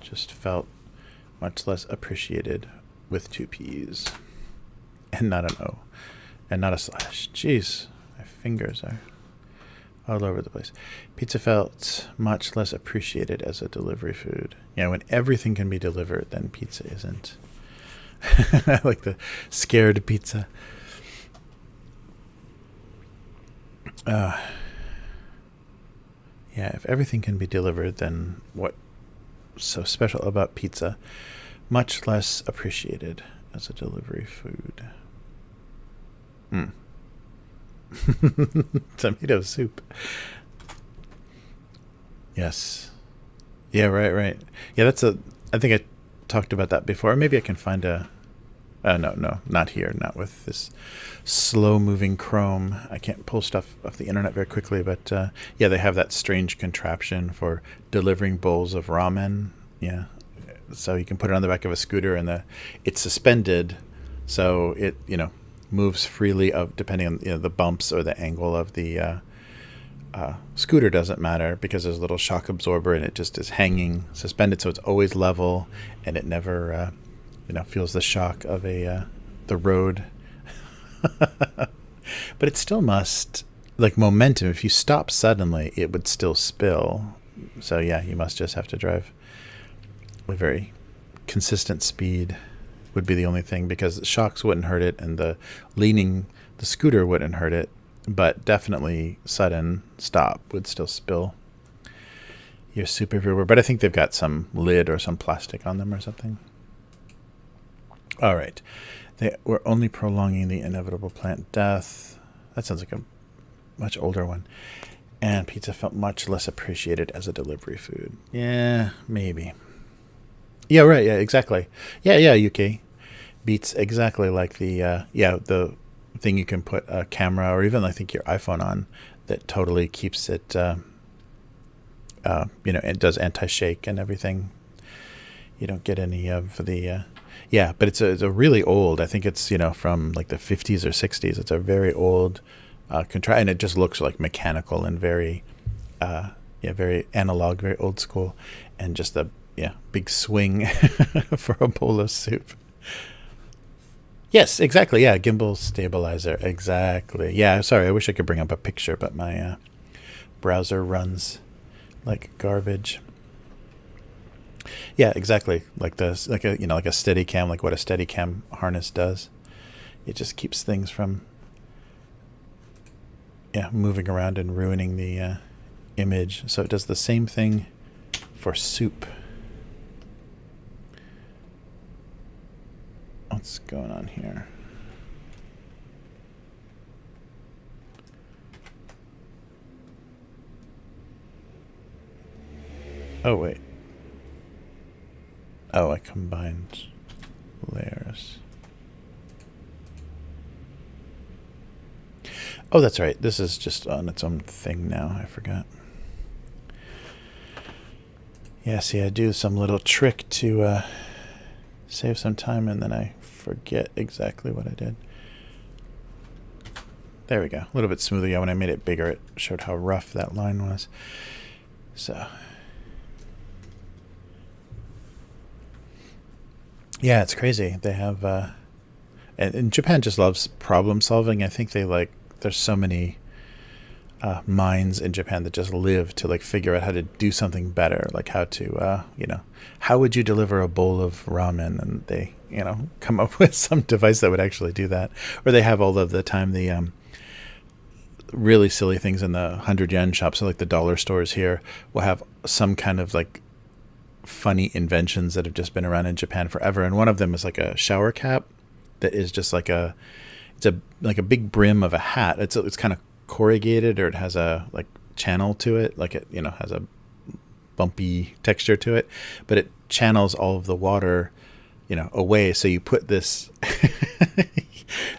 just felt much less appreciated with 2 P's and not an O and not a slash. Jeez, my fingers are all over the place. Pizza felt much less appreciated as a delivery food. When everything can be delivered, then pizza isn't. I like the scared pizza. Yeah, if everything can be delivered, then what's so special about pizza? Much less appreciated as a delivery food. Tomato soup. Yes. Yeah, right. Yeah, I think I talked about that before. Maybe I can find a... no, not here. Not with this slow-moving Chrome. I can't pull stuff off the internet very quickly, but yeah, they have that strange contraption for delivering bowls of ramen. Yeah, so you can put it on the back of a scooter, and it's suspended, so it moves freely depending on the bumps or the angle of the scooter. Doesn't matter because there's a little shock absorber, and it just is hanging suspended, so it's always level, and it never feels the shock of the road. But it still must, like momentum, if you stop suddenly, it would still spill. So yeah, you must just have to drive a very consistent speed would be the only thing, because the shocks wouldn't hurt it and the scooter wouldn't hurt it, but definitely sudden stop would still spill your soup everywhere. But I think they've got some lid or some plastic on them or something. All right. They were only prolonging the inevitable plant death. That sounds like a much older one. And pizza felt much less appreciated as a delivery food. Yeah, maybe. Yeah, right. Yeah, exactly. Yeah, UK. Beats exactly like the thing you can put a camera or even I think your iPhone on that totally keeps it, it does anti-shake and everything. You don't get any of the... but it's a really old, I think it's, from like the 50s or 60s. It's a very old and it just looks like mechanical and very, very analog, very old school. And just the, big swing for a bowl of soup. Yes, exactly. Yeah, gimbal stabilizer. Exactly. Yeah, sorry, I wish I could bring up a picture, but my browser runs like garbage. Yeah, exactly. Like a Steadicam, like what a Steadicam harness does. It just keeps things from moving around and ruining the image. So it does the same thing for soup. What's going on here? Oh, wait. Oh, I combined layers. Oh, that's right. This is just on its own thing now. I forgot. Yeah, see, I do some little trick to save some time, and then I forget exactly what I did. There we go. A little bit smoother. Yeah, when I made it bigger, it showed how rough that line was. So... yeah, it's crazy. They have, and Japan just loves problem solving. I think there's so many minds in Japan that just live to figure out how to do something better, like how to, how would you deliver a bowl of ramen? And they, come up with some device that would actually do that. Or they have all of the time the really silly things in the 100 yen shop. So like the dollar stores here will have some kind of funny inventions that have just been around in Japan forever, and one of them is like a shower cap that is just like a big brim of a hat. It's kind of corrugated, or it has a channel to it, it has a bumpy texture to it, but it channels all of the water away. So you put this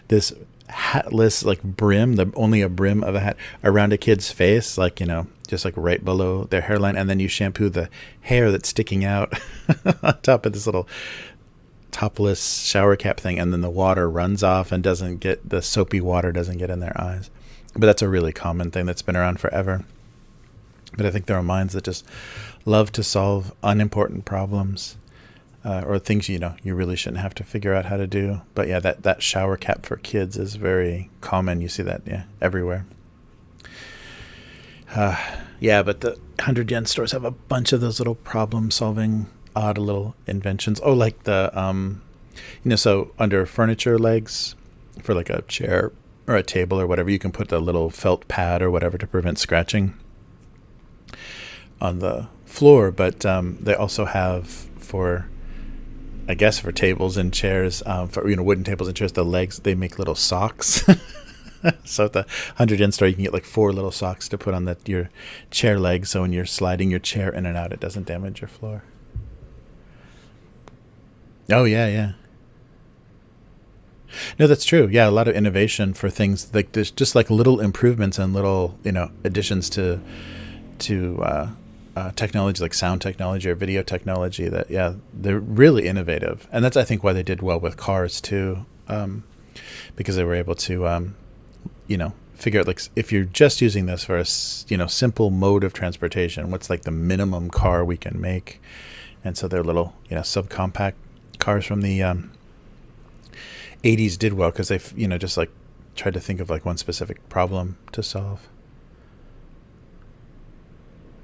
this hatless brim, only a brim of a hat, around a kid's face, just right below their hairline, and then you shampoo the hair that's sticking out on top of this little topless shower cap thing, and then the water runs off and the soapy water doesn't get in their eyes. But that's a really common thing that's been around forever. But I think there are minds that just love to solve unimportant problems, or things you really shouldn't have to figure out how to do. But yeah, that shower cap for kids is very common. You see that everywhere. But the 100 yen stores have a bunch of those little problem-solving, odd little inventions. Oh, like the So under furniture legs for like a chair or a table or whatever, you can put a little felt pad or whatever to prevent scratching on the floor. But they also have for, I guess, for tables and chairs, for wooden tables and chairs, the legs, they make little socks. So at the 100 yen store, you can get like 4 little socks to put on your chair legs, so when you're sliding your chair in and out, it doesn't damage your floor. Oh yeah, yeah. No, that's true. Yeah, a lot of innovation for things like there's just like little improvements and little additions to technology like sound technology or video technology that they're really innovative, and that's I think why they did well with cars too, because they were able to figure out like if you're just using this for a simple mode of transportation, what's like the minimum car we can make, and so their little subcompact cars from the 80s did well because they've just like tried to think of like one specific problem to solve.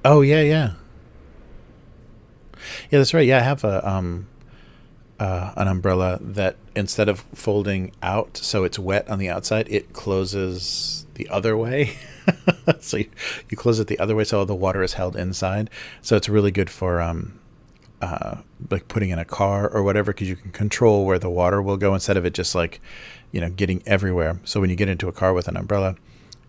Oh yeah, yeah, yeah. That's right. Yeah, I have an umbrella that instead of folding out so it's wet on the outside, it closes the other way. So you close it the other way so all the water is held inside. So it's really good for like putting in a car or whatever, because you can control where the water will go instead of it just like getting everywhere. So when you get into a car with an umbrella,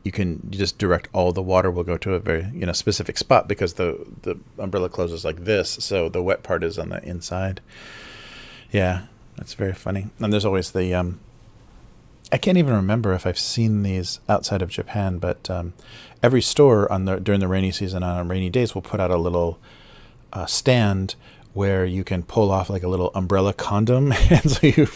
you just direct all the water will go to a very specific spot, because the umbrella closes like this, so the wet part is on the inside. Yeah, that's very funny. And there's always the I can't even remember if I've seen these outside of Japan, but every store during the rainy season on rainy days will put out a little stand where you can pull off like a little umbrella condom, and so you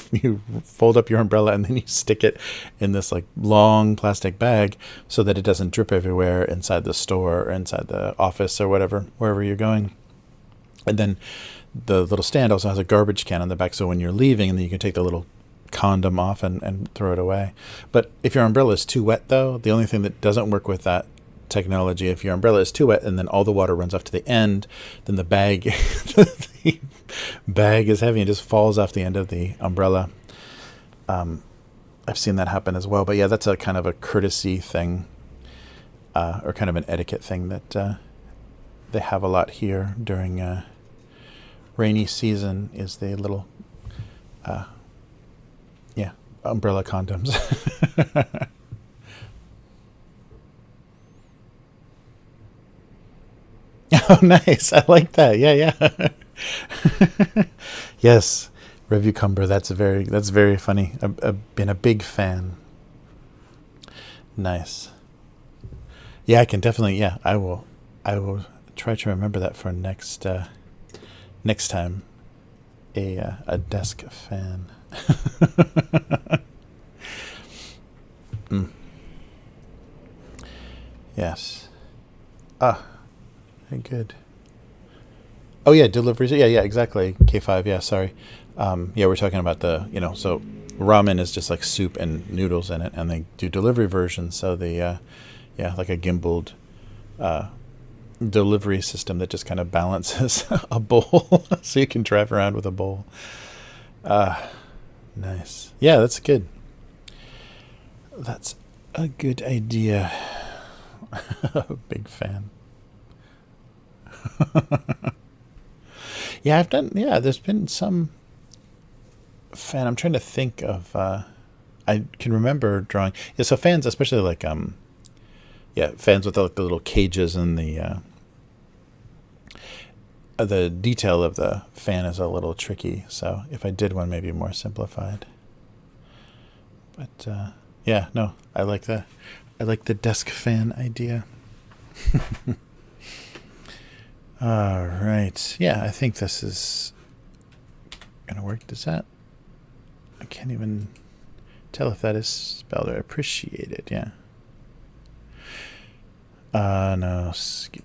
fold up your umbrella and then you stick it in this like long plastic bag so that it doesn't drip everywhere inside the store or inside the office or wherever you're going. And then the little stand also has a garbage can on the back, so when you're leaving, and then you can take the little condom off and throw it away. But if your umbrella is too wet, though, the only thing that doesn't work with that technology, if your umbrella is too wet and then all the water runs off to the end, then the bag the bag is heavy and just falls off the end of the umbrella. I've seen that happen as well. But yeah, that's a kind of a courtesy thing, or kind of an etiquette thing that they have a lot here during rainy season, is the little umbrella condoms. Oh, nice. I like that. Yeah, yeah. Yes, Review Cumber. That's very funny. I've been a big fan. Nice. Yeah, I can definitely. Yeah, I will try to remember that for next time. A desk fan. Mm. Yes. Very good. Oh yeah, deliveries. Yeah, yeah, exactly. K5. Yeah, sorry. Yeah, we're talking about so ramen is just like soup and noodles in it, and they do delivery versions. So the like a gimbaled delivery system that just kind of balances a bowl, so you can drive around with a bowl. Nice. Yeah, that's good. That's a good idea. Big fan. Yeah, I've done. Yeah, there's been some fan. I'm trying to think of. I can remember drawing. Yeah, so fans, especially like fans with like the little cages and the detail of the fan is a little tricky. So if I did one, maybe more simplified. But yeah, no, I like the desk fan idea. All right. Yeah, I think this is gonna work. Does that? I can't even tell if that is spelled or appreciated. Yeah. No, skip.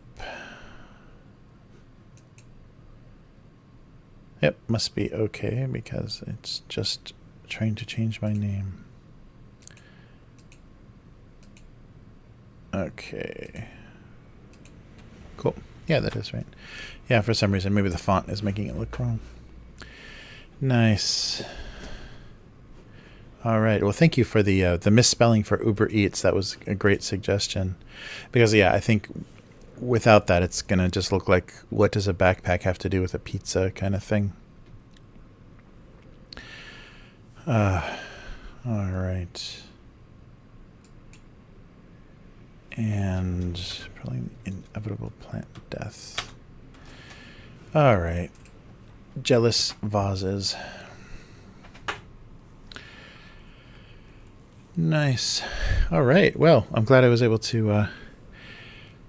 Yep, must be okay because it's just trying to change my name. Okay. Cool. Yeah, that is right. Yeah, for some reason, maybe the font is making it look wrong. Nice. All right. Well, thank you for the misspelling for Uber Eats. That was a great suggestion. Because yeah, I think without that, it's gonna just look like what does a backpack have to do with a pizza kind of thing. All right. And probably inevitable plant death. All right. Jealous vases. Nice. All right. Well, I'm glad I was able to,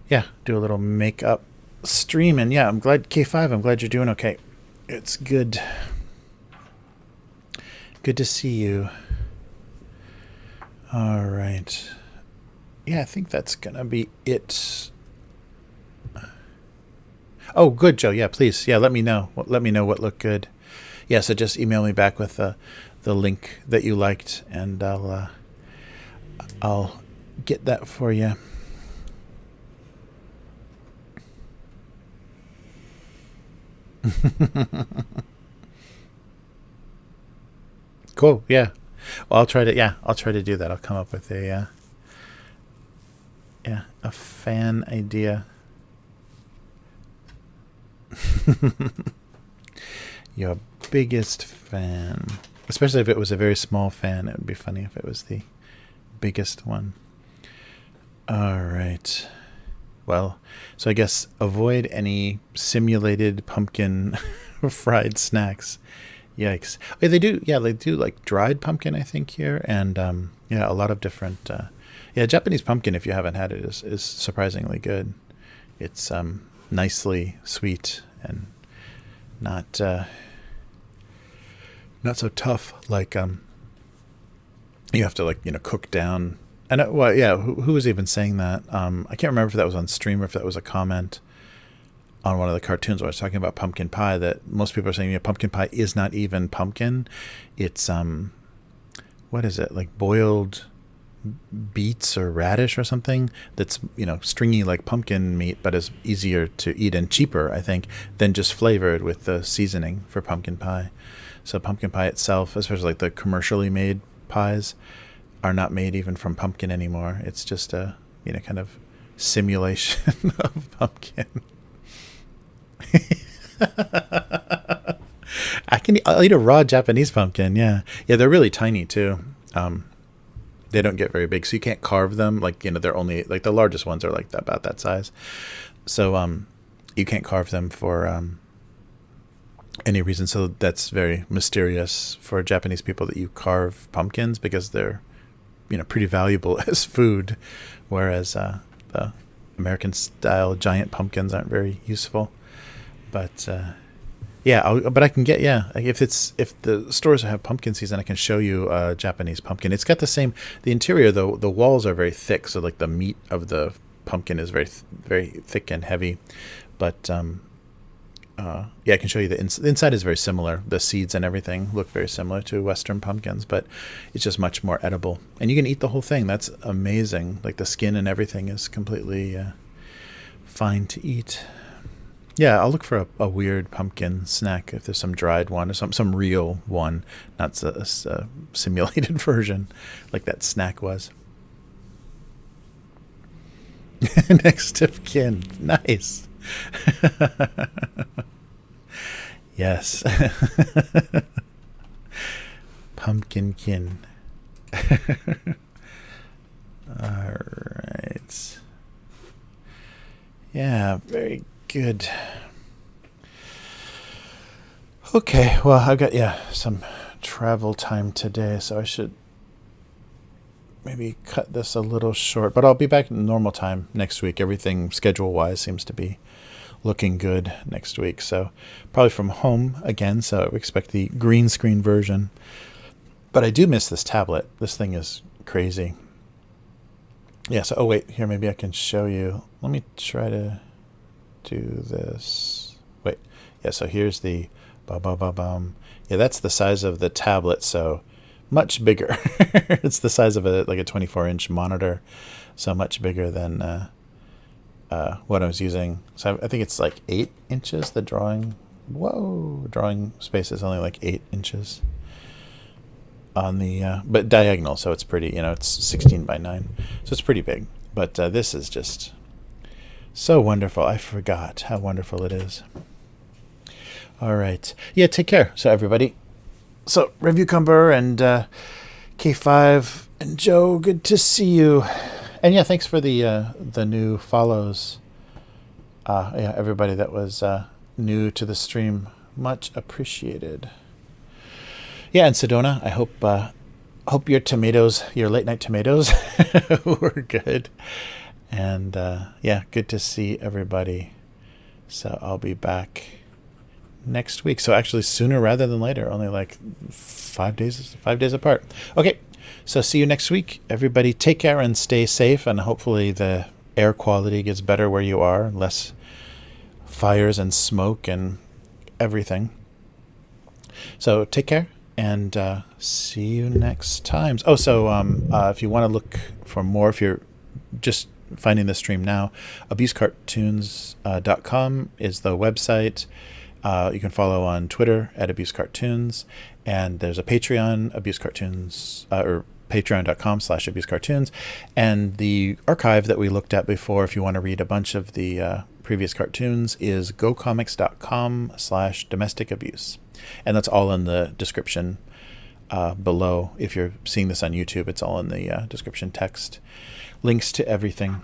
yeah, do a little makeup stream. And yeah, I'm glad, K5, I'm glad you're doing okay. It's good. Good to see you. All right. Yeah, I think that's going to be it. Oh, good, Joe. Yeah, please. Yeah, let me know. Let me know what looked good. Yeah, so just email me back with the link that you liked, and I'll get that for you. Cool. Yeah. Well, I'll try to. Yeah, I'll try to do that. I'll come up with a yeah, a fan idea. Your biggest fan. Especially if it was a very small fan. It would be funny if it was the biggest one. All right. Well, so I guess avoid any simulated pumpkin fried snacks. Yikes. Yeah, they do. Yeah, they do like dried pumpkin, I think, here. And yeah, a lot of different. Yeah, Japanese pumpkin, if you haven't had it, is surprisingly good. It's nicely sweet and not not so tough like you have to like cook down. And well, yeah, who was even saying that? I can't remember if that was on stream or if that was a comment on one of the cartoons where I was talking about pumpkin pie. That most people are saying, pumpkin pie is not even pumpkin. It's what is it, like boiled beets or radish or something that's stringy like pumpkin meat, but is easier to eat and cheaper, I think, than just flavored with the seasoning for pumpkin pie. So pumpkin pie itself, especially like the commercially made pies, are not made even from pumpkin anymore. It's just a kind of simulation of pumpkin. I'll eat a raw Japanese pumpkin. Yeah, they're really tiny too. They don't get very big, so you can't carve them. Like they're only like the largest ones are like about that size. So you can't carve them for any reason. So that's very mysterious for Japanese people that you carve pumpkins, because they're pretty valuable as food, whereas the American style giant pumpkins aren't very useful. But yeah, but I can get, if the stores have pumpkin season, I can show you a Japanese pumpkin. It's got the interior though. The walls are very thick, so like the meat of the pumpkin is very very thick and heavy. But yeah, I can show you the inside is very similar. The seeds and everything look very similar to Western pumpkins, but it's just much more edible. And you can eat the whole thing. That's amazing. Like the skin and everything is completely fine to eat. Yeah, I'll look for a weird pumpkin snack if there's some dried one or some real one, not a simulated version like that snack was. Next of kin. Nice. Yes. Pumpkinkin. All right. Yeah, very good. Okay, well, I've got some travel time today, so I should maybe cut this a little short, but I'll be back in normal time next week. Everything schedule-wise seems to be looking good next week, so probably from home again, so we expect the green screen version. But I do miss this tablet. This thing is crazy. Yeah, so, oh wait, here, maybe I can show you. Let me try to do this. Wait, yeah, so here's the ba-ba-ba-bum. Yeah, that's the size of the tablet, so much bigger. It's the size of a 24-inch monitor, so much bigger than what I was using. So I think it's like 8 inches. The drawing space is only like 8 inches. on the but diagonal, so it's pretty. It's 16 by 9, so it's pretty big. But this is just so wonderful. I forgot how wonderful it is. All right, yeah. Take care. So everybody. So Review Cumber and K5 and Joe. Good to see you. And yeah, thanks for the new follows. Yeah, everybody that was new to the stream, much appreciated. Yeah, and Sedona, I hope your tomatoes, your late night tomatoes, were good. And yeah, good to see everybody. So I'll be back next week. So actually sooner rather than later, only like 5 days apart. Okay, so see you next week. Everybody take care and stay safe, and hopefully the air quality gets better where you are, less fires and smoke and everything. So take care and see you next time. Oh, so if you want to look for more, if you're just finding the stream now, abusecartoons.com is the website. You can follow on Twitter at abusecartoons, and there's a Patreon, abusecartoons, or patreon.com/abusecartoons, and the archive that we looked at before, if you want to read a bunch of the previous cartoons, is gocomics.com/domestic abuse, and that's all in the description below. If you're seeing this on YouTube, it's all in the description text, links to everything.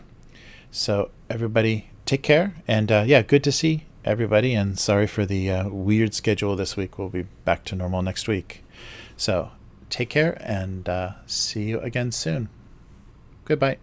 So everybody take care, and yeah, good to see everybody, and sorry for the weird schedule this week. We'll be back to normal next week. So take care, and see you again soon. Goodbye.